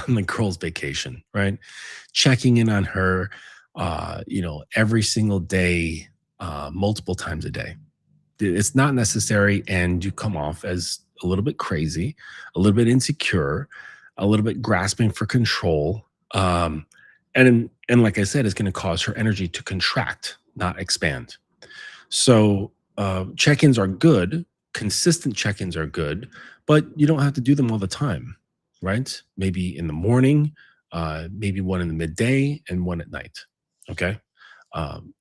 on the girl's vacation, right? Checking in on her, every single day, multiple times a day. It's not necessary, and you come off as a little bit crazy, a little bit insecure, a little bit grasping for control. And like I said, it's going to cause her energy to contract, not expand. So check-ins are good. Consistent check-ins are good, but you don't have to do them all the time, right? Maybe in the morning, maybe one in the midday, and one at night. Okay.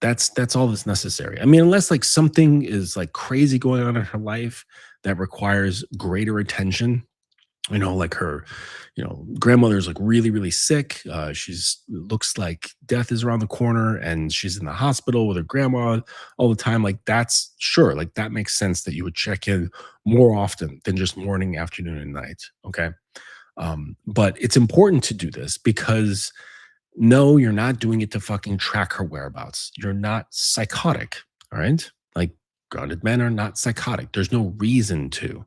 That's all that's necessary. I mean, unless like something is like crazy going on in her life that requires greater attention, like her, grandmother's like really, really sick. She's looks like death is around the corner and she's in the hospital with her grandma all the time. Like that's sure. Like that makes sense that you would check in more often than just morning, afternoon, and night. Okay. But it's important to do this because no, you're not doing it to fucking track her whereabouts. You're not psychotic. All right. Like grounded men are not psychotic. There's no reason to.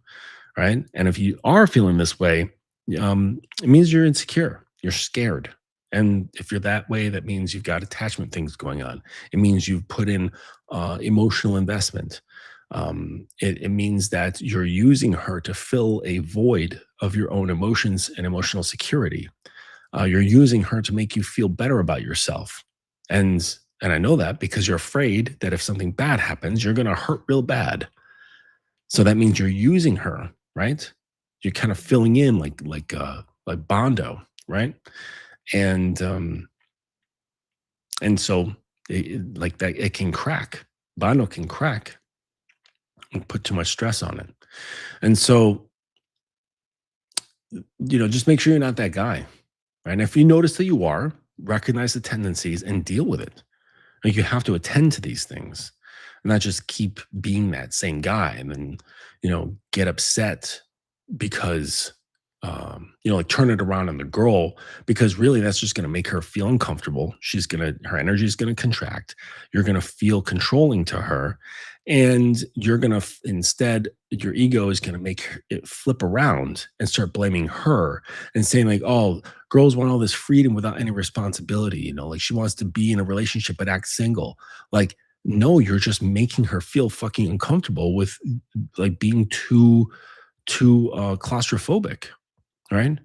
Right. And if you are feeling this way, it means you're insecure, you're scared. And if you're that way, that means you've got attachment things going on. It means you've put in emotional investment. It means that you're using her to fill a void of your own emotions and emotional security. You're using her to make you feel better about yourself. And I know that because you're afraid that if something bad happens, you're going to hurt real bad. So that means you're using her, right? You're kind of filling in like Bondo, right? And so like that, it can crack. Bondo can crack and put too much stress on it. And so, just make sure you're not that guy, right? And if you notice that you are, recognize the tendencies and deal with it. Like you have to attend to these things, and not just keep being that same guy and then, get upset because, like turn it around on the girl, because really that's just going to make her feel uncomfortable. Her energy is going to contract. You're going to feel controlling to her. And you're going to, instead, your ego is going to make it flip around and start blaming her and saying like, oh, girls want all this freedom without any responsibility. Like she wants to be in a relationship but act single. Like, no, you're just making her feel fucking uncomfortable with like being too claustrophobic, right?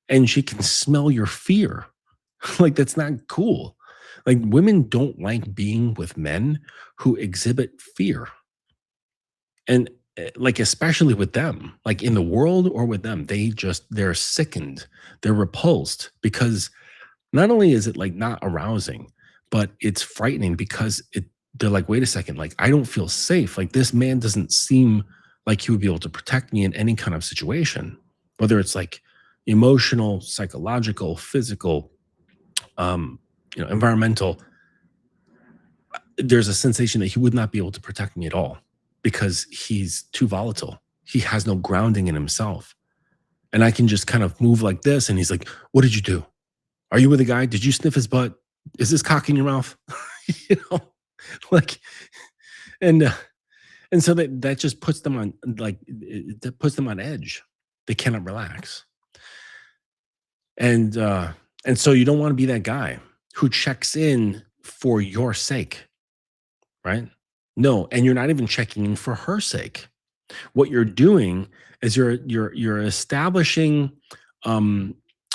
And she can smell your fear. Like that's not cool. Like women don't like being with men who exhibit fear. And like especially with them, like in the world or with them, they're sickened, they're repulsed, because not only is it like not arousing, but it's frightening because they're like, wait a second, like I don't feel safe. Like this man doesn't seem like he would be able to protect me in any kind of situation, whether it's like emotional, psychological, physical, environmental. There's a sensation that he would not be able to protect me at all because he's too volatile. He has no grounding in himself. And I can just kind of move like this. And he's like, what did you do? Are you with a guy? Did you sniff his butt? Is this cock in your mouth? You know, like, and and so that just puts them on, like, that puts them on edge. They cannot relax. And so you don't want to be that guy who checks in for your sake, right? No, and you're not even checking in for her sake. What you're doing is you're establishing, um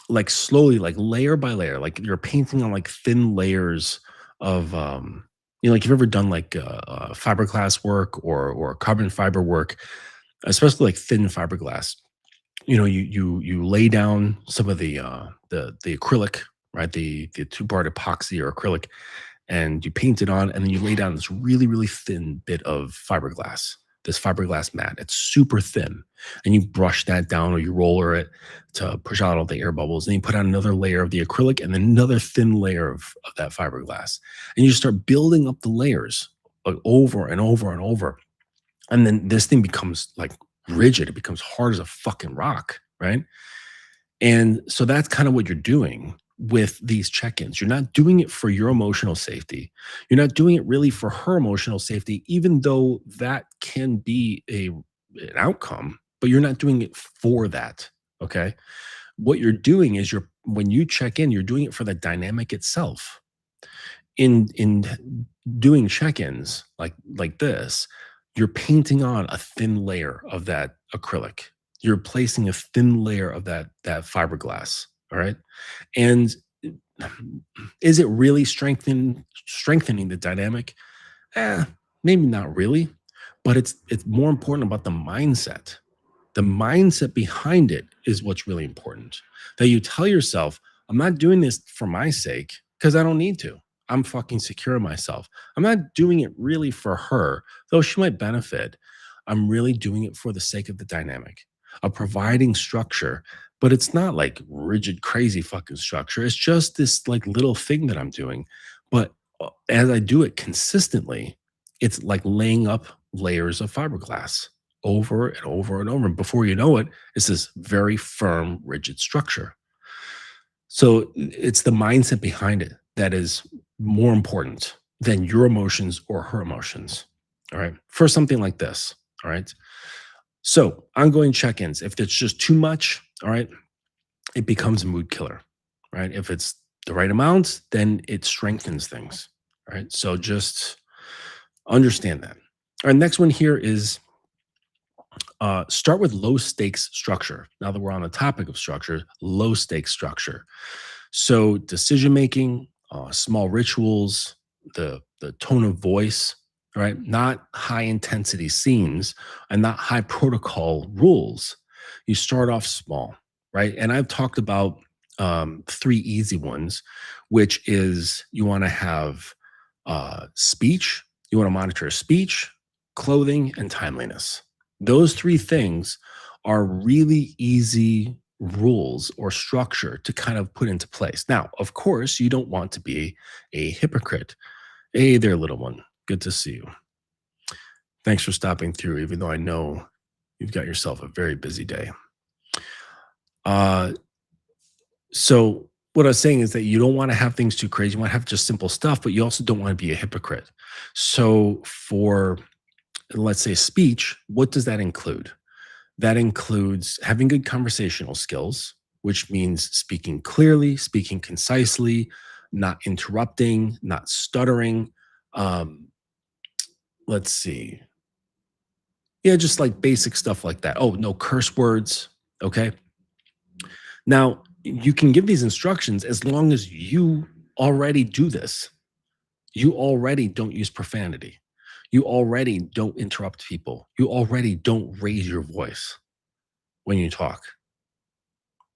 like, slowly, like layer by layer, like you're painting on like thin layers of, like, you've ever done like fiberglass work or carbon fiber work, especially like thin fiberglass. You lay down some of the acrylic, right? The two-part epoxy or acrylic, and you paint it on, and then you lay down this really, really thin bit of fiberglass, this fiberglass mat. It's super thin. And you brush that down or you roller it to push out all the air bubbles. And you put on another layer of the acrylic and then another thin layer of that fiberglass. And you start building up the layers, like, over and over and over. And then this thing becomes like rigid. It becomes hard as a fucking rock, right? And so that's kind of what you're doing with these check-ins. You're not doing it for your emotional safety. You're not doing it really for her emotional safety, even though that can be an outcome, but you're not doing it for that. Okay. What you're doing is, when you check in, you're doing it for the dynamic itself. In doing check-ins like this, you're painting on a thin layer of that acrylic. You're placing a thin layer of that fiberglass. All right. And is it really strengthening the dynamic? Maybe not really, but it's more important about the mindset. The mindset behind it is what's really important. That you tell yourself, I'm not doing this for my sake because I don't need to. I'm fucking secure in myself. I'm not doing it really for her, though she might benefit. I'm really doing it for the sake of the dynamic, of providing structure. But it's not like rigid, crazy fucking structure. It's just this like little thing that I'm doing. But as I do it consistently, it's like laying up layers of fiberglass over and over and over. And before you know it, it's this very firm, rigid structure. So it's the mindset behind it that is more important than your emotions or her emotions. All right. For something like this. All right. So ongoing check-ins, if it's just too much, all right, it becomes a mood killer, right? If it's the right amount, then it strengthens things, right? So just understand that. All right, next one here is start with low stakes structure. Now that we're on the topic of structure, low stakes structure. So decision making, small rituals, the tone of voice, right? Not high intensity scenes and not high protocol rules. You start off small, right? And I've talked about three easy ones, which is you want to have speech, you want to monitor speech, clothing, and timeliness. Those three things are really easy rules or structure to kind of put into place. Now, of course, you don't want to be a hypocrite. Hey there, little one. Good to see you. Thanks for stopping through, even though I know you've got yourself a very busy day. So what I was saying is that you don't want to have things too crazy. You want to have just simple stuff, but you also don't want to be a hypocrite. So for, let's say, speech, what does that include? That includes having good conversational skills, which means speaking clearly, speaking concisely, not interrupting, not stuttering. Let's see. Yeah, just like basic stuff like that. Oh, no curse words. Okay. Now, you can give these instructions as long as you already do this. You already don't use profanity. You already don't interrupt people. You already don't raise your voice when you talk.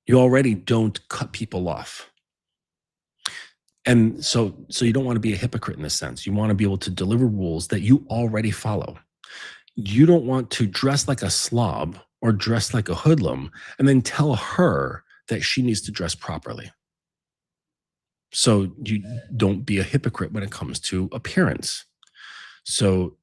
You already don't cut people off. And so you don't want to be a hypocrite in this sense. You want to be able to deliver rules that you already follow. You don't want to dress like a slob or dress like a hoodlum and then tell her that she needs to dress properly. So you don't be a hypocrite when it comes to appearance. So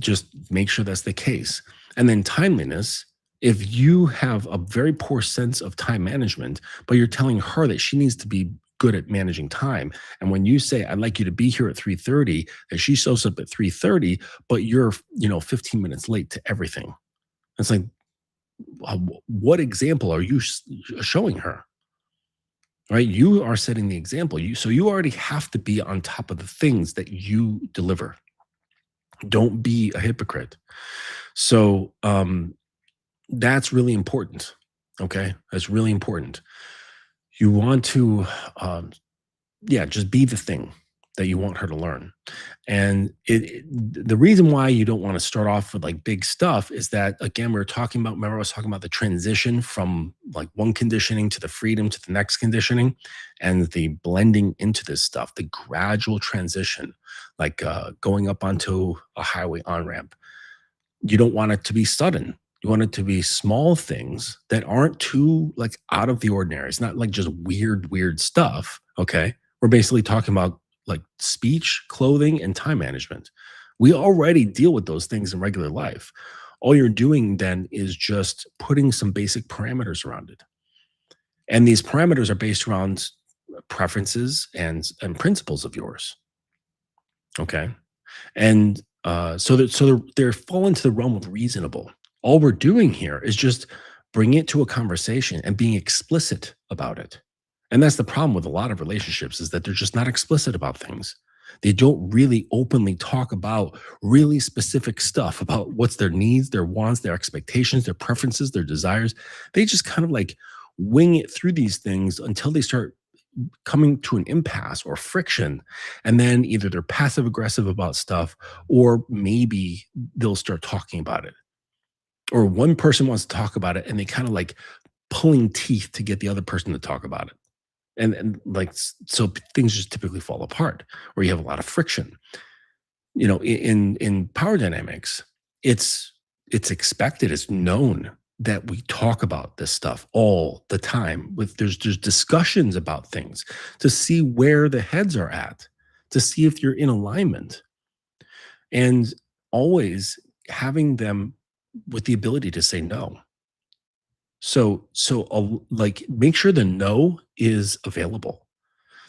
just make sure that's the case. And then timeliness, if you have a very poor sense of time management, but you're telling her that she needs to be good at managing time. And when you say, I'd like you to be here at 3:30, and she shows up at 3:30, but you're, 15 minutes late to everything. It's like, what example are you showing her? Right? You are setting the example. You already have to be on top of the things that you deliver. Don't be a hypocrite. So that's really important. Okay, that's really important. You want to, yeah, just be the thing that you want her to learn. And the reason why you don't want to start off with like big stuff is that, again, we were talking about, remember I was talking about the transition from like one conditioning to the freedom to the next conditioning, and the blending into this stuff, the gradual transition, like going up onto a highway on ramp. You don't want it to be sudden. You want it to be small things that aren't too like out of the ordinary. It's not like just weird stuff. Okay. We're basically talking about like speech, clothing, and time management. We already deal with those things in regular life. All you're doing then is just putting some basic parameters around it. And these parameters are based around preferences and principles of yours. Okay. And they're fall into the realm of reasonable. All we're doing here is just bringing it to a conversation and being explicit about it. And that's the problem with a lot of relationships, is that they're just not explicit about things. They don't really openly talk about really specific stuff about what's their needs, their wants, their expectations, their preferences, their desires. They just kind of like wing it through these things until they start coming to an impasse or friction. And then either they're passive aggressive about stuff, or maybe they'll start talking about it. Or one person wants to talk about it and they kind of like pulling teeth to get the other person to talk about it. And like, so things just typically fall apart, where you have a lot of friction. In power dynamics, it's expected, it's known that we talk about this stuff all the time. There's discussions about things to see where the heads are at, to see if you're in alignment, and always having them with the ability to say no. Like, make sure the no is available,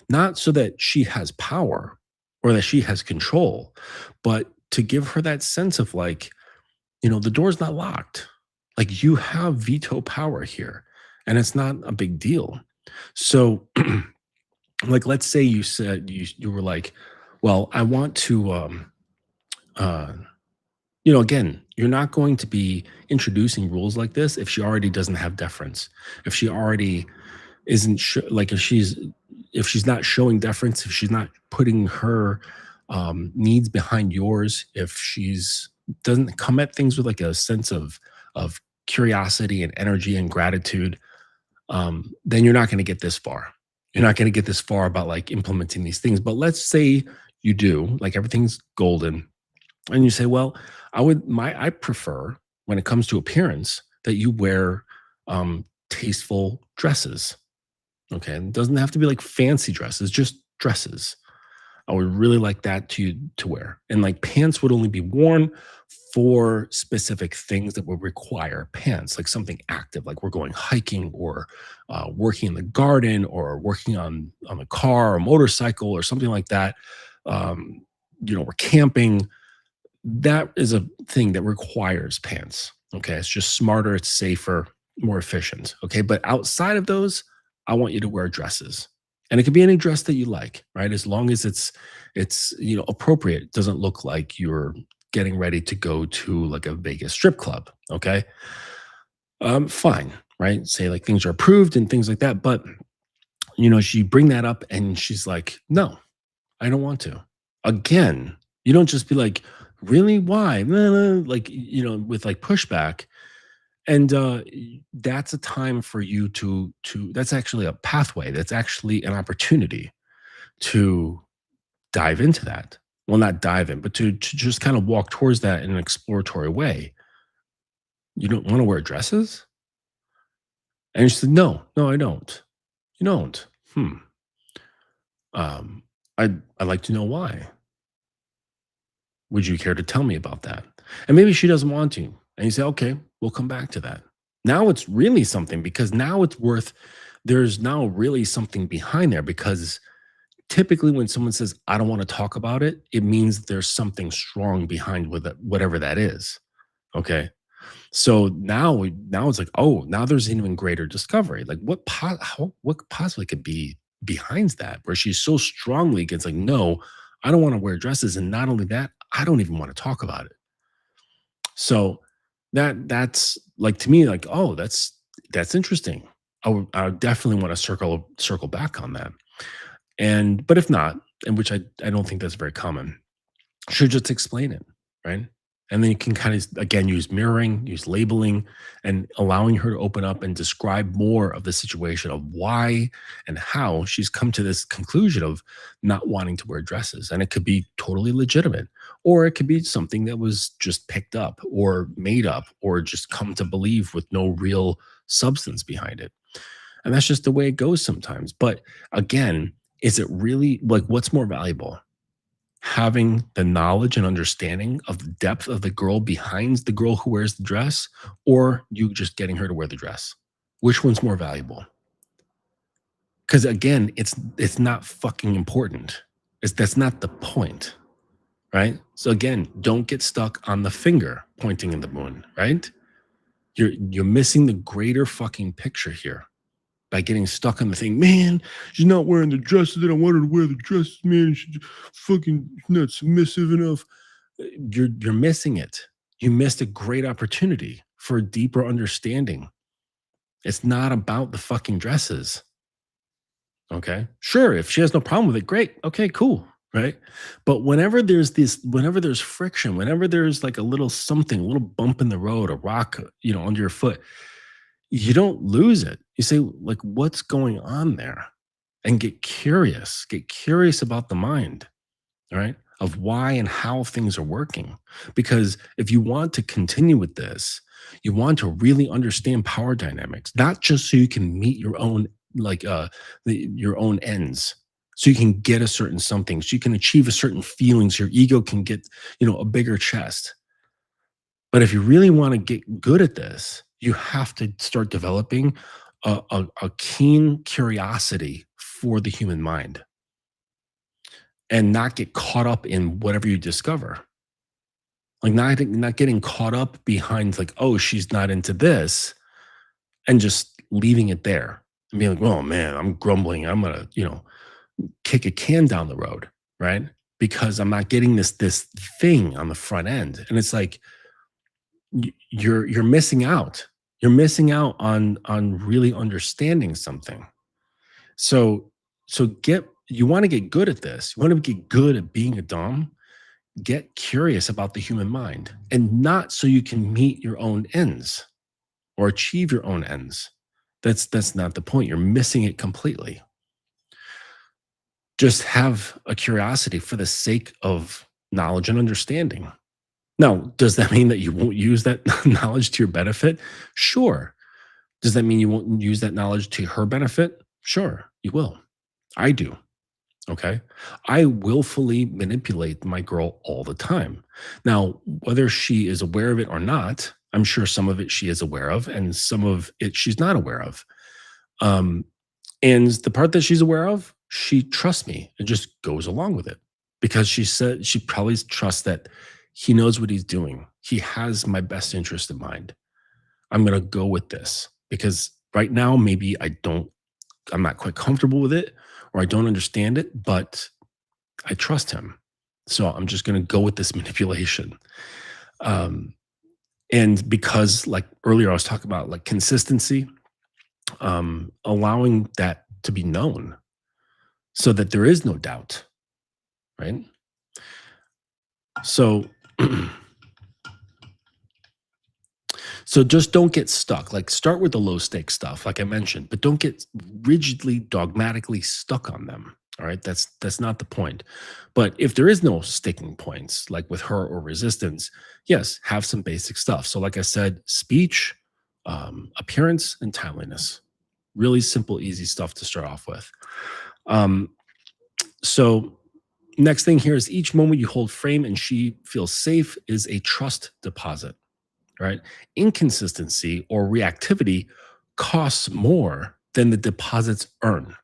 not so that she has power or that she has control, but to give her that sense of like, the door's not locked. Like, you have veto power here, and it's not a big deal. So, like, let's say you said you were like, well, I want to, uh, again, you're not going to be introducing rules like this if she already doesn't have deference. If she already isn't like, if she's not showing deference, if she's not putting her needs behind yours, if she's doesn't come at things with like a sense of curiosity and energy and gratitude, then you're not going to get this far. You're not going to get this far about like implementing these things. But let's say you do, like everything's golden, and you say, well, I prefer, when it comes to appearance, that you wear tasteful dresses. Okay. It doesn't have to be like fancy dresses, just dresses. I would really like that to wear. And like pants would only be worn for specific things that would require pants, like something active, like we're going hiking, or working in the garden, or working on a car or motorcycle or something like that. We're camping. That is a thing that requires pants. Okay. It's just smarter, it's safer, more efficient. Okay. But outside of those, I want you to wear dresses. And it could be any dress that you like, right? As long as it's appropriate. It doesn't look like you're getting ready to go to like a Vegas strip club. Okay. Fine. Right. Say like things are approved and things like that. But she bring that up and she's like, no, I don't want to. Again, you don't just be like, really? Why? Like, with like pushback. And that's a time for you to that's actually a pathway. That's actually an opportunity to dive into that. Well, not dive in, but to just kind of walk towards that in an exploratory way. You don't want to wear dresses? And she said, no, I don't. You don't? I'd like to know why. Would you care to tell me about that? And maybe she doesn't want to. And you say, okay, we'll come back to that. Now it's really something, because now it's worth there's now really something behind there, because typically when someone says, I don't want to talk about it, it means there's something strong behind with it, whatever that is. Okay. So now it's like, oh, now there's an even greater discovery. Like what possibly could be behind that, where she's so strongly against, like, no, I don't want to wear dresses. And not only that, I don't even want to talk about it. So that's like, to me, like, oh, that's interesting. I would definitely want to circle back on that. And but if not, and which I don't think that's very common, should just explain it, right? And then you can kind of, again, use mirroring, use labeling, and allowing her to open up and describe more of the situation of why and how she's come to this conclusion of not wanting to wear dresses. And it could be totally legitimate, or it could be something that was just picked up or made up or just come to believe with no real substance behind it. And that's just the way it goes sometimes. But again, is it really, like, what's more valuable? Having the knowledge and understanding of the depth of the girl behind the girl who wears the dress, or you just getting her to wear the dress? Which one's more valuable? Because again, it's not fucking important. That's not the point, right? So again, don't get stuck on the finger pointing in the moon, right? You're missing the greater fucking picture here by getting stuck on the thing. Man, she's not wearing the dresses that I want her to wear the dresses, man. She's fucking not submissive enough. You're missing it. You missed a great opportunity for a deeper understanding. It's not about the fucking dresses. Okay. Sure, if she has no problem with it, great. Okay, cool. Right. But whenever there's friction, whenever there's like a little something, a little bump in the road, a rock, under your foot, you don't lose it. You say, like, what's going on there? And get curious. Get curious about the mind, all right, of why and how things are working. Because if you want to continue with this, you want to really understand power dynamics, not just so you can meet your own, like, your own ends. So you can get a certain something, so you can achieve a certain feelings, your ego can get, a bigger chest. But if you really want to get good at this, you have to start developing a keen curiosity for the human mind and not get caught up in whatever you discover. Like, not getting caught up behind, like, oh, she's not into this, and just leaving it there and being like, oh man, I'm grumbling. I'm gonna, kick a can down the road, right? Because I'm not getting this thing on the front end. And it's like, you're missing out. You're missing out on really understanding something. So you want to get good at this. You want to get good at being a dom. Get curious about the human mind, and not so you can meet your own ends or achieve your own ends. That's not the point. You're missing it completely. Just have a curiosity for the sake of knowledge and understanding. Now, does that mean that you won't use that knowledge to your benefit? Sure. Does that mean you won't use that knowledge to her benefit? Sure, you will. I do. Okay. I willfully manipulate my girl all the time. Now, whether she is aware of it or not, I'm sure some of it she is aware of, and some of it she's not aware of. And the part that she's aware of, she trusts me and just goes along with it, because she said she probably trusts that he knows what he's doing. He has my best interest in mind. I'm going to go with this because right now, maybe I'm not quite comfortable with it, or I don't understand it, but I trust him. So I'm just going to go with this manipulation. And because, like earlier, I was talking about like consistency, allowing that to be known so that there is no doubt, right? So, so just don't get stuck. Like, start with the low stake stuff, like I mentioned, but don't get rigidly, dogmatically stuck on them. All right, that's not the point. But if there is no sticking points, like with her or resistance, yes, have some basic stuff. So, like I said, speech, appearance, and timeliness. Really simple, easy stuff to start off with. So next thing here is, each moment you hold frame and she feels safe is a trust deposit, right? Inconsistency or reactivity costs more than the deposits earn.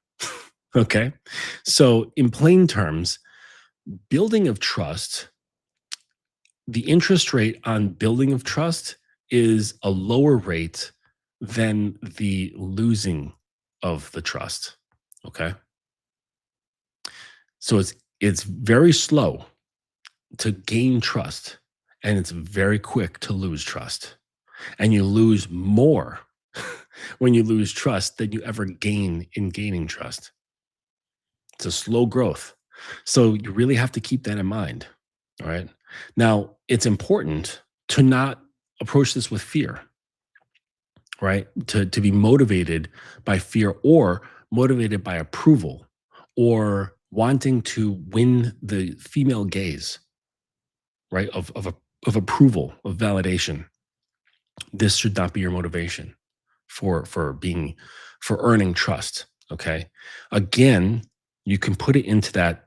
Okay. So, in plain terms, building of trust, the interest rate on building of trust is a lower rate than the losing of the trust. Okay. So it's very slow to gain trust and it's very quick to lose trust. And you lose more when you lose trust than you ever gain in gaining trust. It's a slow growth. So you really have to keep that in mind. All right. Now, it's important to not approach this with fear, right? To be motivated by fear or motivated by approval or wanting to win the female gaze, right? Of approval, of validation. This should not be your motivation for earning trust. Okay. Again, you can put it into that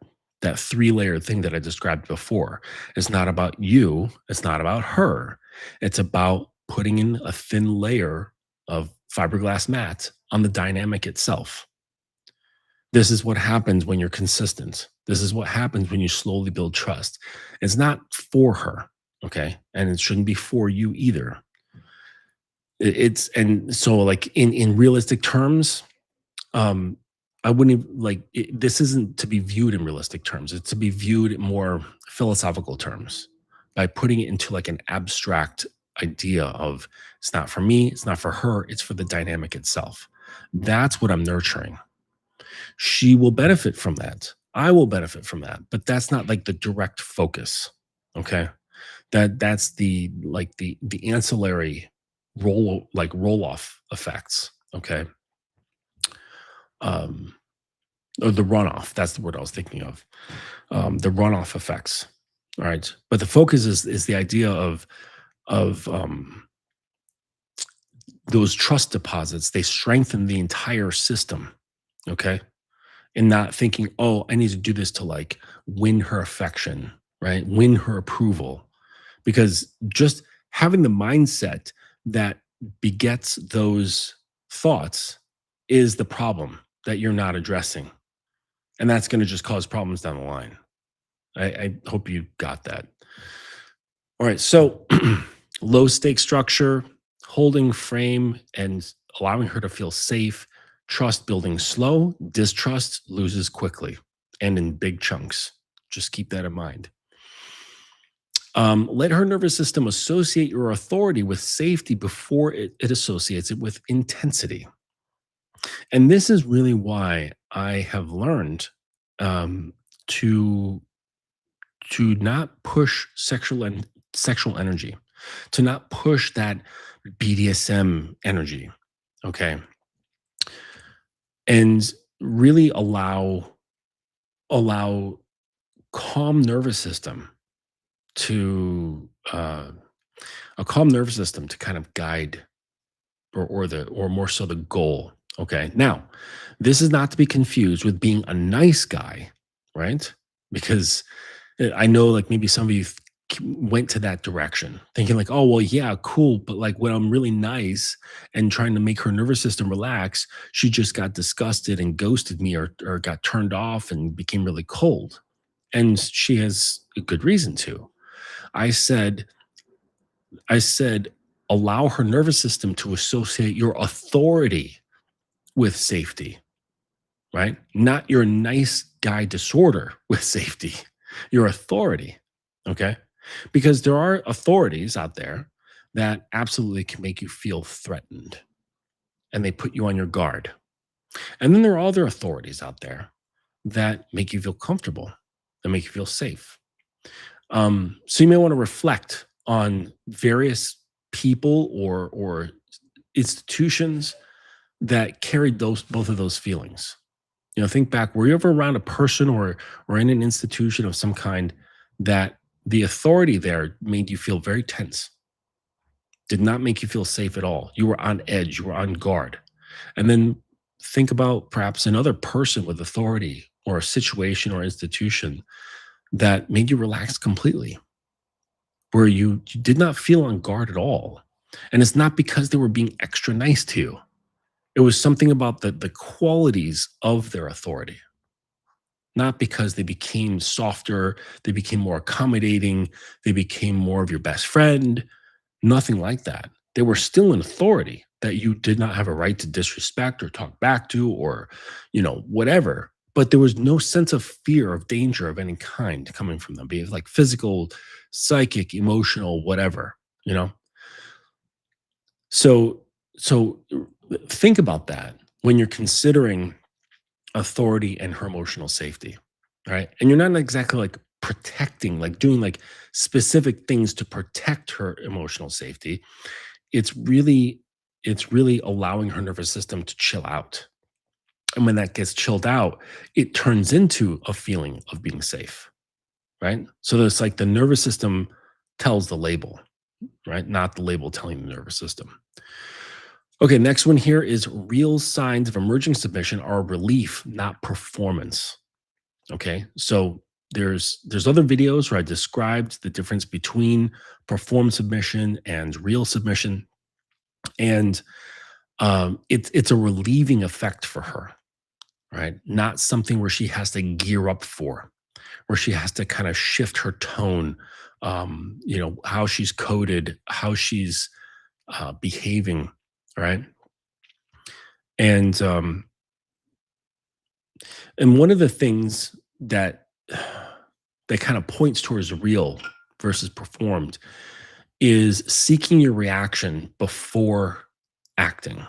three-layered thing that I described before. It's not about you, it's not about her. It's about putting in a thin layer of fiberglass mat on the dynamic itself. This is what happens when you're consistent. This is what happens when you slowly build trust. It's not for her, okay? And it shouldn't be for you either. It's and so like in realistic terms, I wouldn't even, like this isn't to be viewed in realistic terms. It's to be viewed in more philosophical terms by putting it into like an abstract idea of it's not for me, it's not for her, it's for the dynamic itself. That's what I'm nurturing. She will benefit from that. I will benefit from that, but that's not like the direct focus. Okay. That's the like the ancillary roll off effects. Okay. Or the runoff. That's the word I was thinking of. The runoff effects. All right. But the focus is the idea of those trust deposits. They strengthen the entire system. Okay. And not thinking, oh, I need to do this to like win her affection, right? Win her approval. Because just having the mindset that begets those thoughts is the problem that you're not addressing. And that's going to just cause problems down the line. I hope you got that. All right. So low stake structure, holding frame and allowing her to feel safe, trust building slow, distrust loses quickly and in big chunks. Just keep that in mind. Let her nervous system associate your authority with safety before it associates it with intensity. And this is really why I have learned to not push sexual energy, to not push that BDSM energy, okay, and really allow calm nervous system to a calm nervous system to kind of guide or more so the goal. Okay. Now, this is not to be confused with being a nice guy, right? Because I know like maybe some of you went to that direction thinking like, oh, well, yeah, cool. But like when I'm really nice and trying to make her nervous system relax, she just got disgusted and ghosted me or got turned off and became really cold. And she has a good reason to. I said, allow her nervous system to associate your authority with safety, right? Not your nice guy disorder with safety, your authority, okay? Because there are authorities out there that absolutely can make you feel threatened and they put you on your guard. And then there are other authorities out there that make you feel comfortable, that make you feel safe. So you may want to reflect on various people or institutions that carried both of those feelings. You know, think back, were you ever around a person or in an institution of some kind that the authority there made you feel very tense, did not make you feel safe at all? You were on edge, you were on guard. And then think about perhaps another person with authority or a situation or institution that made you relax completely, where you did not feel on guard at all. And it's not because they were being extra nice to you. It was something about the qualities of their authority, not because they became softer, they became more accommodating, they became more of your best friend, nothing like that. They were still an authority that you did not have a right to disrespect or talk back to or, whatever. But there was no sense of fear of danger of any kind coming from them, be it like physical, psychic, emotional, whatever, you know? So, so think about that when you're considering authority and her emotional safety, right? And you're not exactly like protecting, like doing like specific things to protect her emotional safety. It's really, it's really allowing her nervous system to chill out. And when that gets chilled out, it turns into a feeling of being safe, right? So it's like the nervous system tells the label, right? Not the label telling the nervous system. Okay, next one here is real signs of emerging submission are relief, not performance. Okay, so there's other videos where I described the difference between performed submission and real submission, and it's a relieving effect for her, right? Not something where she has to gear up for, where she has to kind of shift her tone, how she's coded, how she's behaving, right? And and one of the things that kind of points towards real versus performed is seeking your reaction before acting.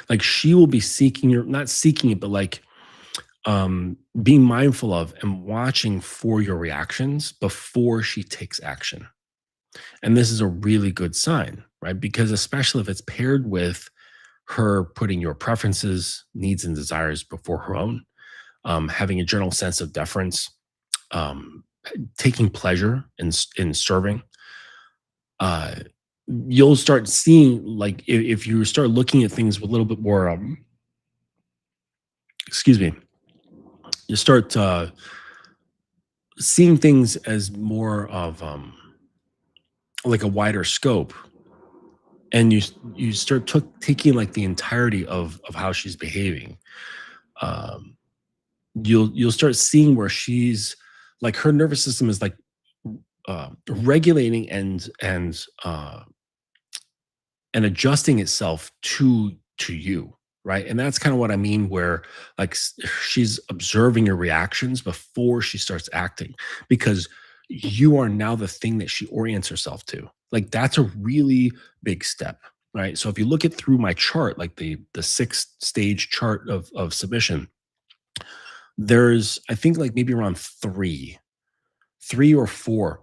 Like she will be seeking your not seeking it, but like being mindful of and watching for your reactions before she takes action. And this is a really good sign, right? Because especially if it's paired with her putting your preferences, needs, and desires before her own, having a general sense of deference, um, taking pleasure in serving, uh, you'll start seeing like if you start looking at things with a little bit more, excuse me, you start seeing things as more of like a wider scope, and you start taking like the entirety of how she's behaving. Um, you'll start seeing where she's like her nervous system is like regulating and adjusting itself to you, right? And that's kind of what I mean where like she's observing your reactions before she starts acting, because you are now the thing that she orients herself to. Like that's a really big step, right? So if you look at through my chart, like the 6 stage chart of submission, there's I think like maybe around three or four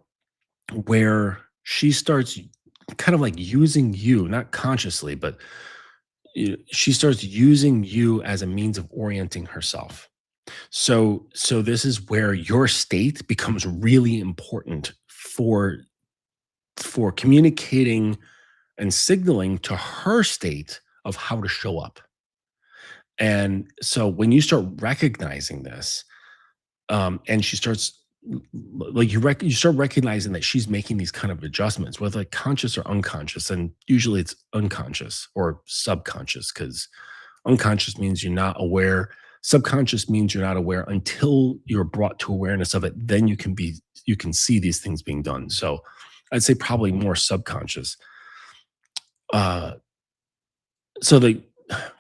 where she starts kind of like using you, not consciously, but she starts using you as a means of orienting herself. So this is where your state becomes really important for communicating and signaling to her state of how to show up. And so when you start recognizing this, and she starts like you start recognizing that she's making these kind of adjustments, whether like conscious or unconscious, and usually it's unconscious or subconscious because unconscious means you're not aware. Subconscious means you're not aware until you're brought to awareness of it. Then you can see these things being done. So I'd say probably more subconscious. Uh, so the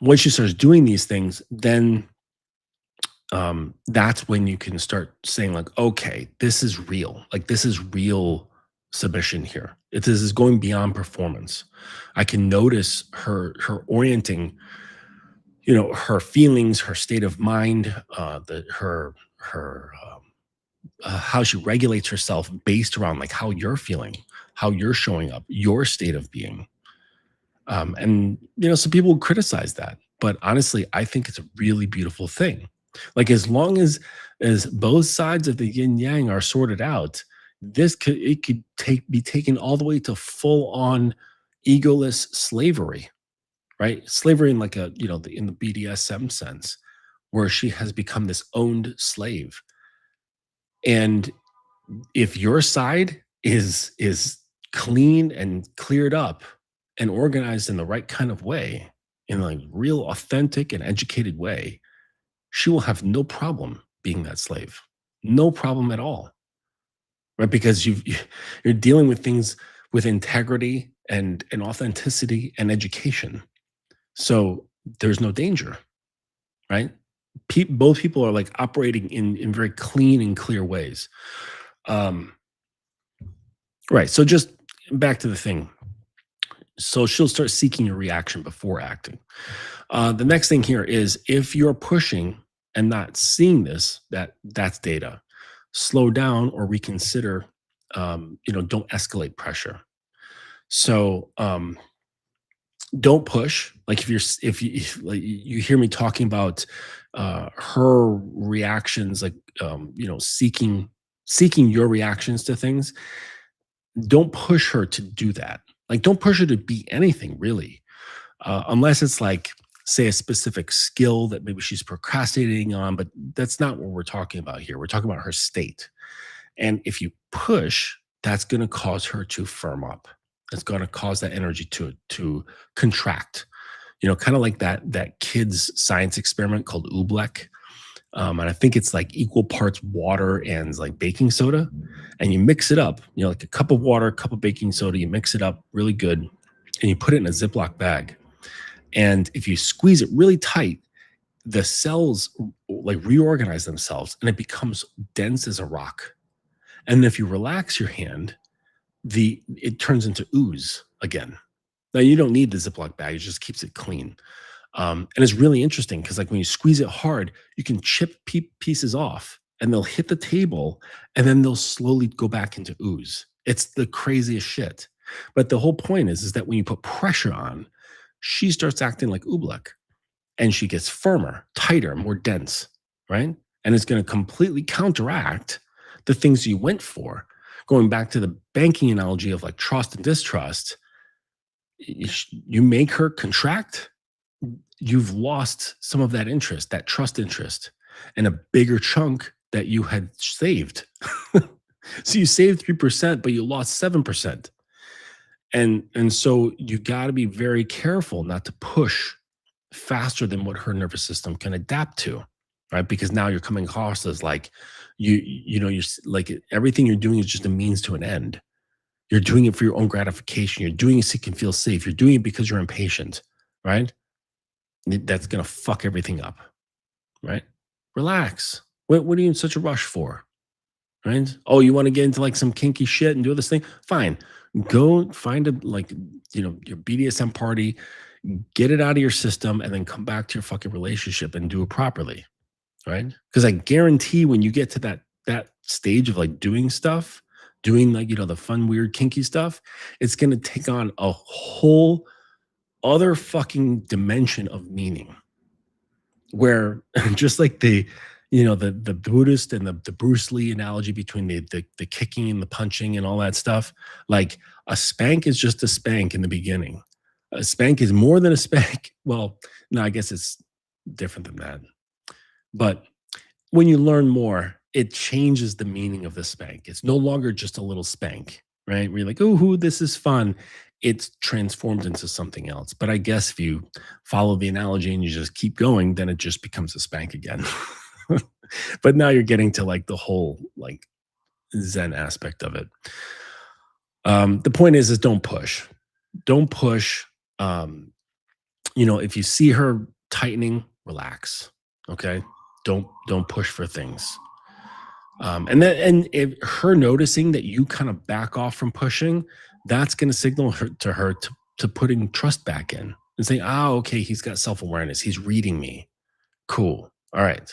Once she starts doing these things, then that's when you can start saying like, okay, this is real. Like this is real submission here. This is going beyond performance. I can notice her orienting, her feelings, her state of mind, how she regulates herself based around like how you're feeling, how you're showing up, your state of being. And some people would criticize that, but honestly, I think it's a really beautiful thing. Like as long as both sides of the yin yang are sorted out, it could be taken all the way to full on egoless slavery, right? Slavery in like in the BDSM sense, where she has become this owned slave. And if your side is clean and cleared up and organized in the right kind of way, in a real authentic and educated way, she will have no problem being that slave. No problem at all. Right? Because you're dealing with things with integrity and authenticity and education. So there's no danger, right? Both people are like operating in very clean and clear ways. Um, right. So just back to the thing. So she'll start seeking your reaction before acting. The next thing here is if you're pushing and not seeing this, that's data. Slow down or reconsider. Don't escalate pressure. So don't push. Like if like you hear me talking about her reactions, like seeking your reactions to things, don't push her to do that. Like don't push her to be anything really, unless it's like say a specific skill that maybe she's procrastinating on. But that's not what we're talking about here. We're talking about her state. And if you push, that's going to cause her to firm up. It's going to cause that energy to contract. Kind of like that kid's science experiment called Oobleck. And I think it's like equal parts water and like baking soda. And you mix it up, like a cup of water, a cup of baking soda, you mix it up really good, and you put it in a Ziploc bag. And if you squeeze it really tight, the cells like reorganize themselves and it becomes dense as a rock. And if you relax your hand, it turns into ooze again. Now you don't need the Ziploc bag; it just keeps it clean. And it's really interesting because, like, when you squeeze it hard, you can chip pieces off, and they'll hit the table, and then they'll slowly go back into ooze. It's the craziest shit. But the whole point is that when you put pressure on, she starts acting like Oobleck, and she gets firmer, tighter, more dense, right? And it's going to completely counteract the things you went for. Going back to the banking analogy of like trust and distrust, you make her contract, you've lost some of that interest, that trust interest, and a bigger chunk that you had saved. So you saved 3%, but you lost 7%. And so you got to be very careful not to push faster than what her nervous system can adapt to, right? Because now you're coming across as like you're like everything you're doing is just a means to an end. You're doing it for your own gratification. You're doing it so you can feel safe. You're doing it because you're impatient, right? That's gonna fuck everything up, right? Relax. What are you in such a rush for, right? Oh, you want to get into like some kinky shit and do this thing? Fine, go find your BDSM party, get it out of your system, and then come back to your fucking relationship and do it properly, right? Because I guarantee when you get to that stage of like doing stuff, doing like the fun, weird, kinky stuff, it's gonna take on a whole other fucking dimension of meaning, where just like the Buddhist and the Bruce Lee analogy between the kicking and the punching and all that stuff, like a spank is just a spank in the beginning. A spank is more than a spank. Well, no, I guess it's different than that. But when you learn more, it changes the meaning of the spank. It's no longer just a little spank, right? Where you're like, oh, this is fun. It's transformed into something else. But I guess if you follow the analogy and you just keep going, then it just becomes a spank again. But now you're getting to like the whole like Zen aspect of it. The point is don't push. Don't push. If you see her tightening, relax. Okay. Don't push for things. And if her noticing that you kind of back off from pushing, that's going to signal to her to putting trust back in and saying, okay, he's got self-awareness. He's reading me. Cool. All right.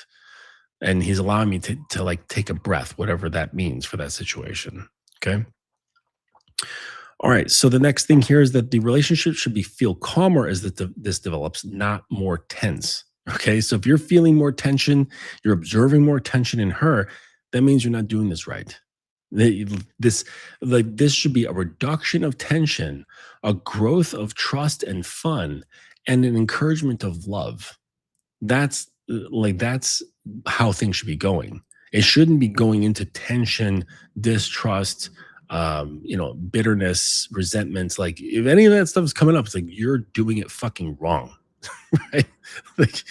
And he's allowing me to like take a breath, whatever that means for that situation. Okay. All right. So the next thing here is that the relationship should feel calmer as this develops, not more tense. Okay. So if you're feeling more tension, you're observing more tension in her, that means you're not doing this right. This should be a reduction of tension, a growth of trust and fun, and an encouragement of love. That's how things should be going. It shouldn't be going into tension, distrust, bitterness, resentments. Like if any of that stuff is coming up, it's like you're doing it fucking wrong. right? Like,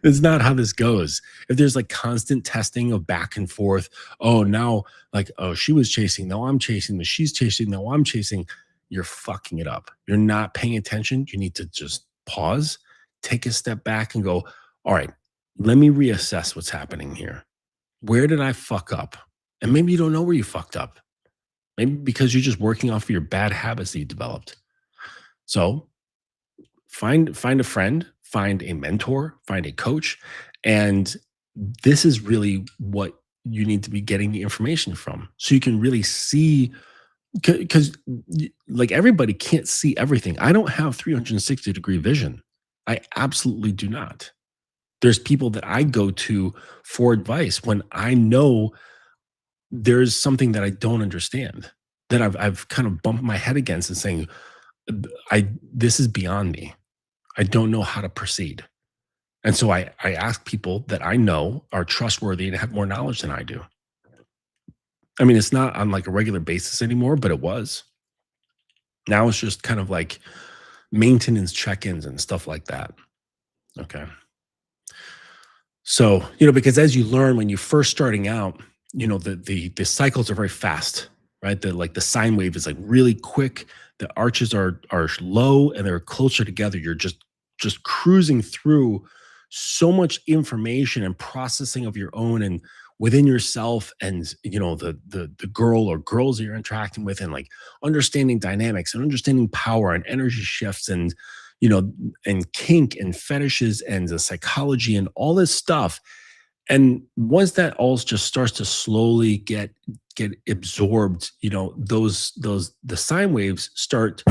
it's not how this goes. If there's like constant testing of back and forth, oh, now, like, oh, she was chasing, now I'm chasing, she's chasing, now I'm chasing, you're fucking it up. You're not paying attention. You need to just pause, take a step back, and go, all right, let me reassess what's happening here. Where did I fuck up? And maybe you don't know where you fucked up. Maybe because you're just working off of your bad habits that you developed. So find a friend, find a mentor, find a coach, and this is really what you need to be getting the information from, so you can really see, because like everybody can't see everything. I don't have 360-degree vision. I absolutely do not. There's people that I go to for advice when I know there's something that I don't understand, that I've kind of bumped my head against and saying, I this is beyond me. I don't know how to proceed. And so I ask people that I know are trustworthy and have more knowledge than I do. I mean, it's not on like a regular basis anymore, but it was. Now it's just kind of like maintenance check-ins and stuff like that. Okay. So, because as you learn when you first starting out, the cycles are very fast, right? The sine wave is like really quick. The arches are low and they're closer together. You're just cruising through so much information and processing of your own and within yourself, and the girl or girls that you're interacting with, and like understanding dynamics and understanding power and energy shifts, and you know and kink and fetishes and the psychology and all this stuff. And once that all just starts to slowly get absorbed, those the sine waves start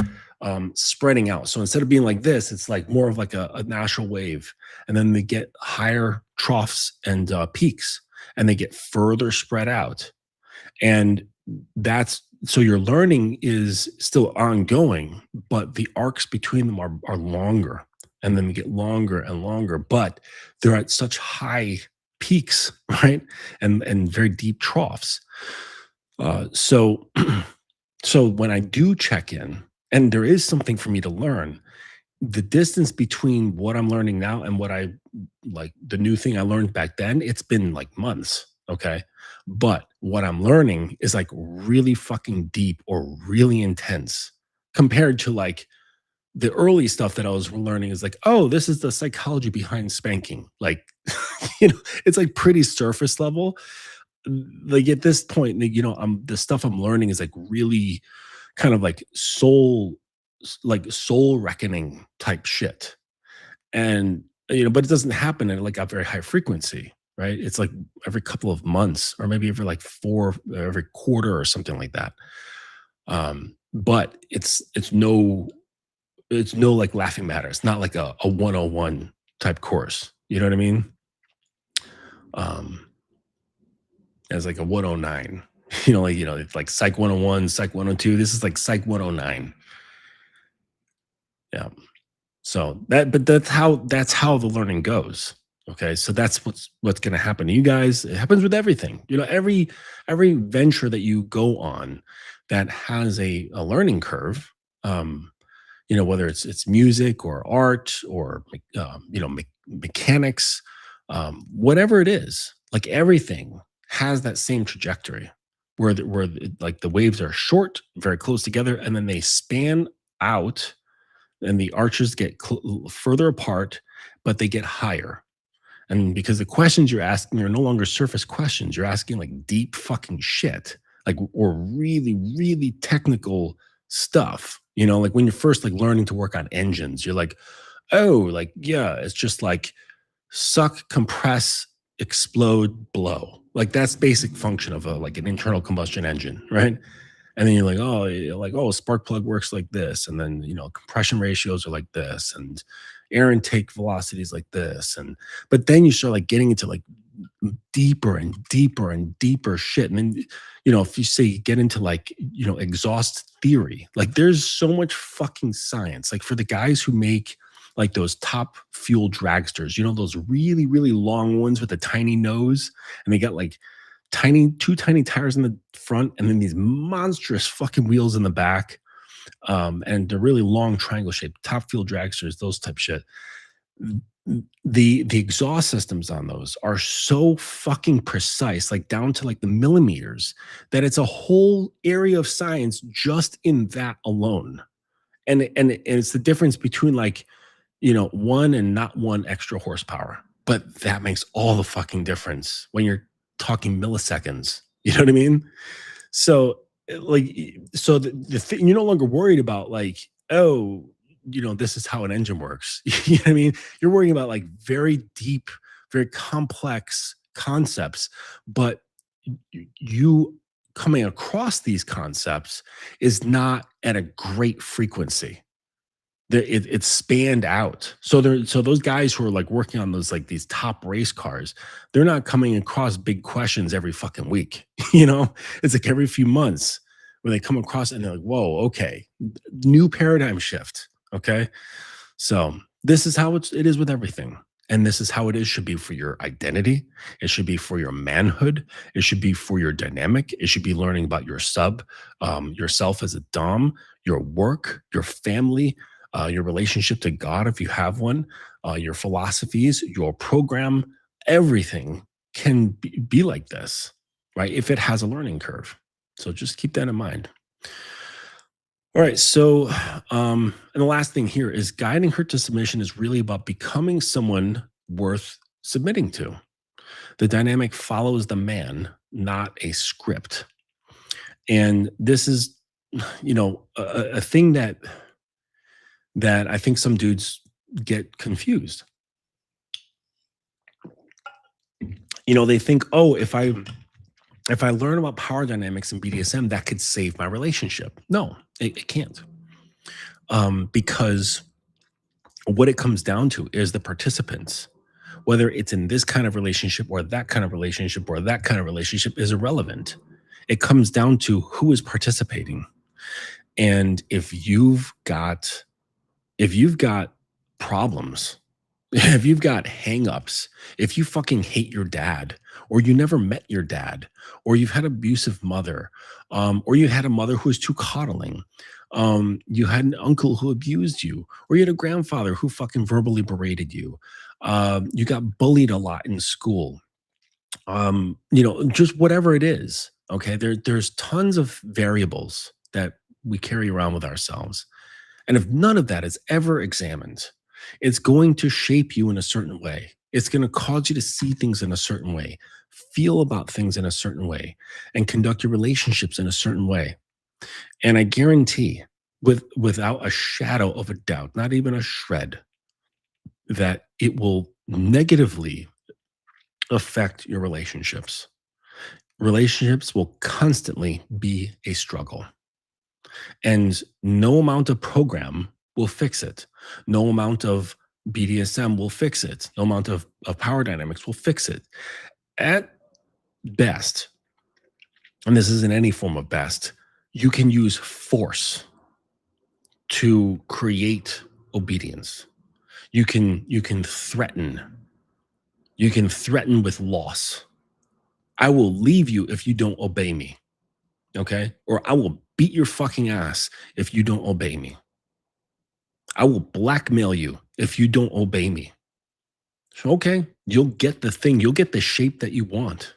spreading out. So instead of being like this, it's like more of like a natural wave, and then they get higher troughs and peaks, and they get further spread out. And that's so your learning is still ongoing, but the arcs between them are longer, and then they get longer and longer, but they're at such high peaks, right? And very deep troughs. So so when I do check in, and there is something for me to learn, the distance between what I'm learning now and what I like the new thing I learned back then, it's been like months. Okay. But what I'm learning is like really fucking deep or really intense compared to like the early stuff that I was learning is like, oh, this is the psychology behind spanking. Like, it's like pretty surface level. Like at this point, I'm the stuff I'm learning is like really kind of like soul reckoning type shit. And but it doesn't happen at like a very high frequency, right? It's like every couple of months, or maybe every like every quarter or something like that. But it's no like laughing matter. It's not like a 101 type course. You know what I mean? Um, as like a 109. It's like Psych 101, Psych 102. This is like Psych 109. Yeah. So but that's how the learning goes. Okay. So that's what's going to happen to you guys. It happens with everything. Every venture that you go on that has a learning curve, whether it's music or art or mechanics, whatever it is, like everything has that same trajectory like the waves are short, very close together, and then they span out, and the arches get further apart, but they get higher. And because the questions you're asking are no longer surface questions, you're asking like deep fucking shit, like, or really, really technical stuff. Like when you're first like learning to work on engines, you're like, oh, like, yeah, it's just like suck, compress, explode, blow. Like that's basic function of like an internal combustion engine, right? And then you're like, oh, spark plug works like this, and then compression ratios are like this, and air intake velocities like this, but then you start like getting into like deeper and deeper and deeper shit, and then if you say get into like exhaust theory, like there's so much fucking science, like for the guys who make like those top fuel dragsters, those really really long ones with a tiny nose, and they got like two tiny tires in the front, and then these monstrous fucking wheels in the back, and they're really long triangle shaped top fuel dragsters, those type shit. The exhaust systems on those are so fucking precise, like down to like the millimeters, that it's a whole area of science just in that alone. And it's the difference between like, one and not one extra horsepower. But that makes all the fucking difference when you're talking milliseconds. You know what I mean? So, so the thing, you're no longer worried about like, oh, this is how an engine works. You know what I mean? You're worrying about like very deep, very complex concepts, but you coming across these concepts is not at a great frequency. It's spanned out. So those guys who are like working on those like these top race cars, they're not coming across big questions every fucking week. It's like every few months where they come across and they're like, whoa, okay, new paradigm shift. Okay. So this is how it is with everything. And this is how it is should be for your identity. It should be for your manhood. It should be for your dynamic. It should be learning about your yourself as a dom, your work, your family, your relationship to God, if you have one, your philosophies, your program, everything can be like this, right? If it has a learning curve. So just keep that in mind. All right. So, and the last thing here is guiding her to submission is really about becoming someone worth submitting to. The dynamic follows the man, not a script. And this is, a thing that I think some dudes get confused. They think, oh, if I learn about power dynamics and BDSM, that could save my relationship. No, it can't. Because what it comes down to is the participants, whether it's in this kind of relationship or that kind of relationship or that kind of relationship, is irrelevant. It comes down to who is participating. And if you've got problems, if you've got hangups, if you fucking hate your dad, or you never met your dad, or you've had abusive mother, or you had a mother who was too coddling, you had an uncle who abused you, or you had a grandfather who fucking verbally berated you, you got bullied a lot in school, just whatever it is. Okay, there's tons of variables that we carry around with ourselves. And if none of that is ever examined, it's going to shape you in a certain way. It's going to cause you to see things in a certain way, feel about things in a certain way, and conduct your relationships in a certain way. And I guarantee, without a shadow of a doubt, not even a shred, that it will negatively affect your relationships. Relationships will constantly be a struggle. And no amount of program will fix it. No amount of BDSM will fix it. No amount of power dynamics will fix it. At best, and this isn't any form of best, you can use force to create obedience. You can threaten. You can threaten with loss. I will leave you if you don't obey me. Okay? Or I will beat your fucking ass if you don't obey me. I will blackmail you if you don't obey me. So, okay, you'll get the thing, you'll get the shape that you want.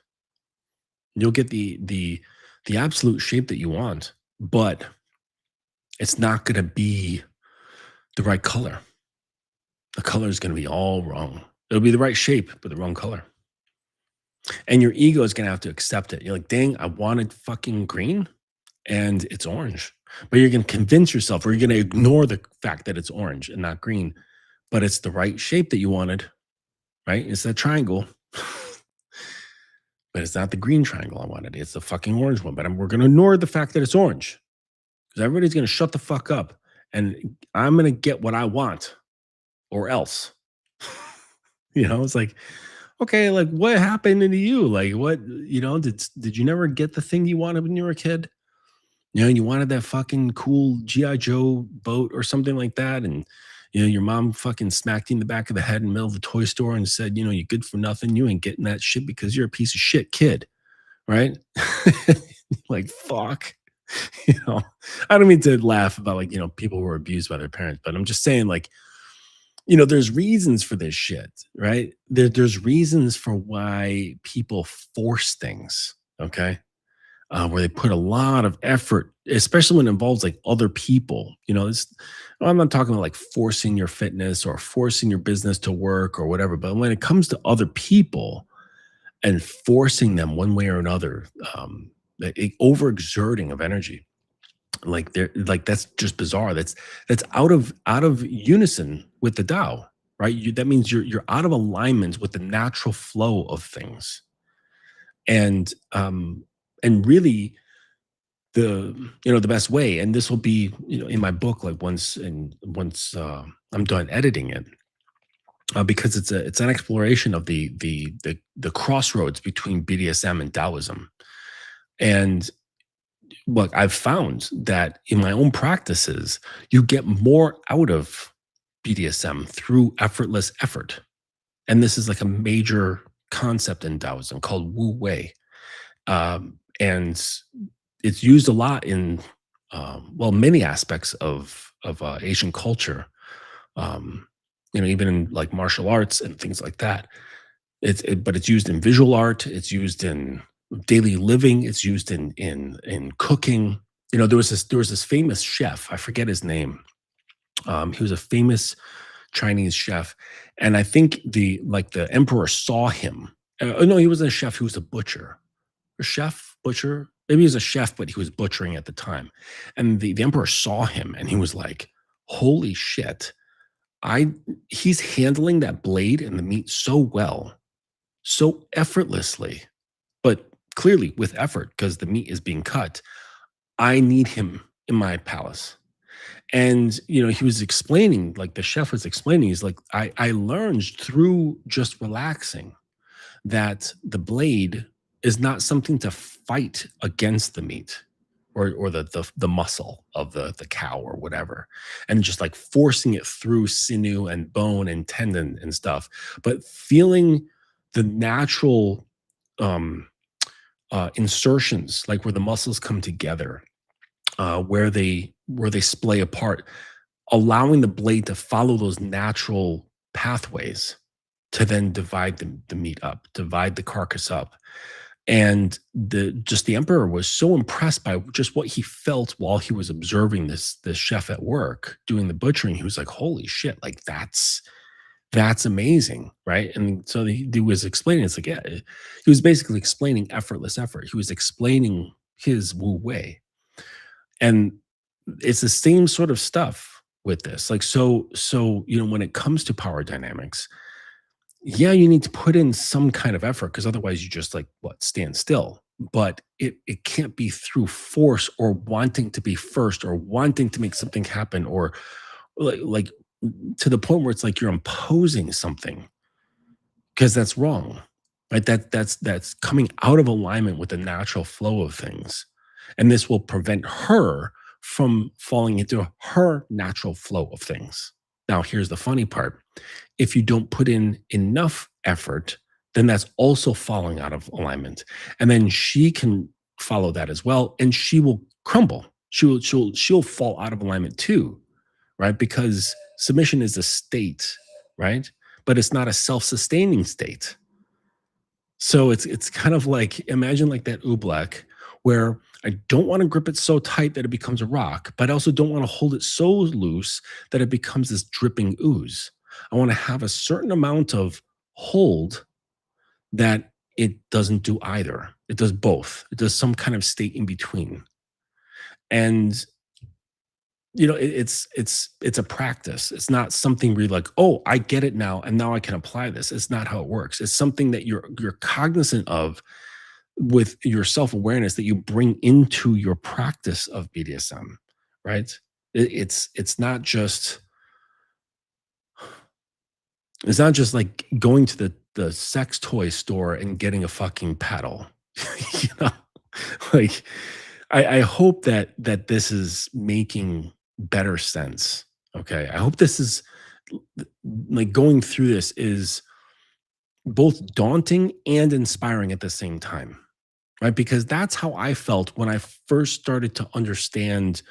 You'll get the absolute shape that you want, but it's not going to be the right color. The color is going to be all wrong. It'll be the right shape, but the wrong color. And your ego is going to have to accept it. You're like, dang, I wanted fucking green and it's orange. But you're going to convince yourself, or you're going to ignore the fact that it's orange and not green, but it's the right shape that you wanted, right? It's that triangle. But it's not the green triangle I wanted. It's the fucking orange one. But we're going to ignore the fact that it's orange, because everybody's going to shut the fuck up and I'm going to get what I want, or else. It's like, okay, like what happened to you? Like what, did you never get the thing you wanted when you were a kid? You wanted that fucking cool G.I. Joe boat or something like that. And, your mom fucking smacked you in the back of the head in the middle of the toy store and said, you're good for nothing. You ain't getting that shit because you're a piece of shit kid. Right? Like, fuck. I don't mean to laugh about like, people who are abused by their parents, but I'm just saying like, there's reasons for this shit, right? There's reasons for why people force things, okay? Where they put a lot of effort, especially when it involves like other people. I'm not talking about like forcing your fitness or forcing your business to work or whatever, but when it comes to other people and forcing them one way or another, overexerting of energy, like they're like that's just bizarre. That's out of unison with the Tao, right? That means you're out of alignment with the natural flow of things, and really the best way, and this will be in my book, like once I'm done editing it, because it's an exploration of the crossroads between BDSM and Taoism. And look, I've found that in my own practices, you get more out of BDSM through effortless effort. And this is like a major concept in Taoism called Wu Wei. And it's used a lot in, many aspects of Asian culture. Um, even in like martial arts and things like that. But it's used in visual art. It's used in daily living. It's used in cooking. There was this famous chef. I forget his name. He was a famous Chinese chef, and I think the emperor saw him. No, he wasn't a chef. He was a butcher. A chef, butcher. Maybe he was a chef, but he was butchering at the time. And the emperor saw him, and he was like, "Holy shit! I He's handling that blade and the meat so well, so effortlessly, but clearly with effort because the meat is being cut. I need him in my palace." And he was explaining, like the chef was explaining, he's like, I learned through just relaxing that the blade is not something to fight against the meat or the muscle of the cow or whatever, and just like forcing it through sinew and bone and tendon and stuff, but feeling the natural um insertions, like where the muscles come together, where they splay apart, allowing the blade to follow those natural pathways to then divide the meat up, divide the carcass up. And the emperor was so impressed by just what he felt while he was observing this chef at work doing the butchering. He was like, "Holy shit! Like that's amazing, right?" And so he was explaining. It's like, yeah, he was basically explaining effortless effort. He was explaining his Wu Wei, and it's the same sort of stuff with this. Like, so when it comes to power dynamics, yeah, you need to put in some kind of effort because otherwise you just like what stand still. But it can't be through force or wanting to be first or wanting to make something happen or like to the point where it's like you're imposing something, because that's wrong, right? That's coming out of alignment with the natural flow of things, and this will prevent her from falling into her natural flow of things. Now here's the funny part: if you don't put in enough effort, then that's also falling out of alignment. And then she can follow that as well. And she will crumble. She'll fall out of alignment too, right? Because submission is a state, right? But it's not a self-sustaining state. So it's kind of like, imagine like that oobleck where I don't want to grip it so tight that it becomes a rock, but I also don't want to hold it so loose that it becomes this dripping ooze. I want to have a certain amount of hold that it doesn't do either. It does both. It does some kind of state in between. And it's a practice. It's not something where you're like, oh, I get it now, and now I can apply this. It's not how it works. It's something that you're cognizant of with your self-awareness that you bring into your practice of BDSM, right? It's not just like going to the sex toy store and getting a fucking paddle. you know, like I hope that this is making better sense. Okay, I hope this is like going through this is both daunting and inspiring at the same time, right? Because that's how I felt when I first started to understand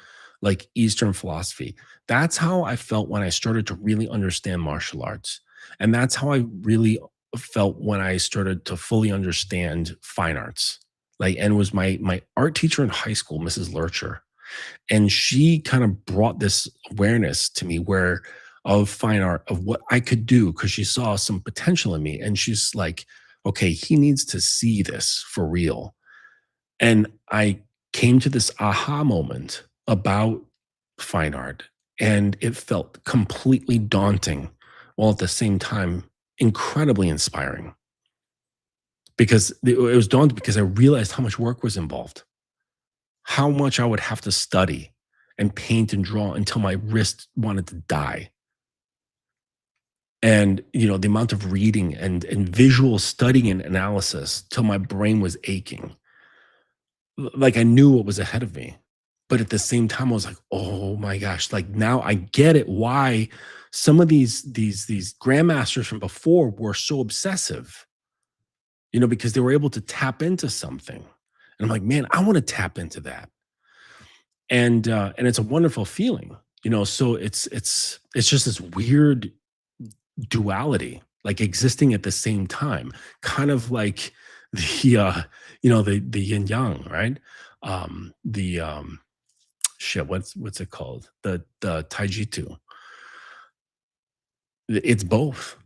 like Eastern philosophy. That's how I felt when I started to really understand martial arts. And that's how I really felt when I started to fully understand fine arts. Like, and it was my art teacher in high school, Mrs. Lurcher, and she kind of brought this awareness to me where of fine art of what I could do because she saw some potential in me, and she's like, okay, he needs to see this for real. And I came to this aha moment about fine art, and it felt completely daunting while at the same time incredibly inspiring because it was daunting because I realized how much work was involved, how much I would have to study and paint and draw until my wrist wanted to die. And the amount of reading and visual studying and analysis till my brain was aching. Like I knew what was ahead of me. But at the same time, I was like, oh my gosh, like now I get it why some of these grandmasters from before were so obsessive, because they were able to tap into something. And I'm like, man, I want to tap into that. And it's a wonderful feeling, so it's just this weird duality, like existing at the same time, kind of like the yin yang, right? The shit, what's it called? The taijutsu. It's both,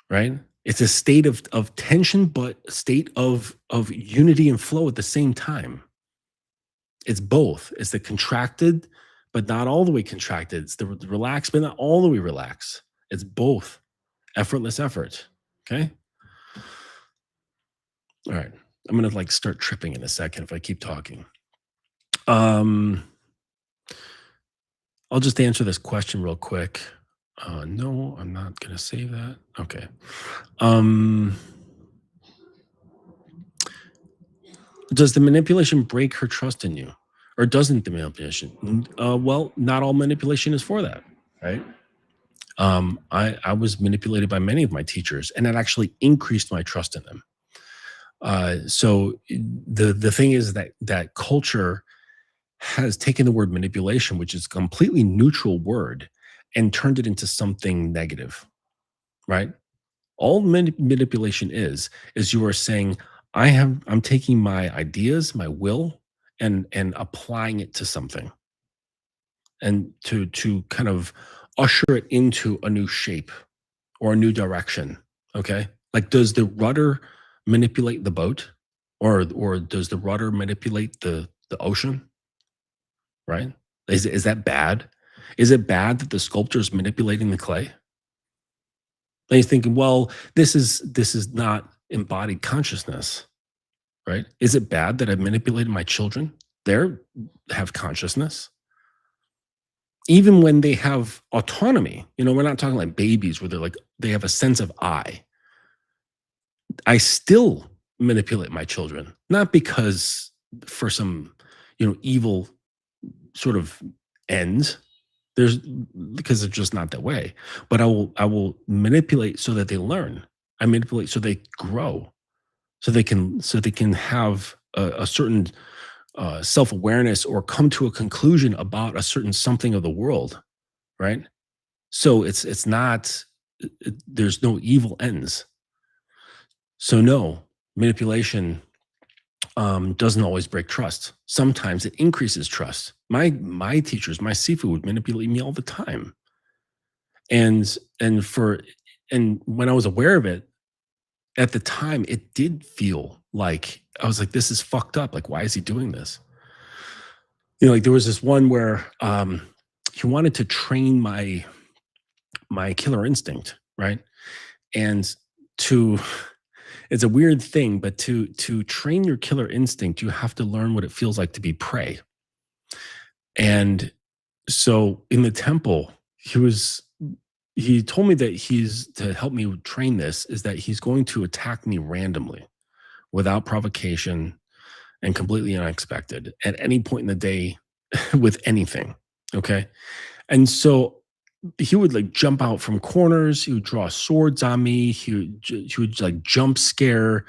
right? It's a state of tension, but a state of unity and flow at the same time. It's both. It's the contracted, but not all the way contracted. It's the relaxed, but not all the way relaxed. It's both. Effortless effort. Okay. All right. I'm gonna like start tripping in a second if I keep talking. I'll just answer this question real quick. No, I'm not gonna save that. Okay. Does the manipulation break her trust in you, or doesn't the manipulation? Well, not all manipulation is for that, right? I was manipulated by many of my teachers, and it actually increased my trust in them. So the thing is that culture has taken the word manipulation, which is a completely neutral word, and turned it into something negative, right? All manipulation is you are saying, I'm taking my ideas, my will, and applying it to something, and to kind of usher it into a new shape or a new direction. Okay. Like, does the rudder manipulate the boat, or does the rudder manipulate the ocean? Right? Is that bad? Is it bad that the sculptor is manipulating the clay? And he's thinking, well, this is not embodied consciousness, right? Is it bad that I've manipulated my children? They have consciousness. Even when they have autonomy, we're not talking like babies where they have a sense of I still manipulate my children, not because for some, evil sort of ends. Because they're just not that way. But I will manipulate so that they learn. I manipulate so they grow, so they can have a certain self-awareness or come to a conclusion about a certain something of the world, right? So it's not there's no evil ends. So no, manipulation doesn't always break trust. Sometimes it increases trust. My teachers, my Sifu would manipulate me all the time. And and for and when I was aware of it, at the time, it did feel like I was like, this is fucked up. Like, why is he doing this? Like there was this one where he wanted to train my killer instinct, right? And to it's a weird thing, but to train your killer instinct, you have to learn what it feels like to be prey. And so in the temple, he told me that he's to help me train this is that he's going to attack me randomly without provocation and completely unexpected at any point in the day with anything. Okay. And so he would like jump out from corners. He would draw swords on me. He would like jump scare,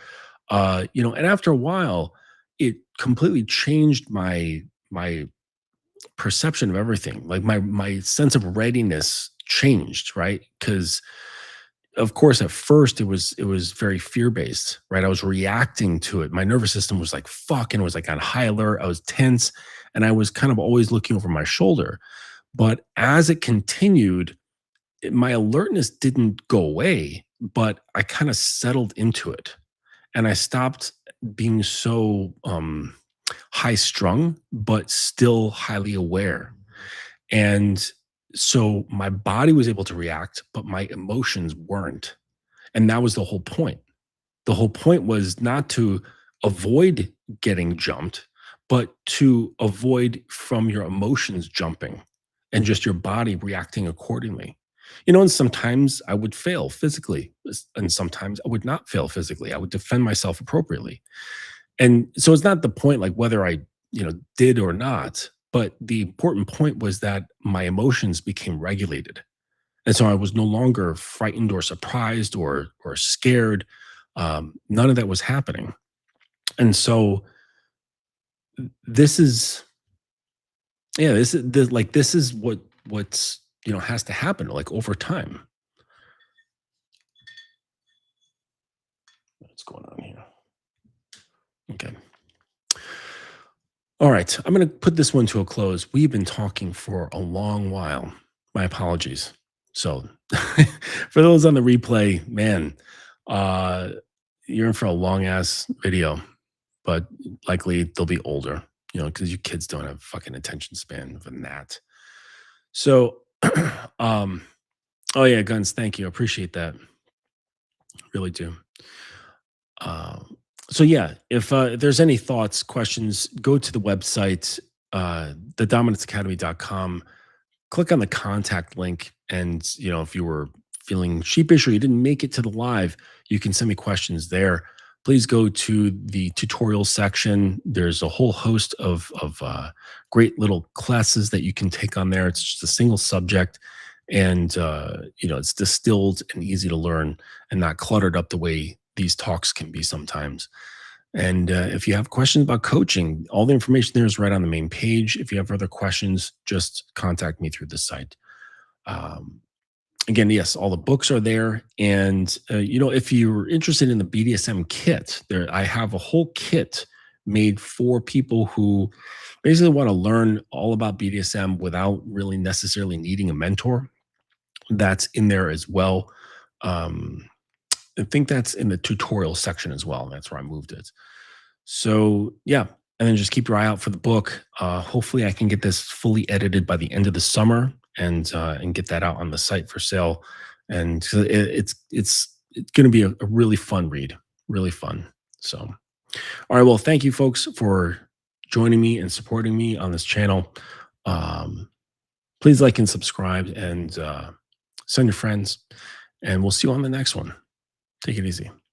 and after a while, it completely changed my perception of everything. Like my sense of readiness changed, right? Because of course at first it was very fear-based, right? I was reacting to it. My nervous system was like fuck and it was like on high alert. I was tense and I was kind of always looking over my shoulder. But as it continued, my alertness didn't go away, but I kind of settled into it and I stopped being so high strung, but still highly aware. And so my body was able to react, but my emotions weren't. And that was the whole point. The whole point was not to avoid getting jumped, but to avoid from your emotions jumping and just your body reacting accordingly. And sometimes I would fail physically, and sometimes I would not fail physically. I would defend myself appropriately. And so it's not the point like whether I, did or not, but the important point was that my emotions became regulated. And so I was no longer frightened or surprised or scared. None of that was happening. And so this is yeah, this is what's has to happen like over time. What's going on here? Okay. All right. I'm going to put this one to a close. We've been talking for a long while. My apologies. So, for those on the replay, man, uh, you're in for a long ass video, but likely they'll be older, because you kids don't have fucking attention span of a gnat. So, um, oh yeah, Guns, thank you. I appreciate that. Really do. Um, so yeah, if there's any thoughts, questions, go to the website, thedominanceacademy.com, click on the contact link. And, if you were feeling sheepish or you didn't make it to the live, you can send me questions there. Please go to the tutorial section. There's a whole host of great little classes that you can take on there. It's just a single subject. And, it's distilled and easy to learn and not cluttered up the way these talks can be sometimes. And if you have questions about coaching, all the information there is right on the main page. If you have other questions, just contact me through the site. Um, Again, yes, all the books are there. And, if you're interested in the BDSM kit, I have a whole kit made for people who basically want to learn all about BDSM without really necessarily needing a mentor. That's in there as well. Um, I think that's in the tutorial section as well. That's where I moved it. So yeah, and then just keep your eye out for the book. Hopefully, I can get this fully edited by the end of the summer and get that out on the site for sale. And so it's going to be a really fun read, really fun. So, all right, well, thank you, folks, for joining me and supporting me on this channel. Please like and subscribe and send your friends, and we'll see you on the next one. Take it easy.